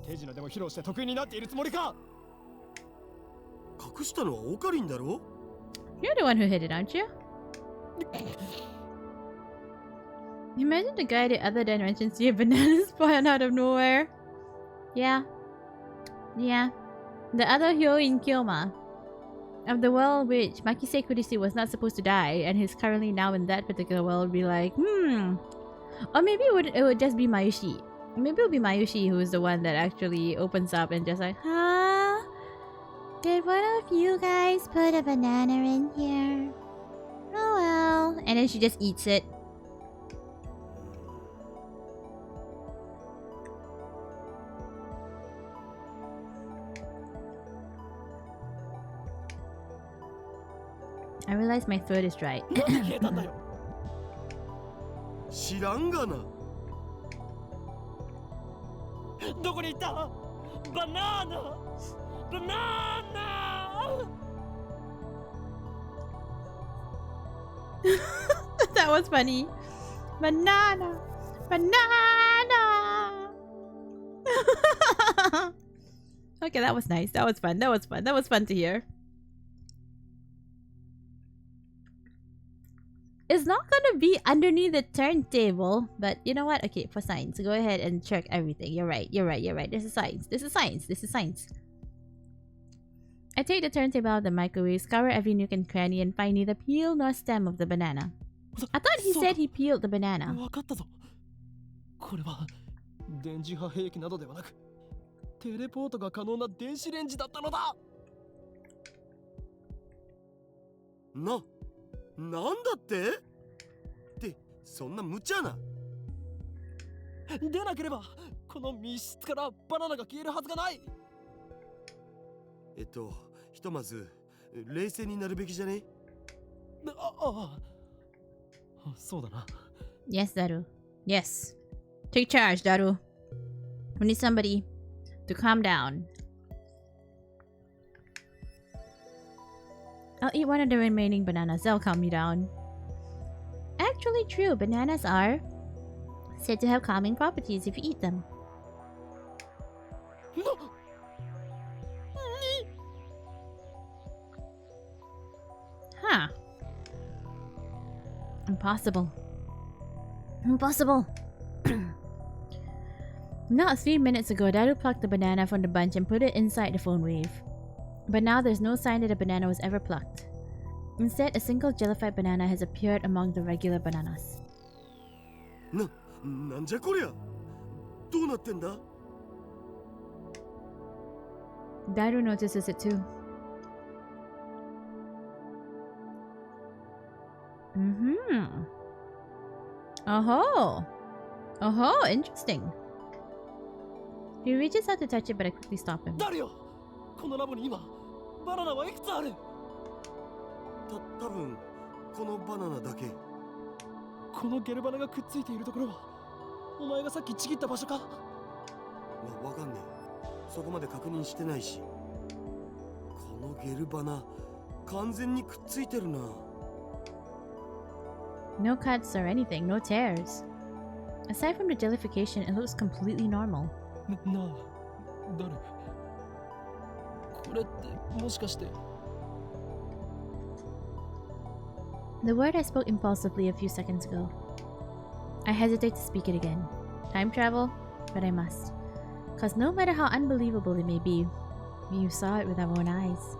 手品でも披露して得意になっているつもりか。隠したのはオカリンだろ。 You're the one who hid it, aren't you? Imagine the guy at the other dimension see a banana spawn out of nowhere. Yeah. Yeah. The other hero in Kyoma of the world which Makise Kurishi was not supposed to die, and he's currently now in that particular world, would be like, Or maybe it would just be Mayushi. Maybe it would be Mayushi who's the one that actually opens up and just like, huh? Did one of you guys put a banana in here? Oh well. And then she just eats it. I realize my throat is dry. 知らんがな。どこに行った？バナナ！バナナ！ That was funny. Banana! Banana! Okay, that was nice. That was fun. That was fun. That was fun to hear. It's not gonna be underneath the turntable, but you know what? Okay, for science, go ahead and check everything. You're right. This is science. This is science. I take the turntable out of the microwave, scour every nook and cranny, and find neither peel nor stem of the banana. I thought he said he peeled the banana. わかったぞ。これは電磁波兵器などではなく、テレポートが可能な電子レンジだったのだ。なんだってってそんな無茶な。でなければこの密室からバナナが消えるはずがない。ひとまず冷静になるべきじゃね。そうだな。 Yes, Daru. Yes. Take charge, Daru. We need somebody to calm down. I'll eat one of the remaining bananas. That'll calm me down. Actually true. Bananas are said to have calming properties if you eat them. Huh. Impossible. Not 3 minutes ago, Daru plucked the banana from the bunch and put it inside the phone wave. But now there's no sign that the banana was ever plucked. Instead, a single jellified banana has appeared among the regular bananas. なんじゃこりゃ。どうなってんだ？ Daru notices it too. Oh, interesting. He reaches out to touch it, but I quickly stop him. 誰よ？このラボに今バナナはいくつある？多分このバナナだけ。このゲルバナがくっついているところはお前がさっきちぎった場所か？わかんねえ。そこまで確認してないし。このゲルバナ完全にくっついてるな。No cuts or anything, no tears. Aside from the jellification, it looks completely normal. なあ、誰？これってもしかして。 The word I spoke impulsively a few seconds ago. I hesitate to speak it again. Time travel? But I must. Cause no matter how unbelievable it may be, you saw it with our own eyes.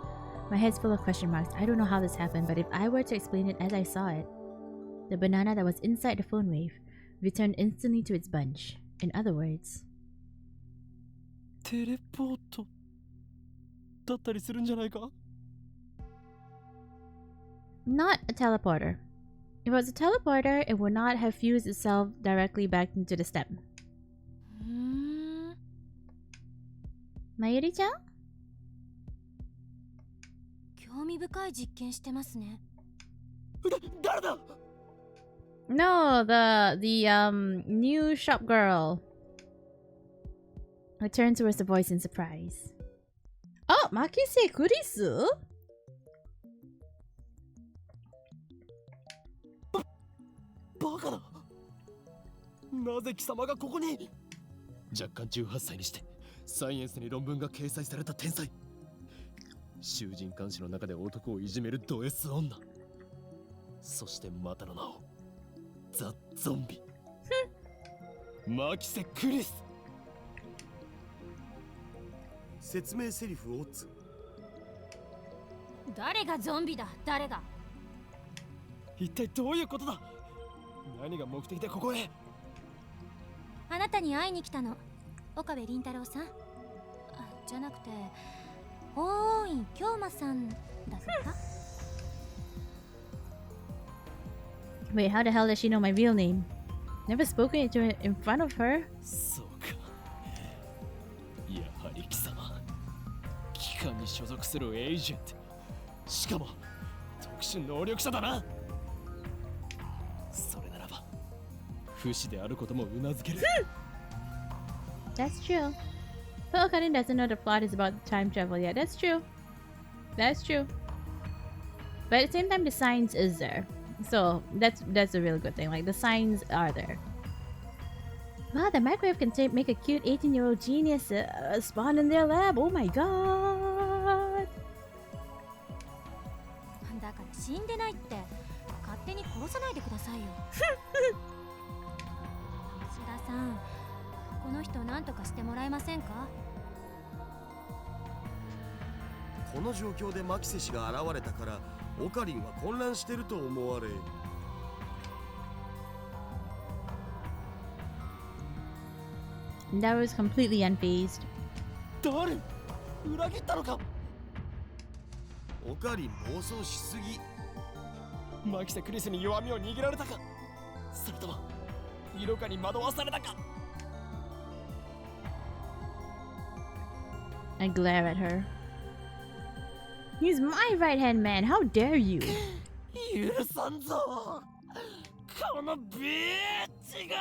My head's full of question marks. I don't know how this happened, but if I were to explain it as I saw it, the banana that was inside the phone wave returned instantly to its bunch. In other words, テレポートだったりするんじゃないか？ not a teleporter. If it was a teleporter, it would not have fused itself directly back into the stem. Mayuri-chan? 興味深い実験してますね。誰だ？ No, the new shop girl. I turned towards the voice in surprise. Oh, Makise Kurisu? バカだ。なぜ貴様がここに？若干18歳にしてサイエンスに論文が掲載された天才。囚人監視の中で男をいじめるド S 女。そしてまたの名をザ・ゾンビ。マキセ・クリス。説明セリフをつ。誰がゾンビだ？誰が？一体どういうことだ？何が目的でここへ？あなたに会いに来たの。岡部倫太郎さん？じゃなくて法王院京馬さんだったか？ Wait, how the hell does she know my real name? Never spoken it to her in front of her. そうか。やはり貴様、機関に所属するエージェント。しかも特殊能力者だな。それならば不死であることもうなずける。That's true. But Okarin doesn't know the plot is about time travel yet. That's true. That's true. But at the same time, the science is there. So that's a really good thing. Like, the signs are there. Wow, the microwave can make a cute 18-year-old genius spawn in their lab. Oh my god. だから死んでないって勝手に殺さないでくださいよ。石田さん、この人何とかしてもらえませんか？この状況でマキセ氏が現れたからオカリンは混乱してると思われ。That was completely unfazed. 誰？裏切ったのか？オカリン暴走しすぎ。マキセ・クリスに弱みを握られたか？それとも色化に惑わされたか？ I glare at her. He's my right-hand man. How dare you? 許さんぞ、このビーチが。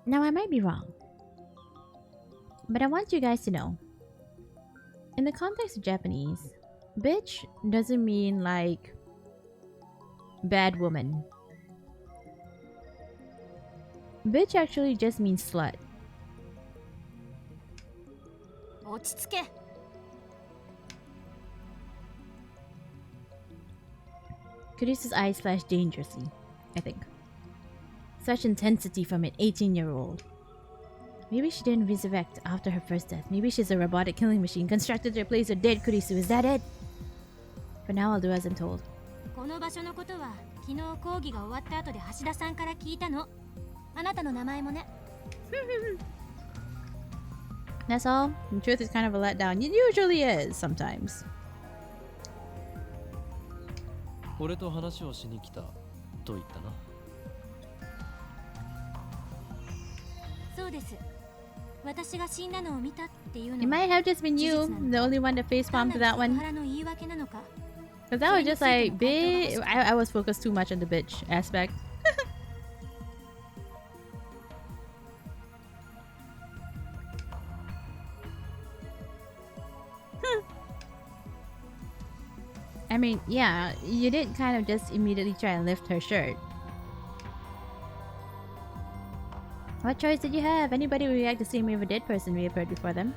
Now, I might be wrong, but I want you guys to know, in the context of Japanese, bitch doesn't mean like bad woman. Bitch actually just means slut. 落ち着け。Kurisa's eyes flashed dangerously, I think. Such intensity from an 18-year-old. Maybe she didn't resurrect after her first death. Maybe she's a robotic killing machine constructed to replace her dead Kurisu. Is that it? For now, I'll do as I'm told. この場所のことは昨日講義が終わった後で橋田さんから聞いたの。あなたの名前もね。That's all. The truth is kind of a letdown. It usually is sometimes. 俺と話をしに来たと言ったな。そうです。私が死んだのを見たっていうの It might have just been you, the only one that face palmed to that one. 原の言い訳なのか Because that was just like bitch. I was focused too much on the bitch aspect. I mean, yeah, you didn't kind of just immediately try and lift her shirt. What choice did you have? Anybody would react the same way if a dead person reappeared before them.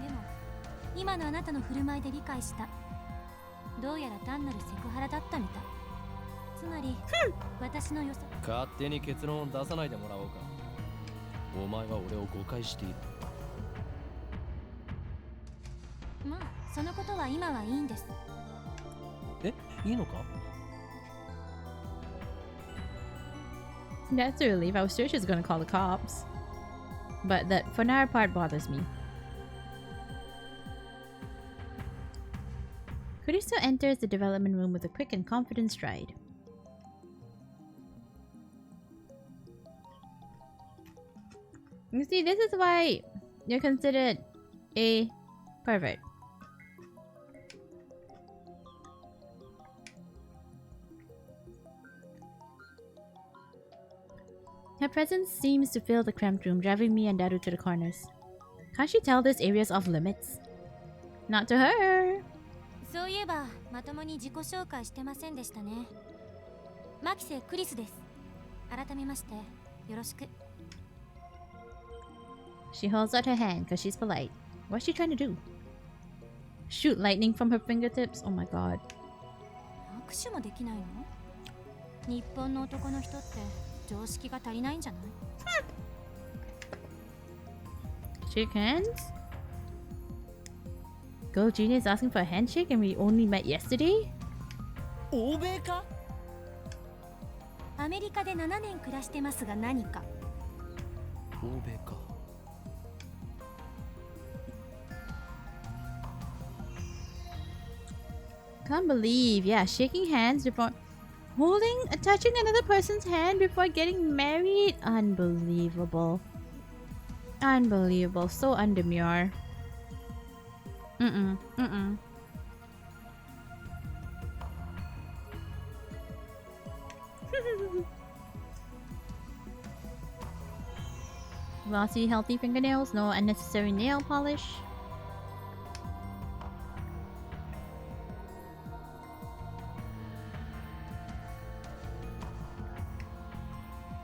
でも今のあなたの振る舞いで理解した。どうやら単なるセクハラだったみたい。つまり、私の良さ。勝手に結論を出さないでもらおうか。お前は俺を誤解している。まあ、そのことは今はいいんです。え、いいのか？ That's a relief. I was sure she was gonna call the cops. But that Fonara part bothers me. Kurisu enters the development room with a quick and confident stride. You see, this is why you're considered a pervert. Her presence seems to fill the cramped room, driving me and Daru to the corners. Can't she tell this area's off limits? Not to her! そういえば、まともに自己紹介してませんでしたね。マキセ・クリスです。改めまして、よろしく。She holds out her hand because she's polite. What's she trying to do? Shoot lightning from her fingertips? Oh my god. 握手もできないの？日本の男の人って常識が足りないんじゃない？ Shake hands? Gold Junior is asking for a handshake and we only met yesterday? 欧米か？アメリカで7年暮らしてますが何か？欧米か。Can't believe, yeah, shaking hands before touching another person's hand before getting married. Unbelievable. Unbelievable. So undemure. Mm-mm. Glossy, healthy fingernails, no unnecessary nail polish.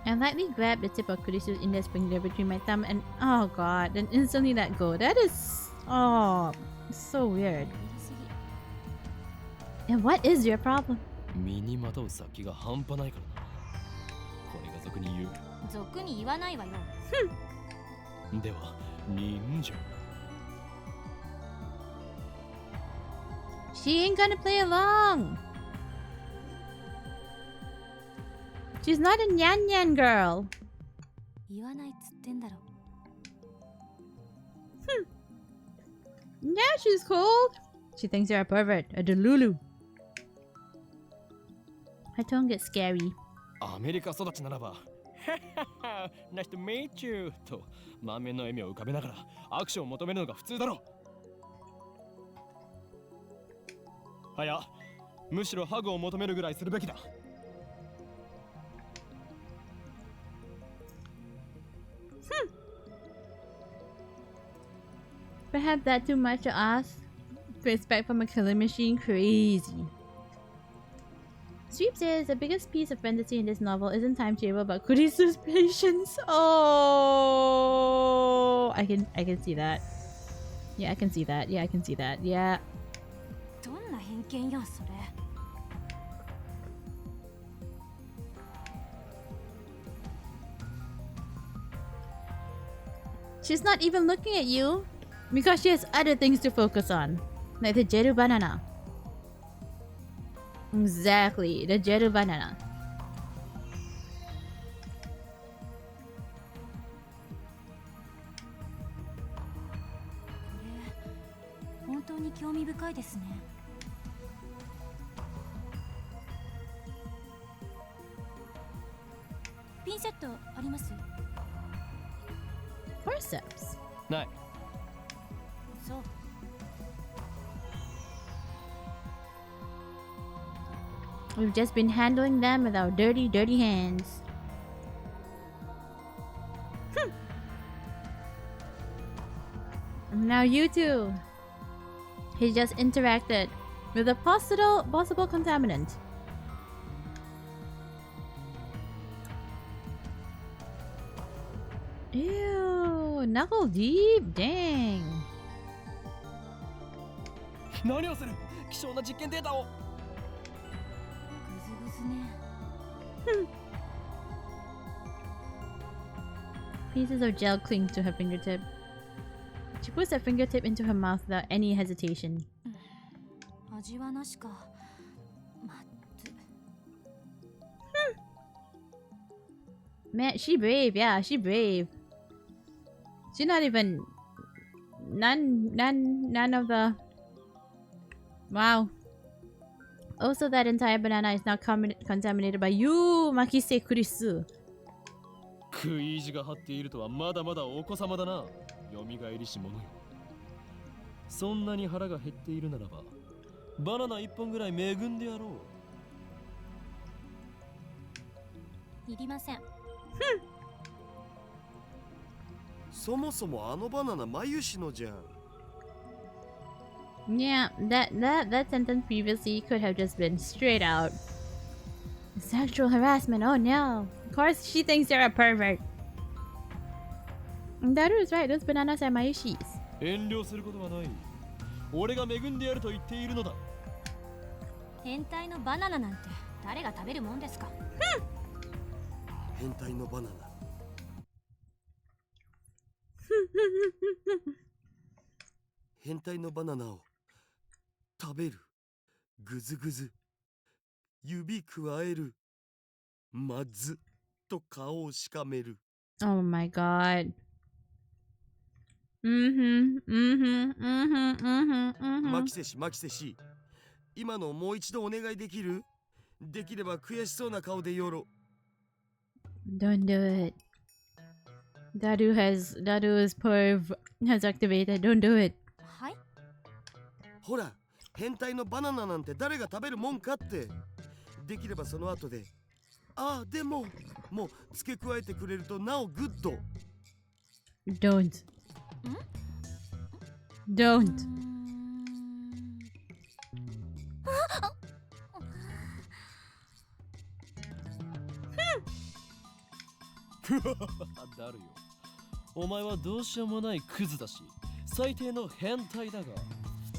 I lightly grabbed the tip of Kurisu's index finger between my thumb and oh god, then instantly let go. That is so weird. And what is your problem? 身にまとう先が半端ないからな。これが俗に言う。俗に言わないわよ。では、忍者。She ain't gonna play along. She's not a nyan nyan girl. 言わないっつってんだろ。Yeah, she's cold. She thinks you're a pervert, a delulu. Her tone gets scary. アメリカ育ちならば、Nice to meet you と満面の笑みを浮かべながら握手を求めるのが普通だろう。はや、むしろハグを求めるぐらいするべきだ。Perhaps that's too much to ask to expect from a killing machine. Crazy. Sweep says the biggest piece of fantasy in this novel isn't timetable but Kurisu's patience. Oh, I can see that. Yeah, I can see that. Yeah, I can see that. Yeah. どんな偏見やそれ。She's not even looking at you because she has other things to focus on, like the Jeru banana. Exactly, the Jeru banana. これ本当に興味深いですね。ピンセットあります？ Of forceps. ない。そう。We've just been handling them with our dirty, dirty hands. Now you two. He just interacted with a possible contaminant. Ew, knuckle deep, dang. 何をする？希少な実験データを。グズグズね。Pieces of gel cling to her fingertip. She puts her fingertip into her mouth without any hesitation. 味はなしか。まっつ。Man, she brave, yeah, she brave. She's not even none of the wow. Also, that entire banana is now contaminated by you, Makise Kurisu. 食い意地が張っているとはまだまだお子様だな。よみがえりし者よ。そんなに腹が減っているならば、バナナ一本ぐらい恵んでやろいりません。そもそもあのバナナ眉篠じゃん。Yeah, that sentence previously could have just been straight out sexual harassment. Oh no. Of course she thinks you're a pervert. Daru is right, those bananas are Mayushi's. 遠慮することはない。俺が恵んでやると言っているのだ。変態のバナナなんて誰が食べるもんですか。変態のバナナ。変態のバナナを食べる。ぐずぐず。指くわえる。まずと顔をしかめる。Oh my god. マキセシ、マキセシ。今のもう一度お願いできる？できれば悔しそうな顔でよろ。Don't do it. Daru's perv has activated. Don't do it. はい。ほら、変態のバナナなんて誰が食べるもんかって。できればその後で、ああ、でも、もう付け加えてくれるとなおグッド。Don't. Don't. だるよ。お前はどうしようもないクズだし、最低の変態だが、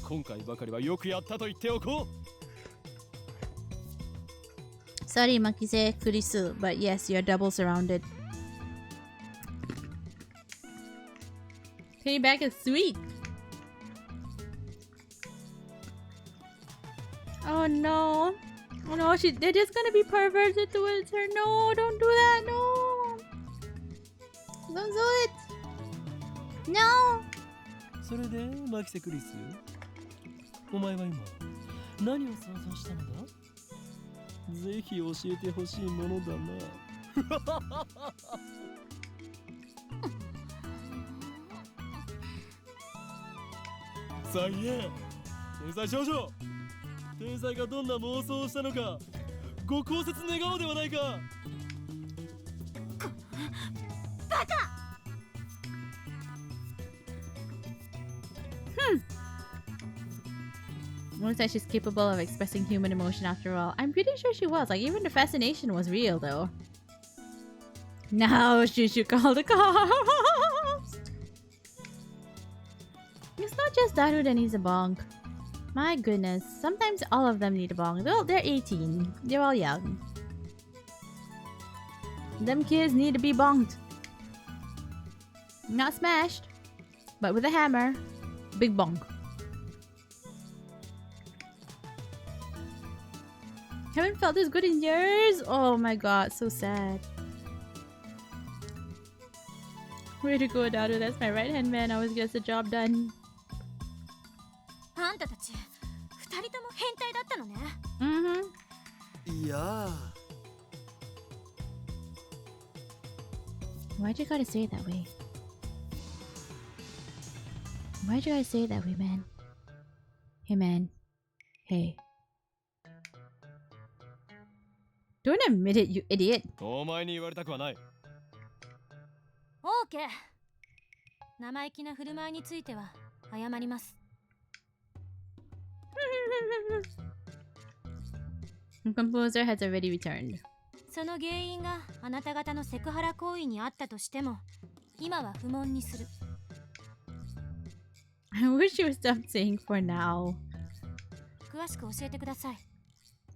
今回ばかりはよくやったと言っておこう。Sorry, Makise Kurisu, but yes, you're double surrounded. Payback is sweet. Oh no. Oh no, they're just gonna be perverted towards her. No, don't do that. No. Don't do it. No. それで、マキセクリス、お前は今、何を想像したのだ？ぜひ教えてほしいものだな。さあ言え、天才少女。天才がどんな妄想をしたのか、ご考説願おうではないか。バカ。Looks like she's capable of expressing human emotion after all. I'm pretty sure she was. Like, even the fascination was real, though. Now she should call the cops. It's not just Daru that needs a bong. My goodness. Sometimes all of them need a bong. Well, they're 18. They're all young. Them kids need to be bonged. Not smashed, but with a hammer. Big bong. Haven't felt this good in years. Oh my god, so sad. Way to go, Daru. That's my right hand man. Always gets the job done. あんたたち、二人とも変態だったのね。いやー。Why'd you gotta say it that way? Why'd you guys say it that way, man? Hey, man. Hey. Don't admit it, you idiot. お前に言われたくはない。オーケー。生意気な振る舞いについては謝ります。The composer has already returned. その原因があなた方のセクハラ行為にあったとしても、今は不問にする。I wish you would stop saying for now. 詳しく教えてください。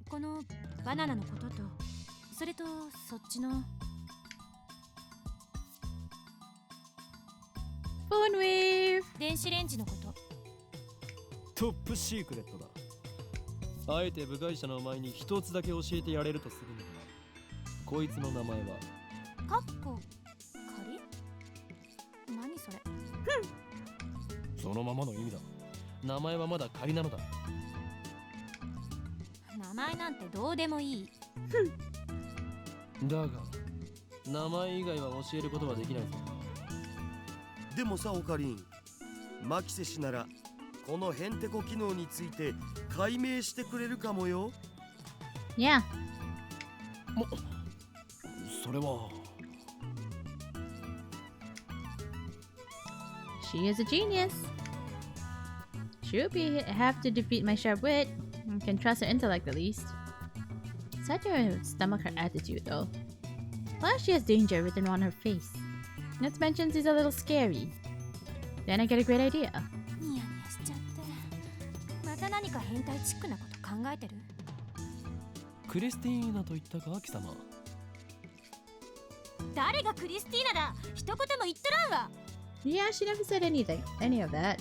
このバナナのことと、それとそっちの。Phone wave! 電子レンジのこと。トップシークレットだ。あえて部外者の前に一つだけ教えてやれるとするのだ。こいつの名前はカッコ仮？何それ？そのままの意味だ。名前はまだ仮なのだ。名前なんてどうでもいい。だが名前以外は教えることはできないぞ。でもさ、オカリン、マキセ氏ならこのヘンテコ機能について解明してくれるかもよ。Yeah. それは。She is a genius. She'll have to defeat my sharp wit. I can trust her intellect at least. It's hard to stomach her attitude though. Plus she has danger written on her face. Not to mention she's a little scary. Then I get a great idea. ニヤニヤしちゃって。また何か変態チックなこと考えてる？クリスティーナと言ったか、貴様。誰がクリスティーナだ？一言も言っとらんわ。Yeah, she never said any of that.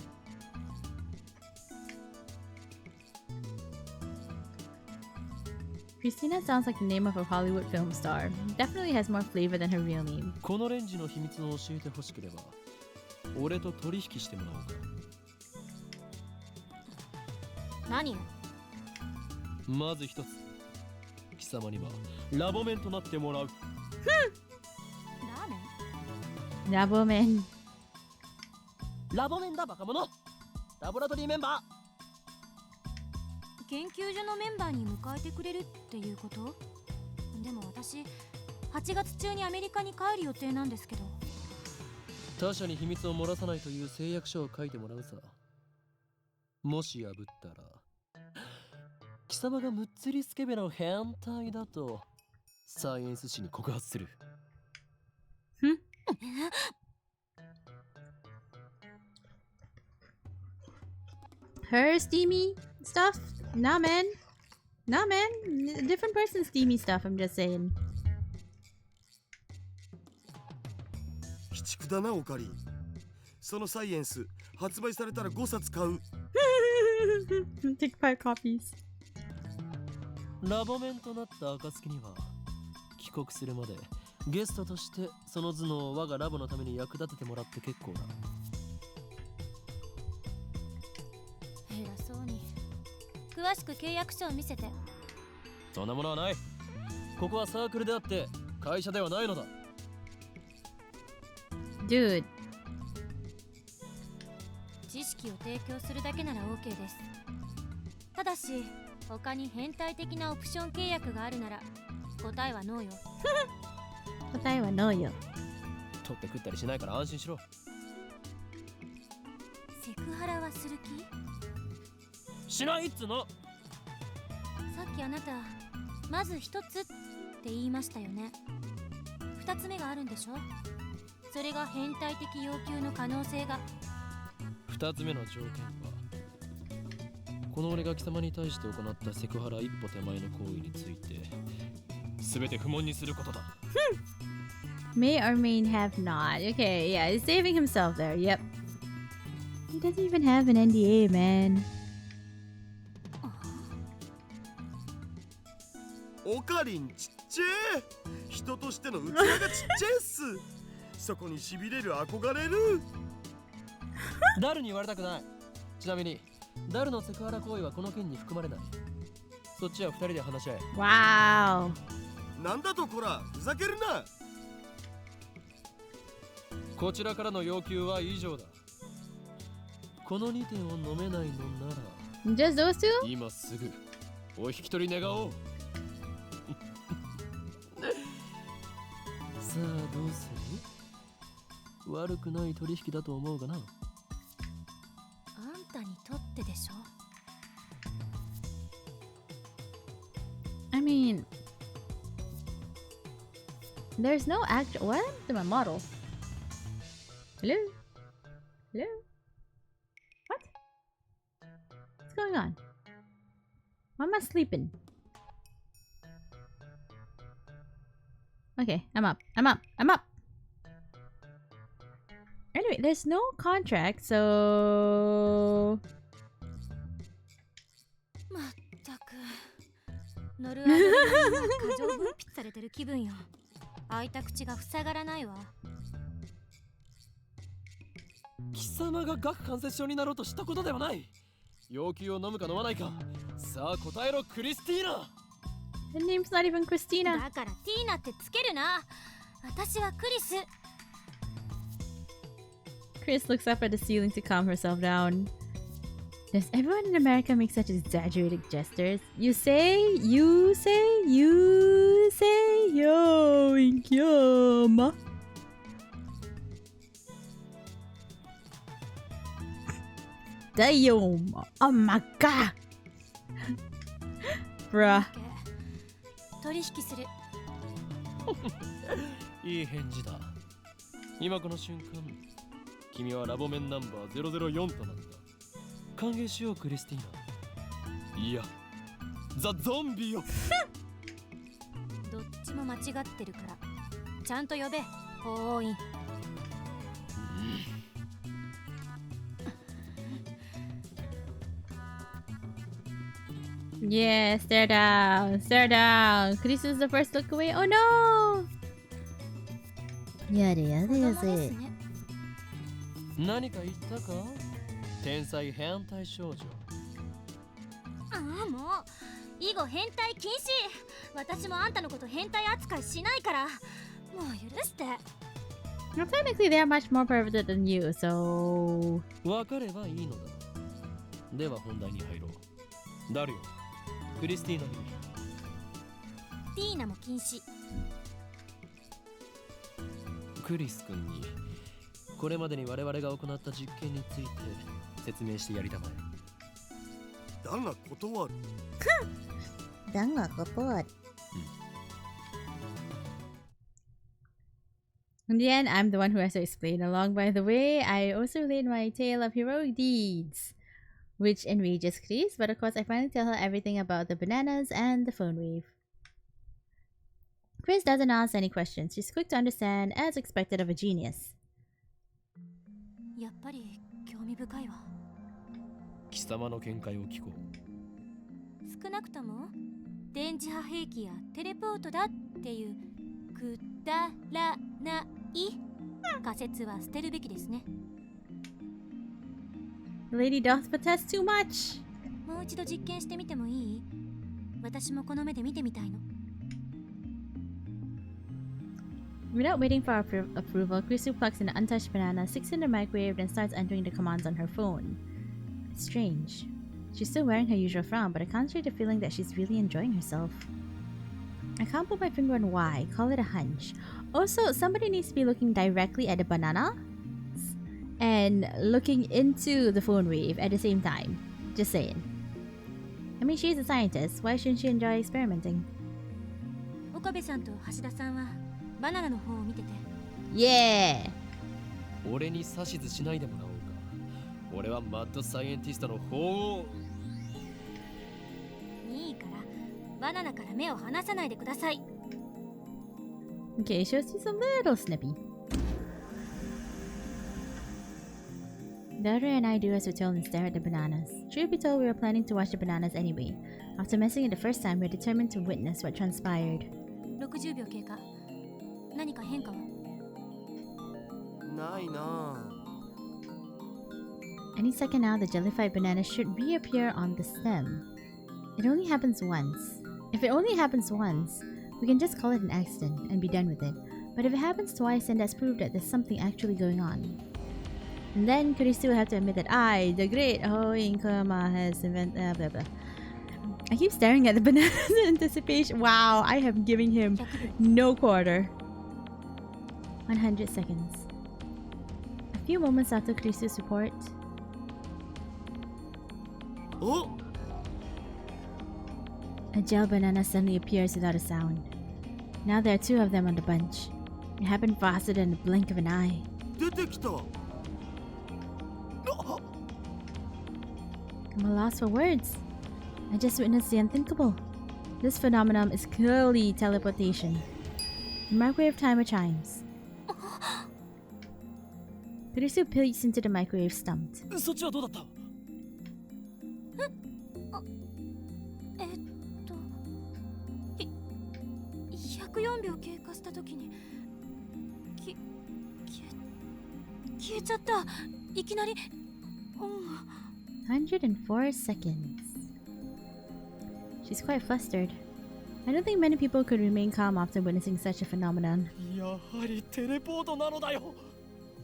Christina sounds like the name of a Hollywood film star. Definitely has more flavor than her real name. このレンジの秘密を教えてほしければ、俺と取引してもらおうか。何よ？まず一つ、貴様にはラボメンとなってもらう。ラーメン？ Rabomen. ラボメンだ、バカ者。ラボラトリーメンバー。研究所のメンバーに迎えてくれるっていうこと？でも私、8月中にアメリカに帰る予定なんですけど。他者に秘密を漏らさないという誓約書を書いてもらうさ。もし破ったら、貴様がむっつりスケベの変態だとサイエンス誌に告発する。Her steamy stuff? Nah, man. Nah, man. Different person's steamy stuff, I'm just saying. 鬼畜だな、オカリン。そのサイエンス、発売されたら5冊買う。Take 5 copies. ラボメンとなった暁には、帰国するまでゲストとしてその頭脳を我がラボのために役立ててもらって結構だ。偉そうに。詳しく契約書を見せて。そんなものはない。ここはサークルであって会社ではないのだ。Dude. 知識を提供するだけなら OK です。ただし、他に変態的なオプション契約があるなら答えはノーよ。答えはノーよ。取って食ったりしないから安心しろ。セクハラはする気？しないっつの。さっきあなた、まず一つって言いましたよね。二つ目があるんでしょ？それが変態的要求の可能性が。二つ目の条件は、この俺が貴様に対して行ったセクハラ一歩手前の行為について全て不問にすることだ。May or may have not. Okay, yeah, he's saving himself there. Yep. He doesn't even have an NDA, man. オカリンちっちゃい。人としての器がちっちゃいっす。そこにしびれる、憧れる。ダルに言われたくない。ちなみにダルのセクハラ行為はこの件に含まれない。そっちは二人で話し合え。Wow. なんだとこら、ふざけるな。こちらからの要求は以上だ。この2点を飲めないのなら Just those two? 今すぐお引き取り願おうさあどうする？悪くない取引だと思うがな。あんたにとってでしょ。 I mean, there's no act. What? To my model. Hello? Hello? What? What's going on? Why am I sleeping? Okay, I'm up. I'm up. I'm up. Anyway, there's no contract, so まったくノルアドレナリンが過剰分泌されてる気分よ。開いた口が塞がらないわ。貴様が顎関節症になろうとしたことではない。要求を飲むか飲まないか。さあ答えろクリスティーナ。 the name's not even Christina. だからティーナってつけるな。私はクリス。 Chris looks up at the ceiling to calm herself down. Does everyone in America make such exaggerated gestures? You say, yo, inkyama. Damn. Oh my god. Bruh. 取引する。いい返事だ。今この瞬間君はラボメンナンバー004となった。歓迎しようクリスティーナ。いやザ・ゾンビよどっちも間違ってるからちゃんと呼べ法員。Yeah, stare down, stare down. Chris is the first to look away. Oh no! Yada yada 子供 yada. ですね。何か言ったか天才変態少女。ああもう以後変態禁止。私もあんたのこと変態扱いしないからもう許して。 Well, technically, they are much more perverted than you, so. わかればいいのだ。では本題に入ろう。ダルよクリスティーナに。ティーナも禁止。クリス君にこれまでに我々が行った実験について説明してやりたまえ。だが断る。だが断る。In the end, I'm the one who has to explain along. By the way, I also relate my tale of heroic deeds, which enrages Chris, but of course I finally tell her everything about the bananas and the phone wave. Chris doesn't ask any questions. She's quick to understand, as expected of a genius. やっぱり興味深いわ。貴様の見解を聞こう。少なくとも電磁波兵器やテレポートだっていうくだらない仮説は捨てるべきですね。 The lady doth protest too much. もう一度実験してみてもいい？私もこの目で見てみたいの。 Without waiting for approval, Chrisu plucks an untouched banana, sticks it in the microwave, then starts entering the commands on her phone. It's strange. She's still wearing her usual frown, but I can't shake the feeling that she's really enjoying herself. I can't put my finger on why, call it a hunch. Also, somebody needs to be looking directly at the banana and looking into the phone wave at the same time. Just saying. I mean, she's a scientist. Why shouldn't she enjoy experimenting? 岡部さんと橋田さんはバナナの方を見てて。 Yeah! 俺に指図しないでもらおうか。俺はマッドサイエンティストの方を。いいからバナナから目を離さないでください。 Okay, she's a little snippy. Daughter and I do as we're told and stare at the bananas. Truth be told, we were planning to watch the bananas anyway. After messing it the first time, we're determined to witness what transpired. 60秒経過。何か変化は？ないな。 Any second now, the jellified banana should reappear on the stem. It only happens once. If it only happens once, we can just call it an accident and be done with it. But if it happens twice, then that's proof that there's something actually going on. And then Kurisu will have to admit that I, the great Hoinkoma, has invented blah blah. I keep staring at the bananas in anticipation. Wow, I am giving him no quarter. 100 seconds. A few moments after Kurisu's report. Oh! A gel banana suddenly appears without a sound. Now there are two of them on the bunch. It happened faster than the blink of an eye. 出てきた。 I'm a loss for words. I just witnessed the unthinkable. This phenomenon is clearly teleportation. The microwave timer chimes. Kurisu peeks into the microwave stumped. そっちはどうだった？104秒経過したときに消えちゃった。いきなり。104 seconds. She's quite flustered. I don't think many people could remain calm after witnessing such a phenomenon. やはりテレポートなのだよ。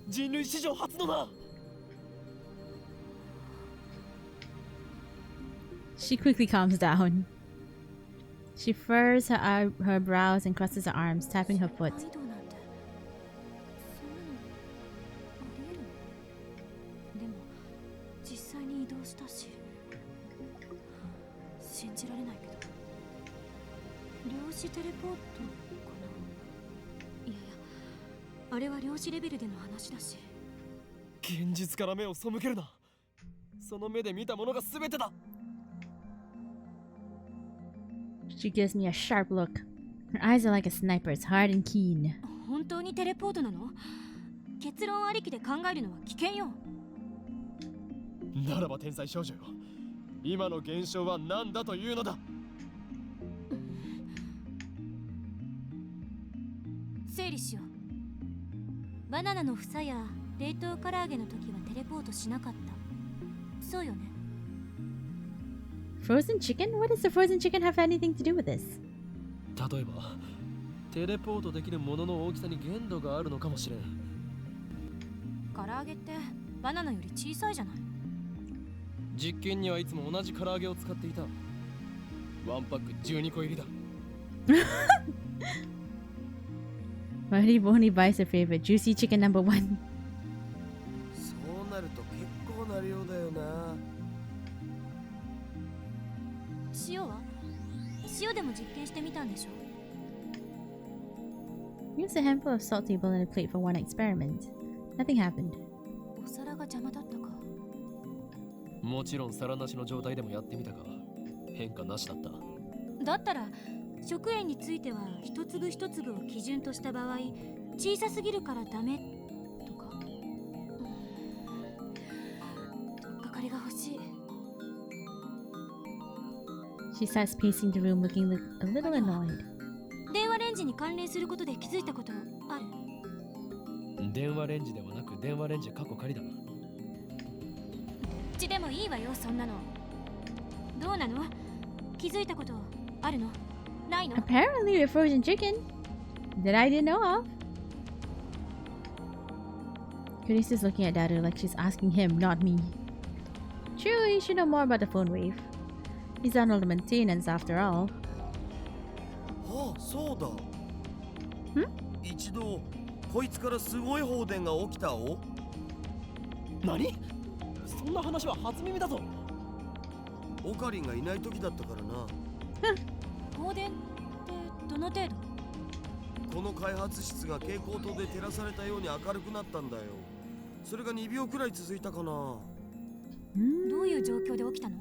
人類史上初のな。She quickly calms down. She furrows her brows and crosses her arms, tapping her foot. "現実から目を背けるな。その目で見たものが全てだ。 She gives me a sharp look. Her eyes are like a sniper's, hard and keen. 本当にテレポートなの？結論ありきで考えるのは危険よ。ならば天才少女よ。今の現象は何だというのだ。整理しよう。バナナの房や冷凍唐揚げの時はテレポートしなかった。そうよね。 Frozen chicken? What does the frozen chicken have anything to do with this? 例えば、テレポートできるものの大きさに限度があるのかもしれん。唐揚げってバナナより小さいじゃない。実験にはいつも同じ唐揚げを使っていた。ワンパック12個入りだ。Marty only buys her favorite juicy chicken number 1. そうなると結構な量だよな。塩は？塩でも実験してみたんでしょ？ Use a handful of salt table and a plate for one experiment. Nothing happened. お皿が邪魔だったか。もちろん皿なしの状態でもやってみたが、変化なしだった。だったら食塩については一粒一粒を基準とした場合、小さすぎるからダメとか。取っかかりが欲しい。 She starts pacing the room, looking a little annoyed. 電話レンジに関連することで気づいたことある？電話レンジではなく電話レンジ過去仮だ。うちでもいいわよ、そんなの。どうなの？気づいたことあるの？ないの？ Apparently with frozen chicken that I didn't know of. Kurisu's looking at Daru like she's asking him, not me. True, you should know more about the phone wave. He's done all the maintenance after all. ああ、そうだ。一度こいつからすごい放電が起きたお。何？そんな話は初耳だぞ。オカリンがいない時だったからな。放電ってどの程度？この開発室が蛍光灯で照らされたように明るくなったんだよ。それが2秒くらい続いたかな。どういう状況で起きたの？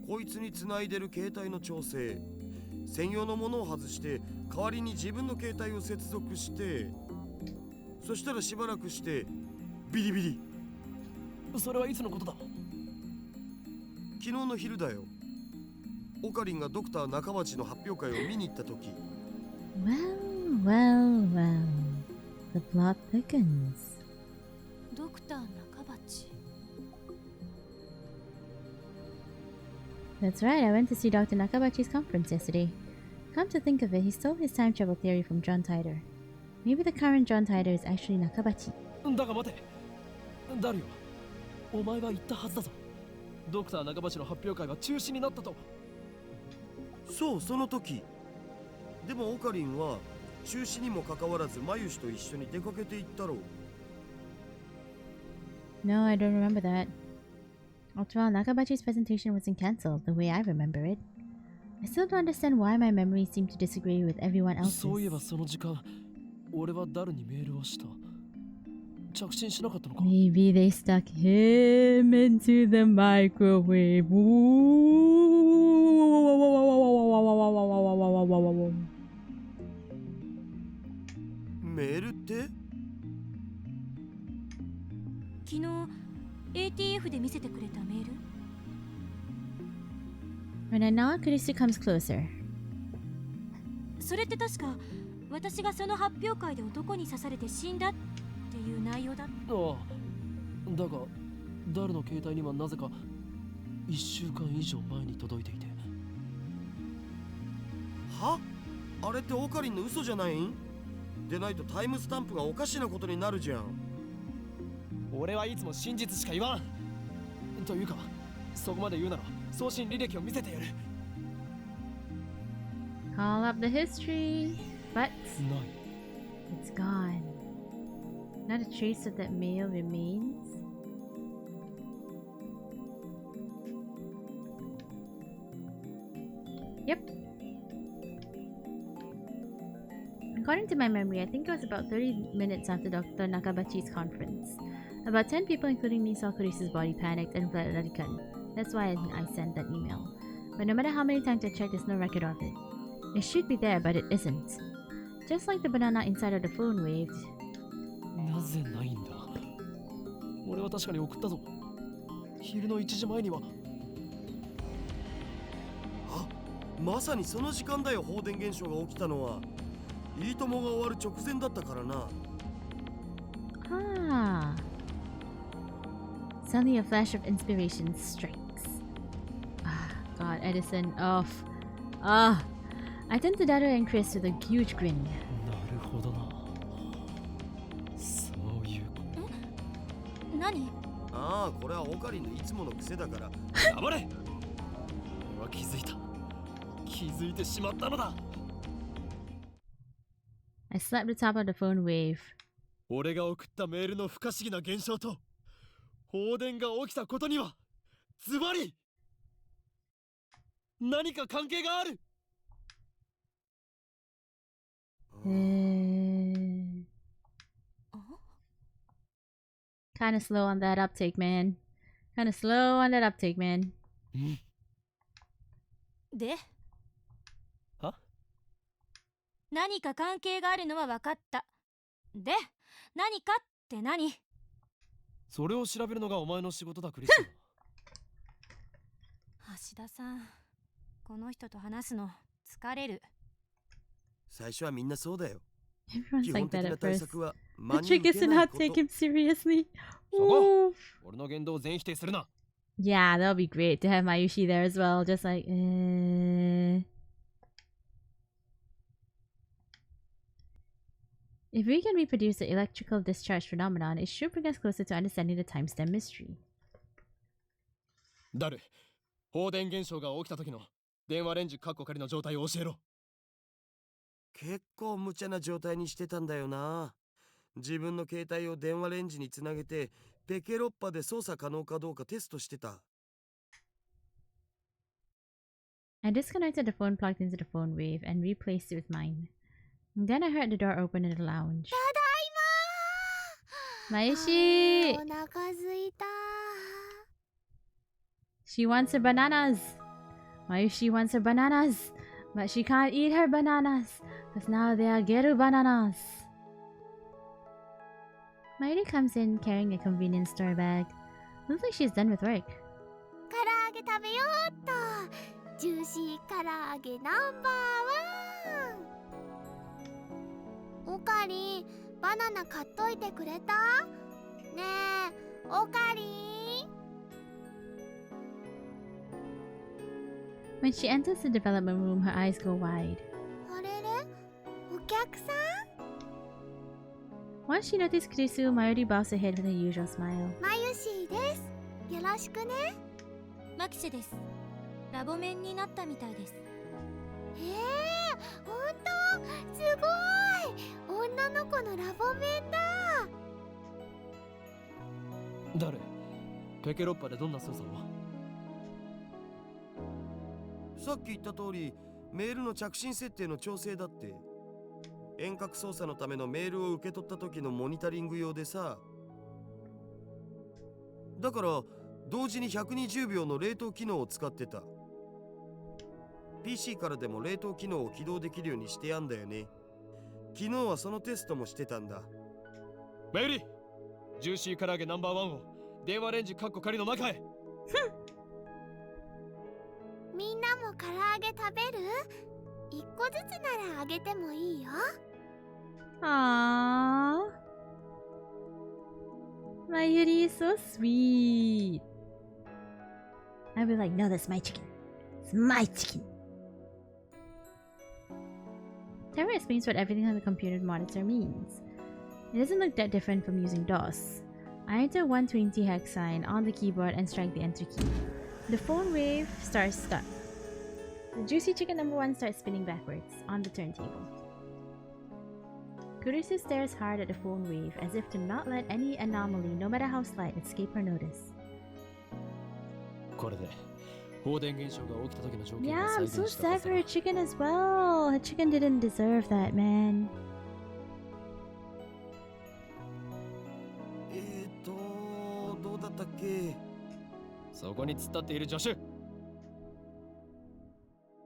こいつに繋いでる携帯の調整、専用のものを外して代わりに自分の携帯を接続して、そしたらしばらくしてビリビリ。それはいつのことだ？昨日の昼だよ。オカリンがドクター中町の発表会を見に行った時。Well, well, well. The plot thickens. ドクター中町。 That's right, I went to see Dr. Nakabachi's conference yesterday. Come to think of it, he stole his time travel theory from John Titor. Maybe the current John Titor is actually Nakabachi. だが待て。ダルよ、お前は言ったはずだぞ。ドクター中橋の発表会は中止になったと。そう、その時。でもオカリンは中止にもかかわらずマユシと一緒に出かけていったろう。 No, I don't remember that. After all, Nakabachi's presentation wasn't cancelled the way I remember it. I still don't understand why my memories seem to disagree with everyone else's. そういえばその時間、俺はダルにメールをした。着信しなかったのか？ Maybe they stuck him into the microwave. Ooh. メールって？昨日 ATF で見せてくれたメール。 When I know Kurisu comes closer. それって確か私がその発表会で男に刺されて死んだっていう内容だ。ああ、だがダルの携帯にはなぜか1週間以上前に届いていて。は？あれってオカリンの嘘じゃないん？でないとタイムスタンプがおかしなことになるじゃん。俺はいつも真実しか言わん。というか、そこまで言うなら送信履歴を見せてやる。 Call up the history. But ない。 it's gone. Not a trace of that mail remains. Yep. According to my memory, I think it was about 30 minutes after Dr. Nakabachi's conference. About 10 people, including me, saw Kurisu's body, panicked and fled Rarikan. That's why I sent that email. But no matter how many times I checked, there's no record of it. It should be there, but it isn't. Just like the banana inside of the phone waved. なぜないんだ？俺は確かに送ったぞ。昼の1時前には。あ、まさにその時間だよ。放電現象が起きたのは。いいともが終わる直前だったからな。Ah. Suddenly a flash of inspiration strikes. Ah, God, Edison, off. Ah. I turned to Dado and Chris with a huge grin. なるほどな。そういう。何？ああ、これはオカリンのいつもの癖だから。黙れ！俺は気づいた。気づいてしまったのだ。I slapped the top of the phone wave. 俺が送ったメールの不可思議な現象と放電が起きたことにはズバリ何か関係がある。Kinda slow on that uptake, man. Kinda slow on that uptake, man. で？は？何か関係があるのは分かった。で、何かって何？それを調べるのがお前の仕事だ、クリスティナ。橋田さん、この人と話すの疲れる。最初はみんなそうだよ。 Everyone's like that at first. The 真に trick 受 is け to ない not こと。 take him seriously. そこ Oof. 俺の言動を全否定するな。 Yeah, that would be great to have Mayushi there as well. Just like, If we can reproduce the electrical discharge phenomenon, it should bring us closer to understanding the timestamp mystery. ダル、放電現象が起きた時の電話レンジカッコ仮の状態を教えろ。結構無茶な状態にしてたんだよな。自分の携帯を電話レンジにつなげてペケロッパで操作可能かどうかテストしてた。 I disconnected the phone plugged into the phone wave and replaced it with mine. Then I heard the door open in the lounge. ただいまー。 Mayushi! お腹すいた。 She wants her bananas! Mayushi wants her bananas! But she can't eat her bananas! Because now they are Geru bananas! Mayuri comes in carrying a convenience store bag. Looks like she's done with work. 唐揚げ食べようっと。ジューシー唐揚げナンバーワン。オカリン、バナナ買っといてくれた？ねえ、オカリン。 When she enters the development room, her eyes go wide. あれれ？お客さん？ Once she noticed Kurisu, Mayuri bows her head with her usual smile. マユシーです。よろしくね。マキシェです。ラボメンになったみたいです。ほんとすごい。女の子のラボメンだ。誰？ペケロッパでどんな操作を？さっき言った通り、メールの着信設定の調整だって。遠隔操作のためのメールを受け取った時のモニタリング用でさ。だから同時に120秒の冷凍機能を使ってた。 PC からでも冷凍機能を起動できるようにしてやんだよね。昨日はそのテストもしてたんだ。メイリー、ジューシー唐揚げナンバーワンを電話レンジカッコ仮の中へ。みんなも唐揚げ食べる？一個ずつならあげてもいいよ。Aww. Mayuri is so sweet. I'd be like, no, that's my chicken. It's my chicken. Tara explains what everything on the computer monitor means. It doesn't look that different from using DOS. I enter 120 hex sign on the keyboard and strike the enter key. The phone wave starts stuck. The juicy chicken number 1 starts spinning backwards on the turntable. Kurisu stares hard at the phone wave as if to not let any anomaly, no matter how slight, escape her notice. Yeah, I'm so sad for her chicken as well. Her chicken didn't deserve that, man. どうだったっけ？そこに突っ立っている助手。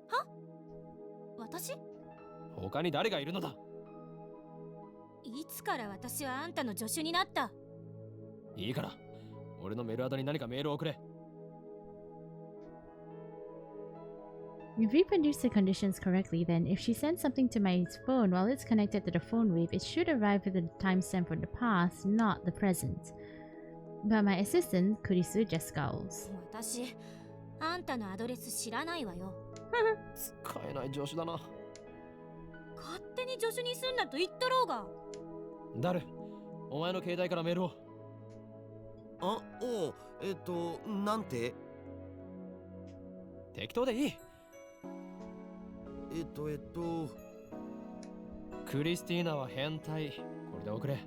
は？私？他に誰がいるのだ？いつから私はあんたの助手になった？いいから、俺のメールアドに何かメールを送れ。If we produce the conditions correctly, then if she sends something to my phone while it's connected to the phone wave, it should arrive with a timestamp from the past, not the present. But my assistant, Kurisu, just scowls. 私、あんたのアドレス知らないわよ。使えない助手だな。勝手に助手にすんなと言ったろうが。誰？お前の携帯からメールを。なんて？適当でいい。クリスティーナは変態。これで送れ。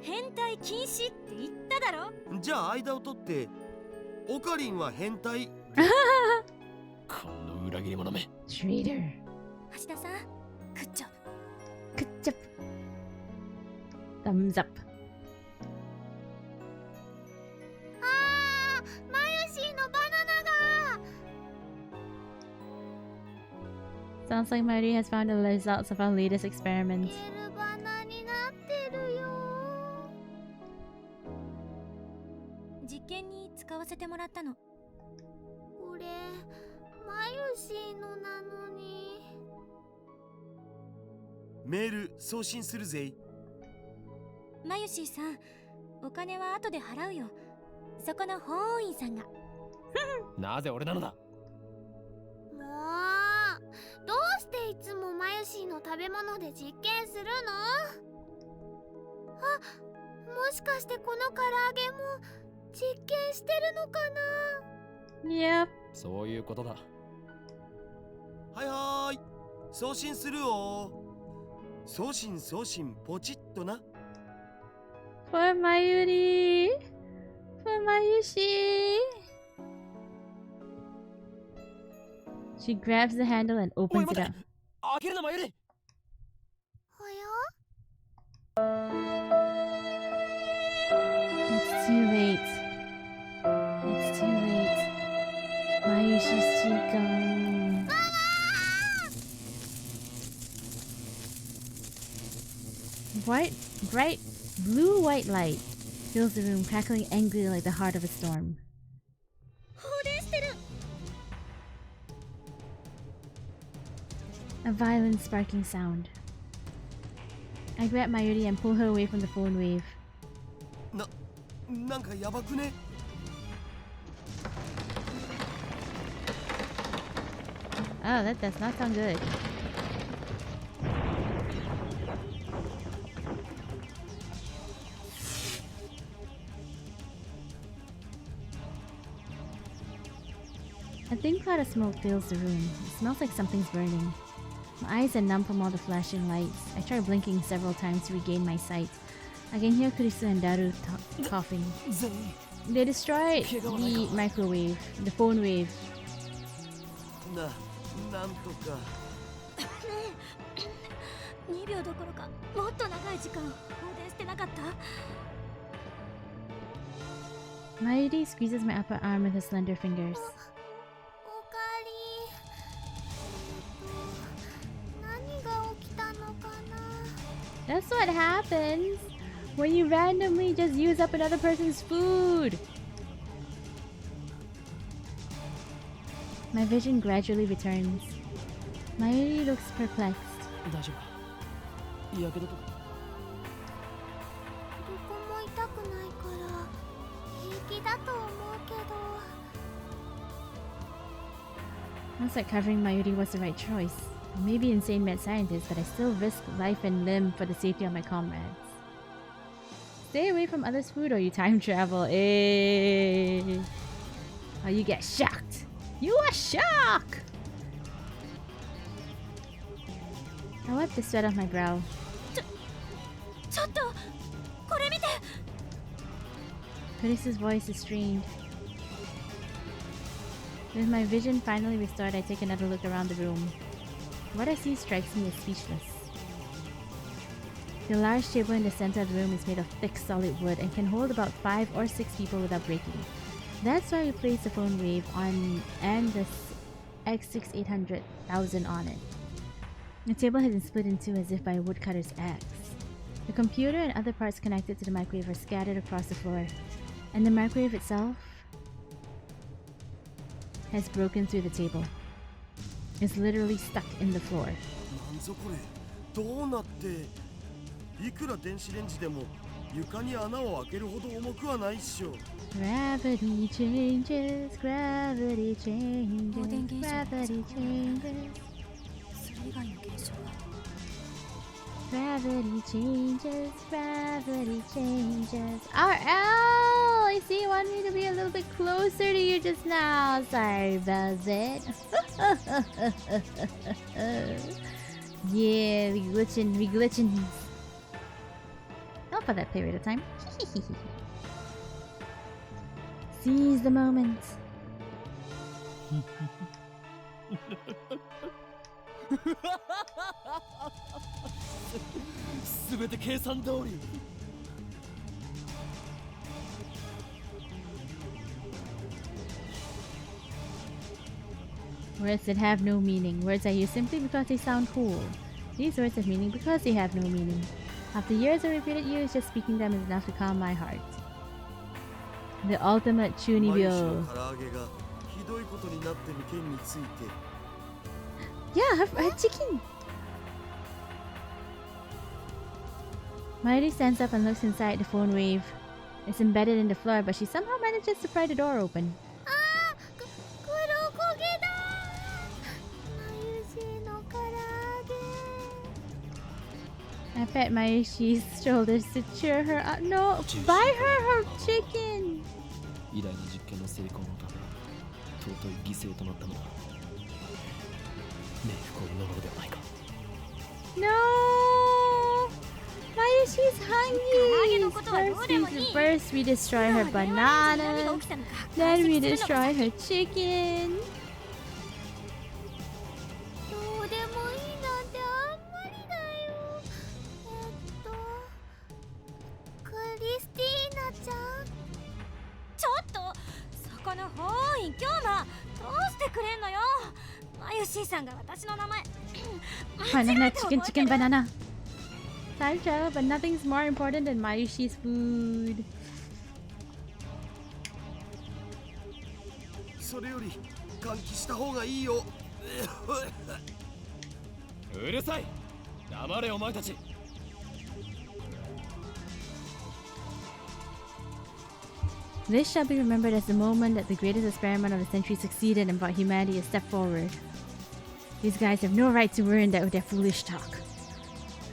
変態禁止って言っただろ。じゃあ間を取ってオカリンは変態。この裏切り者め。Traitor. 橋田さん、グッジョブ。Good job. Thumbs up. マユシーのバナナが。Sounds like Mayuri has found the results of our latest experiment. ゲルバナになってるよ。実験に使わせてもらったの。これマユシーのなのに。メール送信するぜ。マユシーさん、お金は後で払うよ。そこの法員さんが。なぜ俺なのだ？もうどうしていつもマユシーの食べ物で実験するの？もしかしてこの唐揚げも実験してるのかな？ Yep. そういうことだ。はい、送信するよ。送信ポチッとな。For Mayuri. For Mayushi. She grabs the handle and opens it up. 開けるな、マユリ。It's too late. It's too late. Mayushi's chicken. Bright blue white light fills the room, crackling angrily like the heart of a storm. 放電してる。 A violent sparking sound. I grab Mayuri and pull her away from the phone wave. なんかやばくね？ Oh, that does not sound good. A thin cloud of smoke fills the room. It smells like something's burning. My eyes are numb from all the flashing lights. I try blinking several times to regain my sight. I can hear Kurisu and Daru coughing. They destroyed the microwave, the phone wave. なんとか2秒どころかもっと長い時間放電してなかった？ Mayuri squeezes my upper arm with her slender fingers. おかえり。何が起きたのかな。 That's what happens when you randomly just use up another person's food. My vision gradually returns. Mayuri looks perplexed. 大丈夫？やけどとか？どこも痛くないから平気だと思うけど。 Looks like covering Mayuri was the right choice. I may be insane mad scientist, but I still risk life and limb for the safety of my comrades. Stay away from others' food or you time travel. Eh? Or you get shocked. You are shocked! I wipe the sweat off my brow. ちょっとこれ見て。 Kurisu's voice is strained. With my vision finally restored, I take another look around the room. What I see strikes me as speechless. The large table in the center of the room is made of thick, solid wood and can hold about 5 or 6 people without breaking. That's why we placed the phone wave on and the X6800,000 on it. The table has been split in two as if by a woodcutter's axe. The computer and other parts connected to the microwave are scattered across the floor, and the microwave itself has broken through the table. It's literally stuck in the floor. なんぞこれどうなっていくら電子レンジでも床に穴を開けるほど重くはないっしょ。 Gravity changes, gravity changes, gravity changes. それ以外の現象は Gravity changes, gravity changes. Oh, I see you want me to be a little bit closer to you just now. Sorry about that. Yeah, we glitching. Not for that period of time. Seize the moment. すべて計算通り。 Words that have no meaning. Words I use simply because they sound cool. These words have meaning because they have no meaning. After years of repeated use, just speaking them is enough to calm my heart. The ultimate chunibyo. Yeah, her chicken! Mayuri stands up and looks inside the phone wave. It's embedded in the floor, but she somehow manages to pry the door open. I pat Mayushi's shoulders to cheer her up. No, buy her chicken! 偉大な実験の成功のため尊い犠牲となったのだ。冥福を祈ろうではないか。 No! Mayushi's hungry! First we destroy her bananas, then we destroy her chicken. どうでもいいなんてあんまりだよ。クリスティーナちゃん。ちょっとそこの法院今日はどうしてくれんのよ。マユシーさんが私の名前 Banana, chicken, banana. Time travel, but nothing's more important than Mayushi's food. それより換気した方がいいよ。うるさい。黙れお前たち。 This shall be remembered as the moment that the greatest experiment of the century succeeded and brought humanity a step forward. These guys have no right to ruin that with their foolish talk.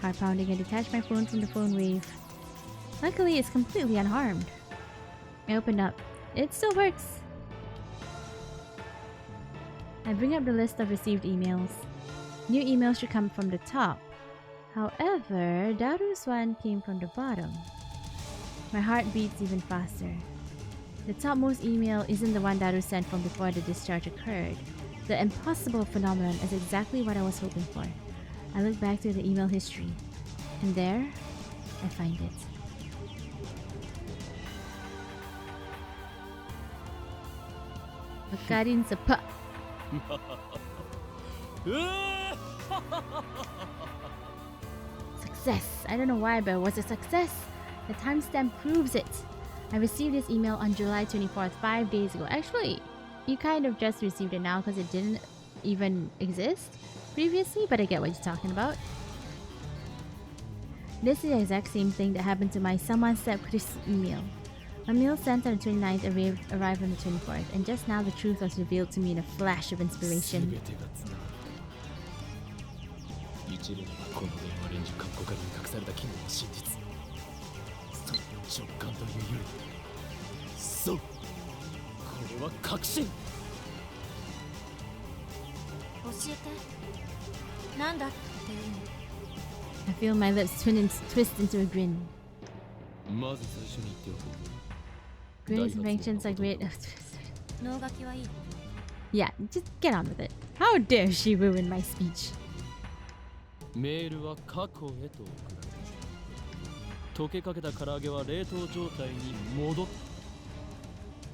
Heart pounding, I detach my phone from the phone wave. Luckily, it's completely unharmed. I open up. It still works. I bring up the list of received emails. New emails should come from the top. However, Daru's one came from the bottom. My heart beats even faster. The topmost email isn't the one Daru sent from before the discharge occurred. The impossible phenomenon is exactly what I was hoping for. I look back to the email history, and there, I find it. Pagkarin sa pa. Success! I don't know why, but it was a success. The timestamp proves it. I received this email on July 24th, 5 days ago. Actually, you kind of just received it now because it didn't even exist previously, but I get what you're talking about. This is the exact same thing that happened to my someone said Chris email. A mail sent on the 29th arrived on the 24th, and just now the truth was revealed to me in a flash of inspiration. I feel my lips twist into a grin. Grin's inventions are great. Yeah, just get on with it. How dare she ruin my speech?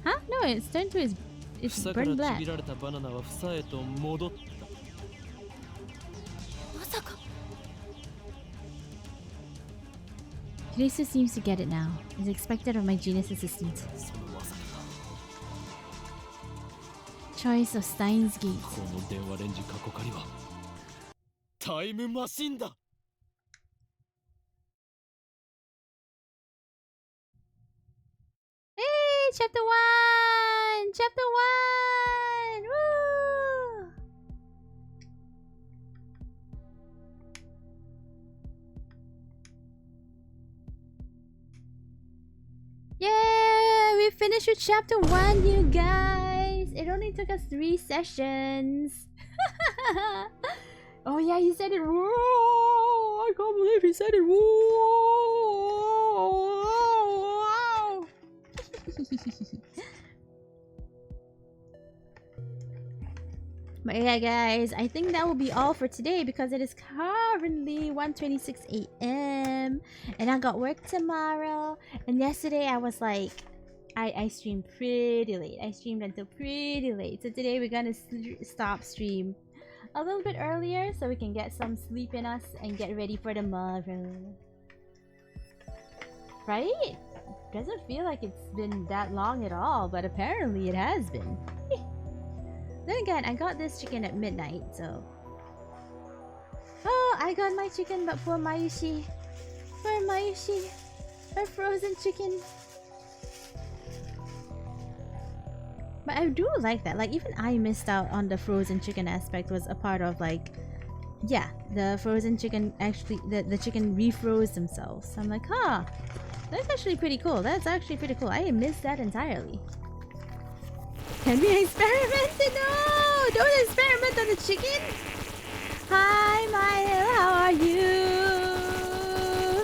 Huh? No, it's turned to it's burned black. Kirisu seems to get it now, as expected of my genius assistant. Choice of Stein's Gate. Hey, chapter 1! Chapter 1! Woo! Yeah, we finished with chapter 1, you guys. It only took us 3 sessions. Oh yeah, he said it. Whoa! I can't believe he said it. Whoa! But yeah, guys, I think that will be all for today because it is currently 1:26 a.m. and I got work tomorrow. And yesterday I was like, I streamed pretty late. I streamed until pretty late. So today we're gonna stop stream a little bit earlier so we can get some sleep in us and get ready for tomorrow. Right? Doesn't feel like it's been that long at all, but apparently it has been. Then again, I got this chicken at midnight, so... Oh, I got my chicken, but poor Mayushi. Poor Mayushi. Her frozen chicken. But I do like that. Like, even I missed out on the frozen chicken aspect was a part of, like... Yeah, the frozen chicken actually... The chicken refroze themselves. So I'm like, huh. That's actually pretty cool. That's actually pretty cool. I missed that entirely. Can we experiment? No! Don't experiment on the chicken! Hi, Maya. How are you?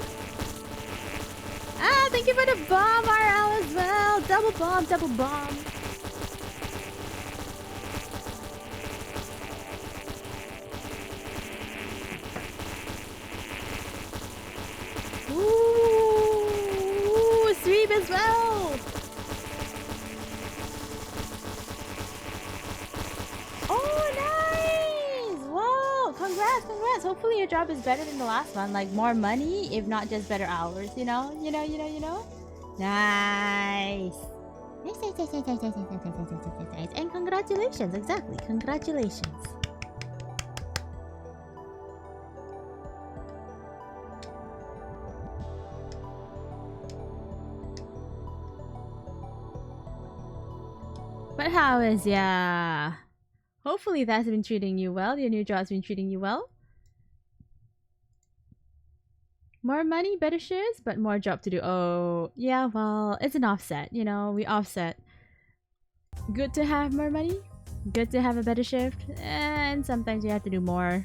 Ah, thank you for the bomb, RL, as well. Double bomb, double bomb. Ooh, sweep as well. Oh, nice! Whoa, congrats, congrats. Hopefully your job is better than the last one. Like more money, if not just better hours, you know? Nice. Nice. And congratulations, exactly. Congratulations. But how is ya? Hopefully that's been treating you well. Your new job's been treating you well. More money, better shares, but more job to do. Oh, yeah, well, it's an offset, you know, we offset. Good to have more money, good to have a better shift, and sometimes you have to do more.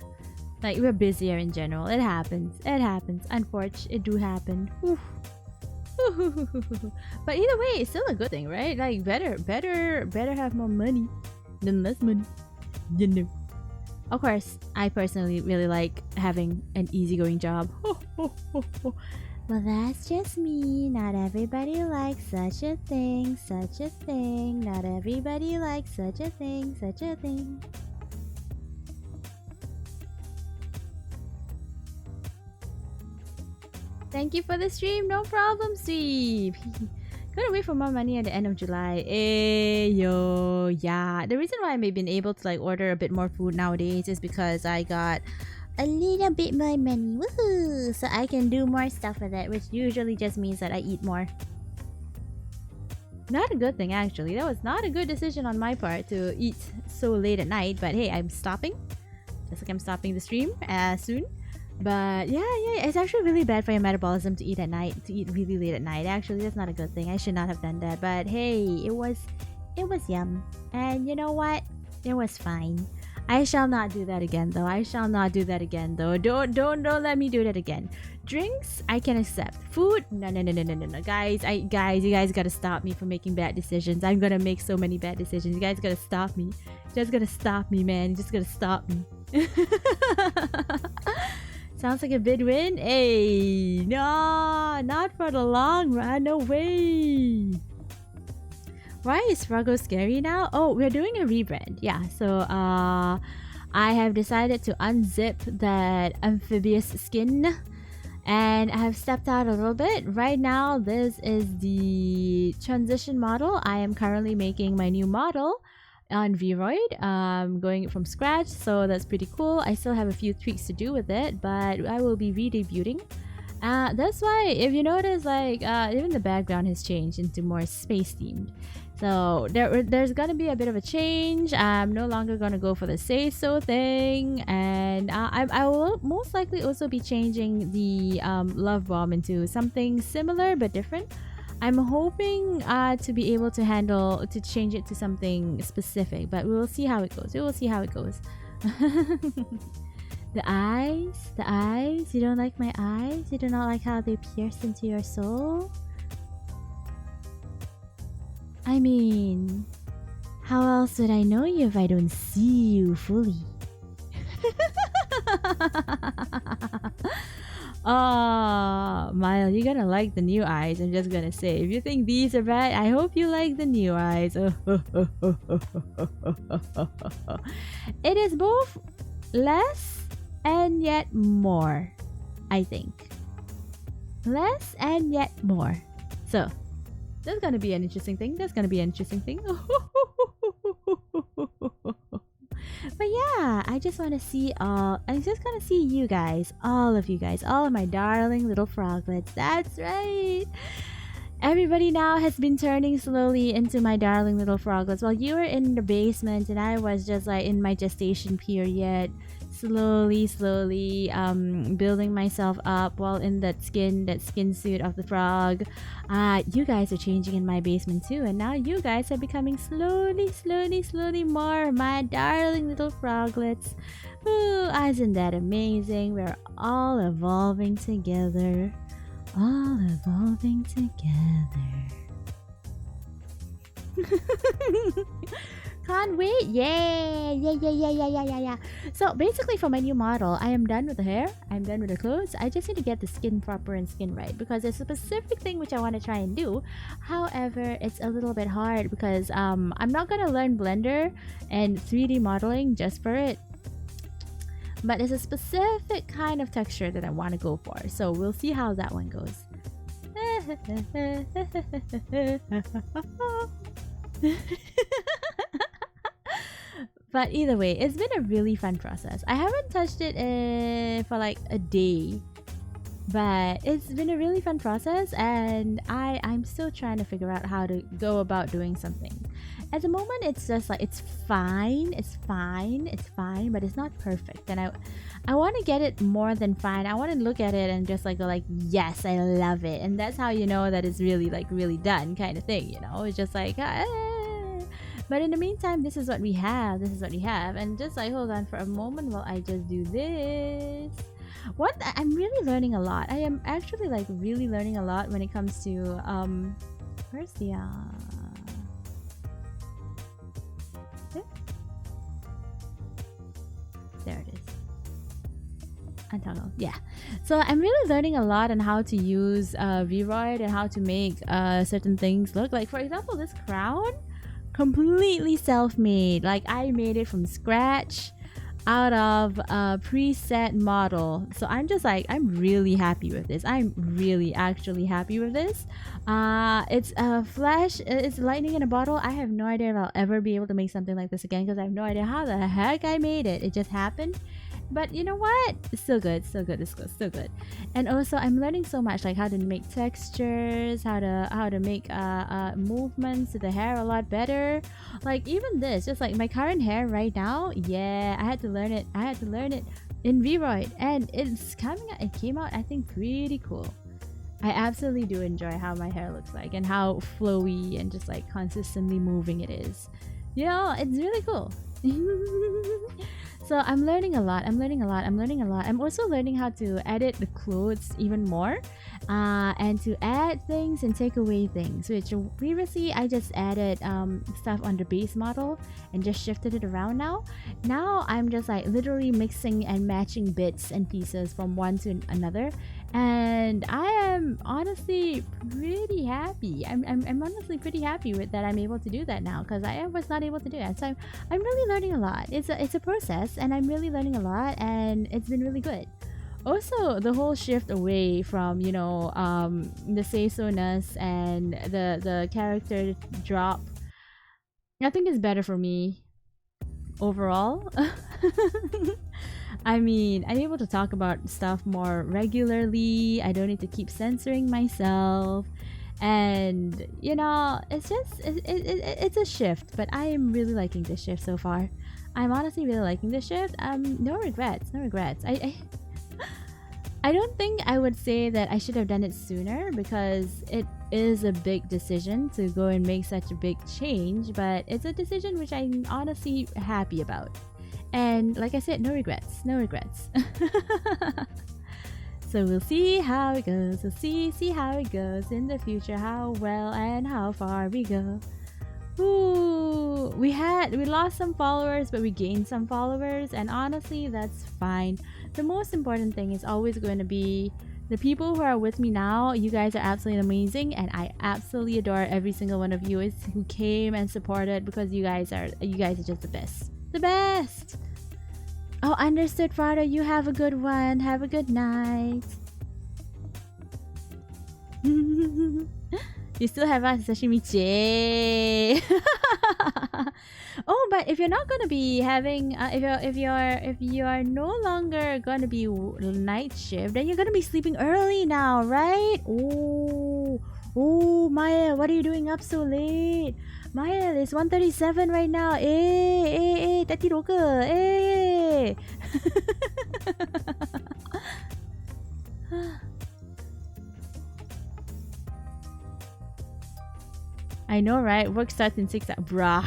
Like, we're busier in general. It happens. Unfortunately, it do happen. Oof. But either way, it's still a good thing, right? Like, better have more money than less money. You know. Of course, I personally really like having an easygoing job. Well, that's just me. Not everybody likes such a thing. Not everybody likes such a thing. Thank you for the stream. No problem, Steve. Gonna wait for more money at the end of July. Yo, yeah. The reason why I've been able to like order a bit more food nowadays is because I got a little bit more money. Woohoo! So I can do more stuff with it, which usually just means that I eat more. Not a good thing, actually. That was not a good decision on my part to eat so late at night. But hey, I'm stopping. Just like I'm stopping the stream soon. But yeah, it's actually really bad for your metabolism to eat at night, to eat really late at night. Actually, that's not a good thing. I should not have done that. But hey, it was yum. And you know what? It was fine. I shall not do that again, though. Don't let me do that again. Drinks, I can accept. Food, no. Guys, you guys gotta stop me from making bad decisions. I'm gonna make so many bad decisions. You guys gotta stop me. Just gotta stop me, man. Just gotta stop me. Sounds like a big win. Hey, no, not for the long run. No way. Why is Froggo scary now? Oh, we're doing a rebrand. Yeah, so I have decided to unzip that amphibious skin, and I have stepped out a little bit. Right now, this is the transition model. I am currently making my new model on Vroid, going from scratch, so that's pretty cool. I still have a few tweaks to do with it, but I will be re-debuting. That's why, if you notice, like even the background has changed into more space themed. So there's gonna be a bit of a change. I'm no longer gonna go for the say so thing, and I will most likely also be changing the love bomb into something similar but different. I'm hoping to be able to change it to something specific, but we will see how it goes. The eyes. You don't like my eyes? You do not like how they pierce into your soul? I mean, how else would I know you if I don't see you fully? Oh, Mile, you're gonna like the new eyes. I'm just gonna say, if you think these are bad, I hope you like the new eyes. It is both less and yet more, I think. Less and yet more. So, that's gonna be an interesting thing. But yeah, I just want to see you guys, all of my darling little froglets. That's right. Everybody now has been turning slowly into my darling little froglets. While you were in the basement and I was just like in my gestation period, slowly building myself up while in that skin suit of the frog. You guys are changing in my basement too, and now you guys are becoming slowly more my darling little froglets. Ooh, isn't that amazing? We're all evolving together. Can't wait. Yeah. So basically, for my new model, I am done with the hair, I'm done with the clothes. I just need to get the skin proper and skin right, because there's a specific thing which I want to try and do. However, it's a little bit hard because I'm not gonna learn Blender and 3D modeling just for it, but it's a specific kind of texture that I want to go for, so we'll see how that one goes. But either way, it's been a really fun process. I haven't touched it for like a day, but it's been a really fun process, and I'm still trying to figure out how to go about doing something. At the moment, it's just like it's fine, but it's not perfect, and I want to get it more than fine. I want to look at it and just like go like, yes, I love it, and that's how you know that it's really done, kind of thing. You know, it's just like. But in the meantime, this is what we have. This is what we have. And just like, hold on for a moment while I just do this. I'm really learning a lot. I am actually like really learning a lot when it comes to where's the there it is. Untoggle. Yeah. So I'm really learning a lot on how to use Vroid and how to make certain things look like. For example, this crown, completely self-made. Like I made it from scratch out of a preset model. So I'm just like, I'm really happy with this. I'm really actually happy with this. It's a flash, it's lightning in a bottle. I have no idea if I'll ever be able to make something like this again because I have no idea how the heck I made it. It just happened. But you know what? It's still good, still good, it's still good. And also I'm learning so much, like how to make textures, how to make movements to the hair a lot better. Like even this, just like my current hair right now, yeah, I had to learn it in Vroid, and it's coming out, it came out I think pretty cool. I absolutely do enjoy how my hair looks like and how flowy and just like consistently moving it is. You know, it's really cool. So I'm learning a lot. I'm also learning how to edit the clothes even more, and to add things and take away things, which previously I just added stuff on the base model and just shifted it around. Now I'm just like literally mixing and matching bits and pieces from one to another, and I am honestly pretty happy. I'm honestly pretty happy with that. I'm able to do that now because I was not able to do that. So I'm really learning a lot. It's a process, and I'm really learning a lot, and it's been really good. Also, the whole shift away from, you know, the say-so-ness and the character drop, I think is better for me overall. I mean, I'm able to talk about stuff more regularly. I don't need to keep censoring myself. And, you know, it's just, it's a shift. But I am really liking this shift so far. I'm honestly really liking this shift. No regrets. I don't think I would say that I should have done it sooner because it is a big decision to go and make such a big change. But it's a decision which I'm honestly happy about. And like I said, no regrets. So we'll see how it goes. We'll see how it goes in the future, how well and how far we go. Ooh, we lost some followers, but we gained some followers, and honestly, that's fine. The most important thing is always going to be the people who are with me now. You guys are absolutely amazing, and I absolutely adore every single one of you who came and supported, because you guys are just the best. Oh, understood, Father. You have a good one. Have a good night. You still have us sashimi J. Oh, but if you're not gonna be having, if you are no longer gonna be night shift, then you're gonna be sleeping early now, right? Oh, Maya, what are you doing up so late? Maya, it's 1:37 right now. Tak tidur ke? I know, right? Work starts in 6 hours. Bruh.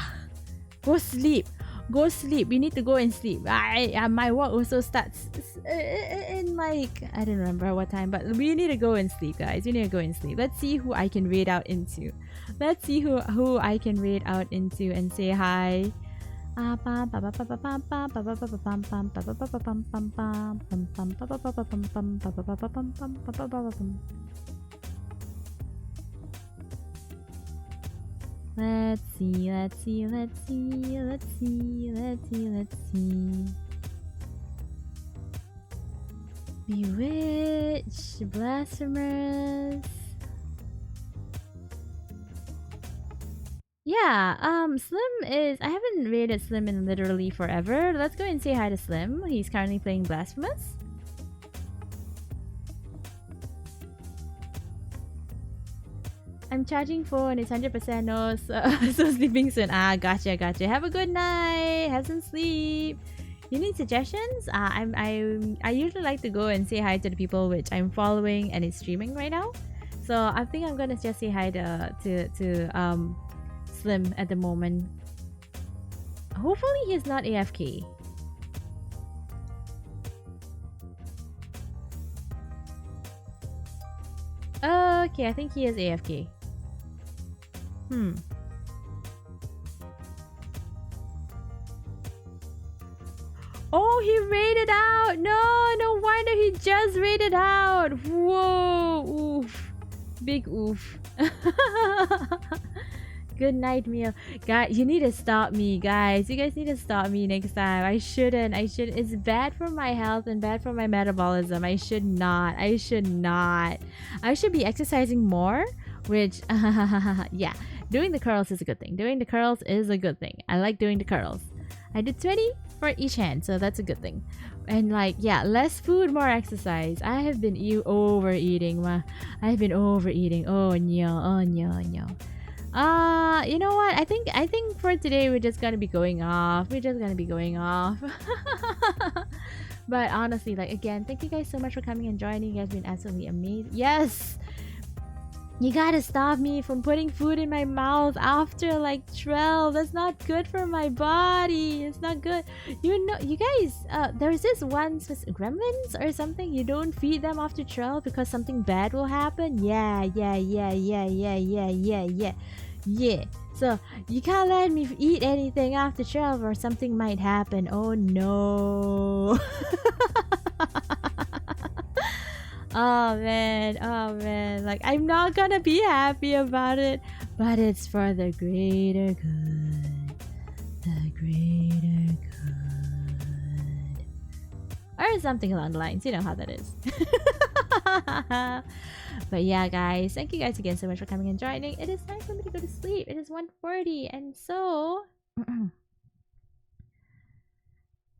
Go sleep. You need to go and sleep. My work also starts in like, I don't remember what time, but we need to go and sleep, guys. We need to go and sleep. Let's see who I can raid out into. Let's see who I can raid out into and say hi. Let's see. Bewitched, blasphemous. Yeah, Slim is... I haven't raided Slim in literally forever. Let's go and say hi to Slim. He's currently playing Blasphemous. I'm charging phone, it's 100% no, so sleeping soon. Gotcha. Have a good night. Have some sleep. You need suggestions? I usually like to go and say hi to the people which I'm following and is streaming right now. So I think I'm gonna just say hi to Slim at the moment. Hopefully he's not AFK. Okay, I think he is AFK. Oh, he raided out! No wonder he just raided out! Whoa! Oof. Big oof. Good night, Mio. Guys, you need to stop me, guys. You guys need to stop me next time. I shouldn't. It's bad for my health and bad for my metabolism. I should not. I should be exercising more, which, yeah. Doing the curls is a good thing. I like doing the curls. I did 20 for each hand, so that's a good thing. And like, yeah, less food, more exercise. I have been overeating. I've been overeating. Oh no. You know what? I think for today we're just gonna be going off. But honestly, like, again, thank you guys so much for coming and joining. You guys have been absolutely amazing. Yes! You gotta stop me from putting food in my mouth after like 12. That's not good for my body. It's not good. You know, you guys, there's this one gremlins or something. You don't feed them after 12 because something bad will happen. Yeah. So you can't let me eat anything after 12 or something might happen. Oh no. Oh man, like, I'm not gonna be happy about it, but it's for the greater good. Or something along the lines, you know how that is. But yeah, guys, thank you guys again so much for coming and joining. It is time for me to go to sleep. It is 1:40, and so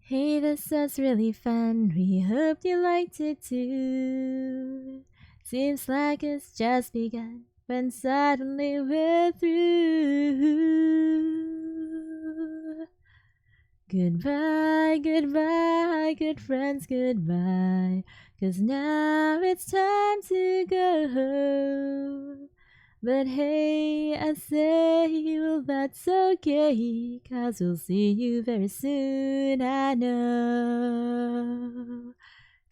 hey, this was really fun. We hope you liked it too. Seems like it's just begun when suddenly we're through. Goodbye, good friends, goodbye. 'Cause now it's time to go. But hey, I say, well, that's okay, 'cause we'll see you very soon, I know.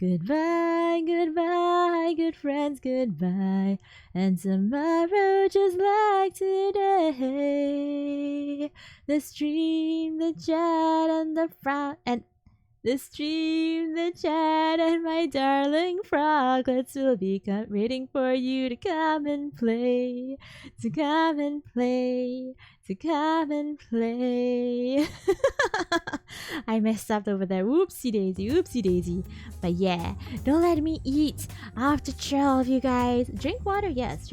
Goodbye, good friends, goodbye. And tomorrow, just like today, the stream, the chat, and the frown, and the stream, the chat, and my darling froglets will be waiting for you to come and play. I messed up over there. Whoopsie daisy. But yeah, don't let me eat after 12, you guys. Drink water, yes.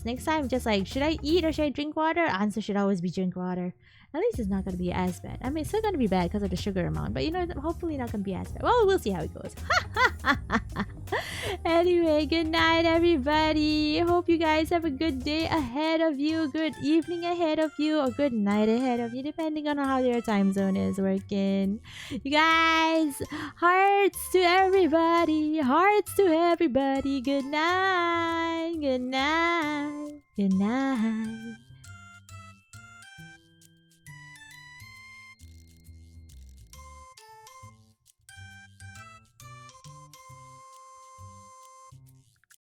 Next time, just like, should I eat or should I drink water? Answer should always be drink water. At least it's not going to be as bad. I mean, it's still going to be bad because of the sugar amount. But you know, hopefully not going to be as bad. Well, we'll see how it goes. Anyway, good night, everybody. Hope you guys have a good day ahead of you, good evening ahead of you, or good night ahead of you, depending on how your time zone is working. You guys, hearts to everybody. Good night.